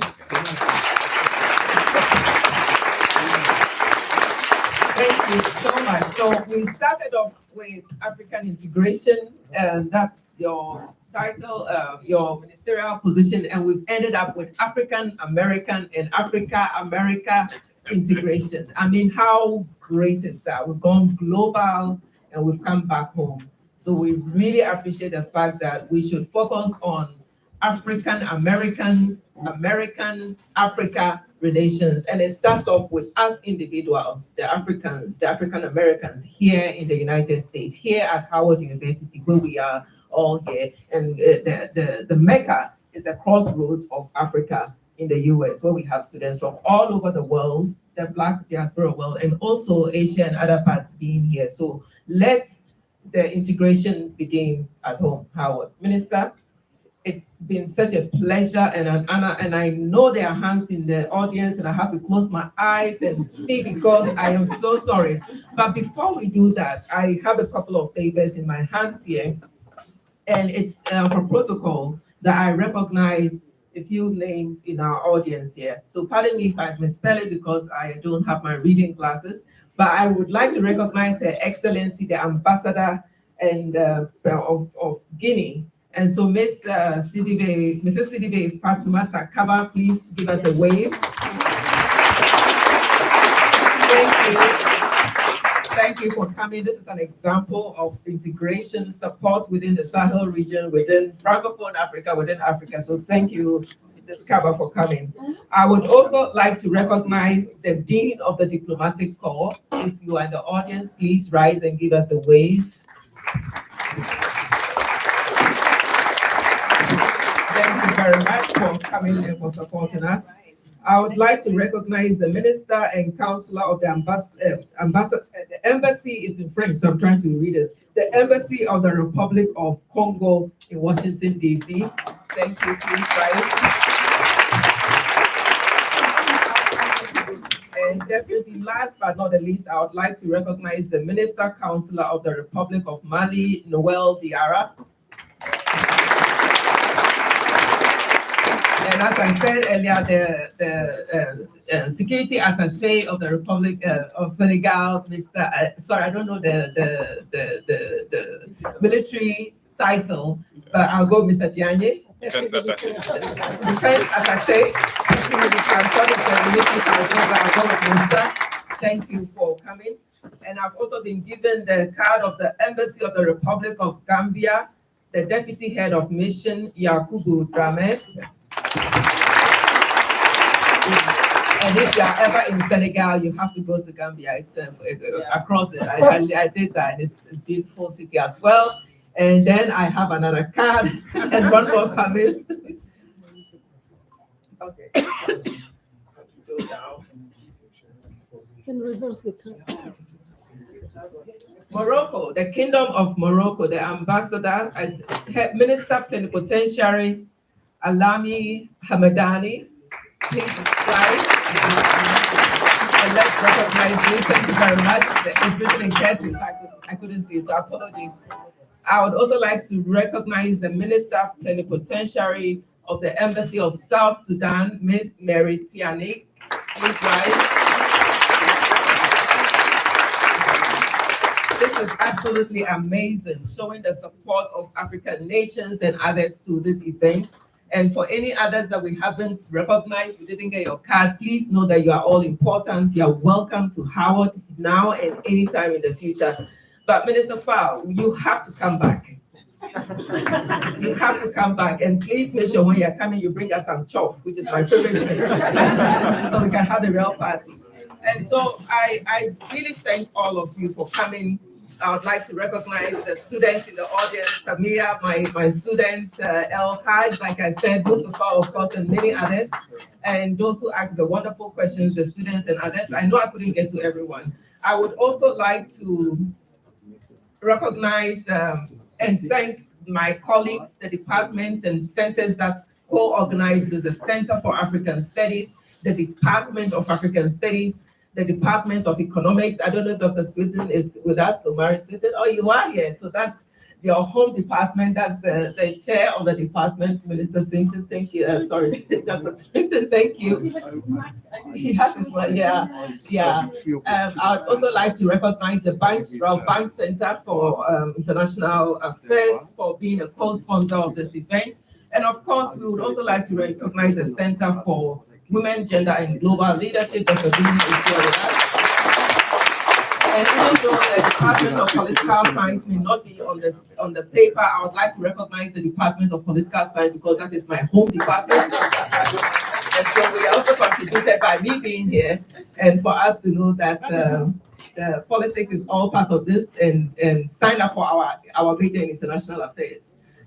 Thank you so much. So we started off with African integration, and that's your title, your ministerial position, and we've ended up with African American and Africa America integration. I mean, how great is that? We've gone global and we've come back home. So we really appreciate the fact that we should focus on African American, American Africa relations. And it starts off with us individuals, the Africans, the African Americans here in the United States, here at Howard University, where we are all here. And the Mecca is a crossroads of Africa in the US, where we have students from all over the world, the Black diaspora world, and also Asia and other parts being here. So let's the integration begin at home. Howard. Minister, it's been such a pleasure and an honor, and I know there are hands in the audience, and I have to close my eyes and speak because I am so sorry. But before we do that, I have a couple of papers in my hands here, and it's for protocol that I recognize a few names in our audience here. So pardon me if I misspell it because I don't have my reading glasses, but I would like to recognize Her Excellency, the Ambassador and of Guinea. And so Mrs. Sidibe Fatoumata Kaba, please give us a wave. Thank you. Thank you for coming. This is an example of integration support within the Sahel region, within Francophone Africa, within Africa. So thank you, Mrs. Kaba, for coming. I would also like to recognize the Dean of the Diplomatic Corps. If you are in the audience, please rise and give us a wave. Thank you very much for coming and for supporting us. I would like to recognize the Minister and Counselor of the Ambassador. The Embassy is in French, so I'm trying to read it. The Embassy of the Republic of Congo in Washington, D.C. Thank you, please rise. And definitely last but not the least, I would like to recognize the Minister Counselor of the Republic of Mali, Noel Diarra. And as I said earlier, the security attaché of the Republic of Senegal, Mr. Sorry, I don't know the military title, but I'll go Mr. Diagne. Defense attaché. Defense attaché. Thank you for coming. And I've also been given the card of the Embassy of the Republic of Gambia, the Deputy Head of Mission, Yakubu Drame. And if you are ever in Senegal, you have to go to Gambia. It's across it. I did that, and it's a beautiful city as well. And then I have another card and one more coming. Okay. Go down. Can reverse the card. Morocco, the Kingdom of Morocco, the Ambassador, Minister Plenipotentiary, Alami Hamadani. Please rise. And let's recognize you. Thank you very much. It's written in cursive, I couldn't see, so apologies. I would also like to recognize the Minister Plenipotentiary of the Embassy of South Sudan, Ms. Mary Tiani. Please rise. This is absolutely amazing, showing the support of African nations and others to this event. And for any others that we haven't recognized, we didn't get your card, please know that you are all important. You are welcome to Howard now and anytime in the future. But Minister Fowl, you have to come back. You have to come back, and please make sure when you're coming, you bring us some chop, which is my favorite dish, so we can have a real party. And so I really thank all of you for coming. I would like to recognize the students in the audience, Tamia, my student, El Haj, like I said, Mustafa, of course, and many others, and those who asked the wonderful questions, the students and others. I know I couldn't get to everyone. I would also like to recognize and thank my colleagues, the departments and centers that co-organizes the Center for African Studies, the Department of African Studies, the Department of Economics. I don't know if Dr. Swinton is with us, so Mary Swinton. Oh, you are here. So that's your home department. That's the chair of the department, Minister Swinton. Thank you. Sorry, Dr. Swinton, thank you. He has this one, yeah. I'd also like to recognize the Bank Center for International Affairs for being a co-sponsor of this event. And of course, we would also like to recognize the Center for Women, Gender, and Global Leadership. Dr. Veney is here with us. And even though the Department of Political Science may not be on the paper, I would like to recognize the Department of Political Science because that is my home department. And so we also contributed by me being here and for us to know that the politics is all part of this and sign up for our major in international affairs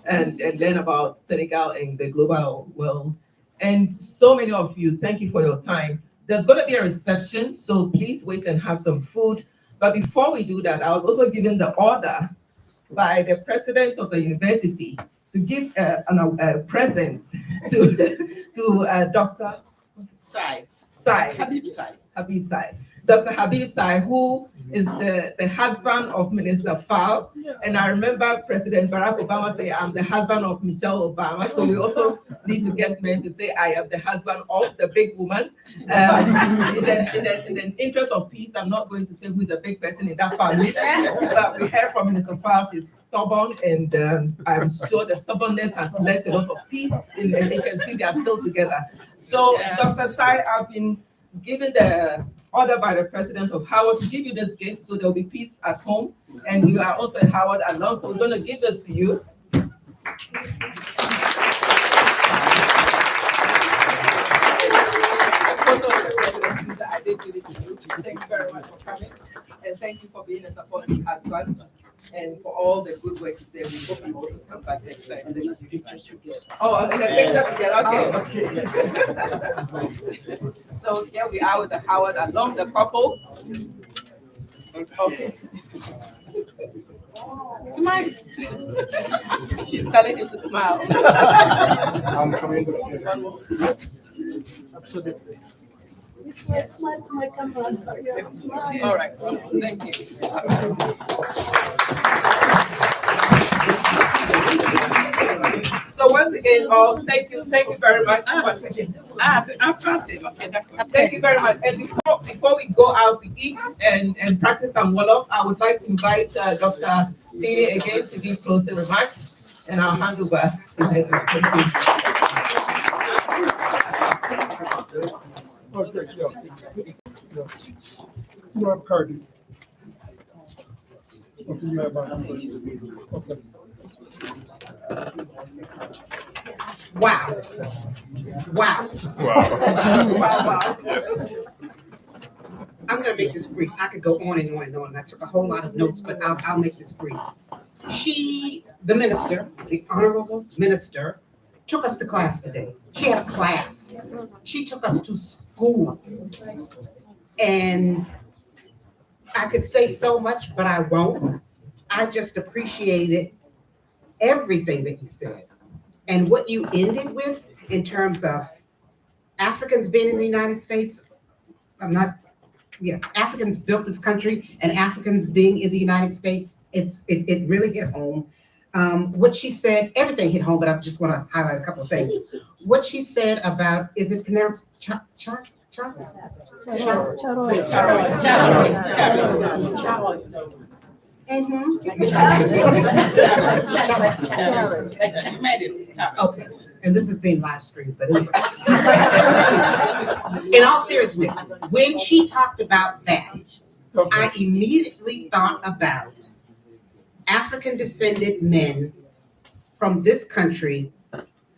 and learn about Senegal and the global world. And so many of you, thank you for your time. There's going to be a reception, so please wait and have some food. But before we do that, I was also given the order by the president of the university to give a present to Dr. Habib Sai. Dr. Habib Sai, who is the husband of Minister Fall. And I remember President Barack Obama say, I'm the husband of Michelle Obama. So we also need to get men to say, I am the husband of the big woman. In the interest of peace, I'm not going to say who's a big person in that family. But we heard from Minister Fall, she's stubborn, and I'm sure the stubbornness has led to a lot of peace. And you can see they are still together. So Dr. Sai, I've been given the order by the president of Howard to give you this gift so there'll be peace at home. And you are also at Howard alone, so we're going to give this to you. Thank you very much for coming, and thank you for being a supporting husband and for all the good work there. We hope you also come back next time. Oh, and the picture together. Okay. So here we are with the Howard along the couple. Okay. Smile. She's telling you to smile. I'm coming. Absolutely. Smile to my camera. Yeah, smile. All right. Thank you. So once again, thank you very much. Once again. Thank you very much. And before we go out to eat and practice some Wolof, I would like to invite Dr. Veney again to give closing remarks, and I'll hand over to him. Okay, yeah. You have Cardi. Okay, you have my number. Okay. Wow. Wow. Wow. I'm gonna make this brief. I could go on and on and on. I took a whole lot of notes, but I'll make this brief. The minister, the honorable minister, took us to class today. She had a class. She took us to school. And I could say so much, but I won't. I just appreciated everything that you said. And what you ended with in terms of Africans being in the United States, Africans built this country, and Africans being in the United States, it really hit home. What she said, everything hit home, but I just want to highlight a couple of things. What she said about, is it pronounced Chas? Okay, and this is being live streamed, but anyway. In all seriousness, when she talked about that, I immediately thought about African descended men from this country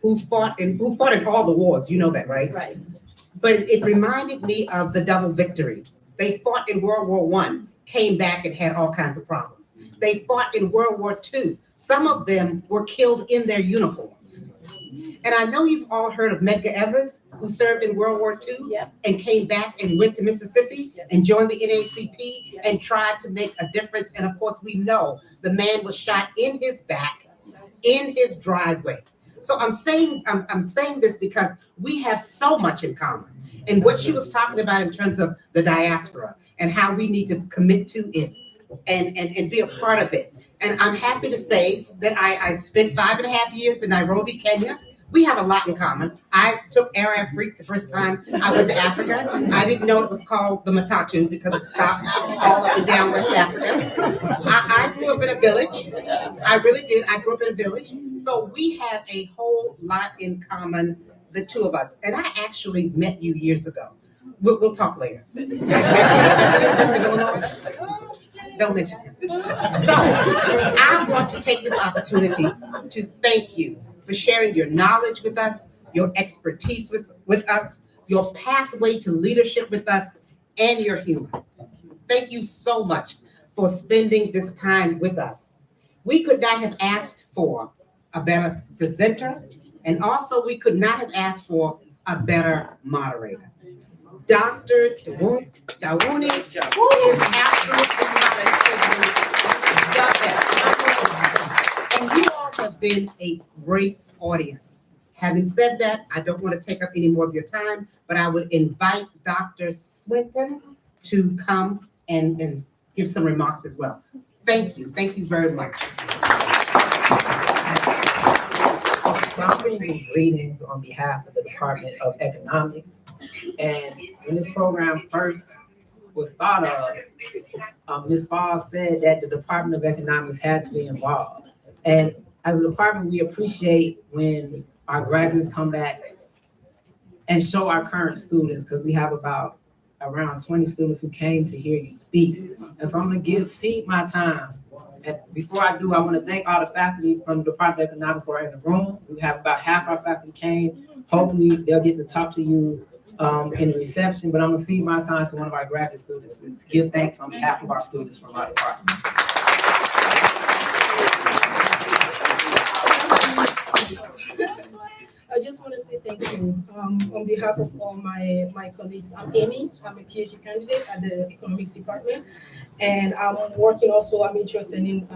who fought in all the wars. You know that, right? Right. But it reminded me of the double victory. They fought in World War I, came back and had all kinds of problems. They fought in World War II. Some of them were killed in their uniforms. And I know you've all heard of Medgar Evers, who served in World War II and came back and went to Mississippi and joined the NAACP and tried to make a difference. And of course, we know the man was shot in his back, in his driveway. So I'm saying this because we have so much in common. And what she was talking about in terms of the diaspora and how we need to commit to it and be a part of it. And I'm happy to say that I spent 5.5 years in Nairobi, Kenya. We have a lot in common. I took Air Afrique the first time I went to Africa. I didn't know it was called the Matatu because it stopped all up and down West Africa. I grew up in a village. I really did. I grew up in a village. So we have a whole lot in common the two of us, and I actually met you years ago. We'll talk later. Don't mention him. So I want to take this opportunity to thank you for sharing your knowledge with us, your expertise with us, your pathway to leadership with us, and your humor. Thank you so much for spending this time with us. We could not have asked for a better presenter, and also we could not have asked for a better moderator. Dr. Dawuni is absolutely the best. And you all have been a great audience. Having said that, I don't want to take up any more of your time, but I would invite Dr. Swinton to come and give some remarks as well. Thank you. Thank you very much. So I'm reading greetings on behalf of the Department of Economics. And when this program first was thought of, Ms. Ball said that the Department of Economics had to be involved. And as a department, we appreciate when our graduates come back and show our current students, because we have around 20 students who came to hear you speak. And so I'm gonna cede my time. And before I do, I want to thank all the faculty from the Department of Economics who are in the room. We have about half our faculty came. Hopefully they'll get to talk to you in the reception, but I'm gonna cede my time to one of our graduate students to give thanks on behalf of our students from our department. I just want to say thank you on behalf of all my colleagues. I'm Amy. I'm a PhD candidate at the Economics Department, and I'm interested in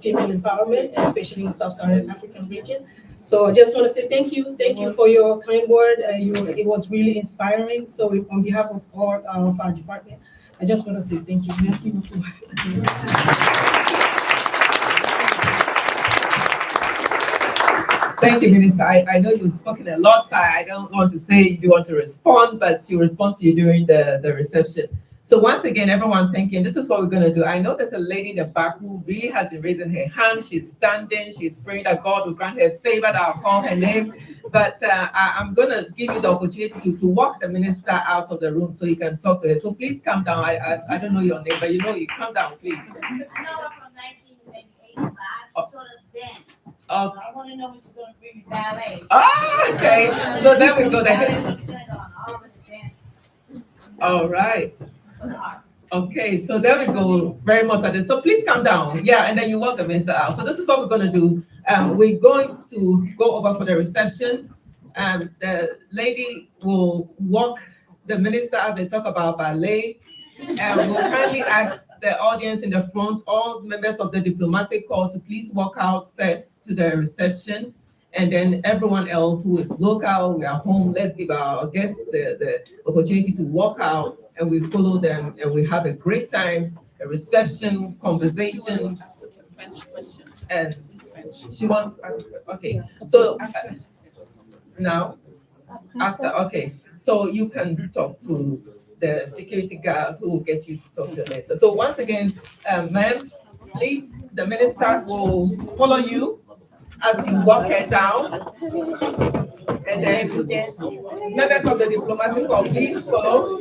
female empowerment, especially in the Sub-Saharan African region. So I just want to say thank you for your kind word. It was really inspiring. So on behalf of all of our department, I just want to say thank you. Merci beaucoup. Thank you, Minister. I know you've spoken a lot. I don't want to say you want to respond, but you respond to you during the reception. So once again, everyone, thank you. And this is what we're going to do. I know there's a lady in the back who really has been raising her hand. She's standing. She's praying that God will grant her favor, that I'll call her name. But I'm going to give you the opportunity to walk the minister out of the room so you can talk to her. So please come down. I don't know your name, but you come down, please. I know her from 1985. She taught us dance. Oh. So I want to know what you're going to bring me ballet. Oh, okay. So there we go. All right. Okay, so there we go. Very much at it. So please come down. Yeah, and then you walk the minister out. So this is what we're going to do. We're going to go over for the reception. The lady will walk the minister as they talk about ballet. And we'll kindly ask the audience in the front, all members of the diplomatic corps, to please walk out first to the reception. And then everyone else who is local, we are home, let's give our guests the opportunity to walk out, and we follow them, and we have a great time, a reception, conversation. And she wants, okay, so now, after, okay, so you can talk to the security guard who will get you to talk to the minister. So once again, ma'am, please, the minister will follow you as you walk her down. And then members of the diplomatic corps, please follow.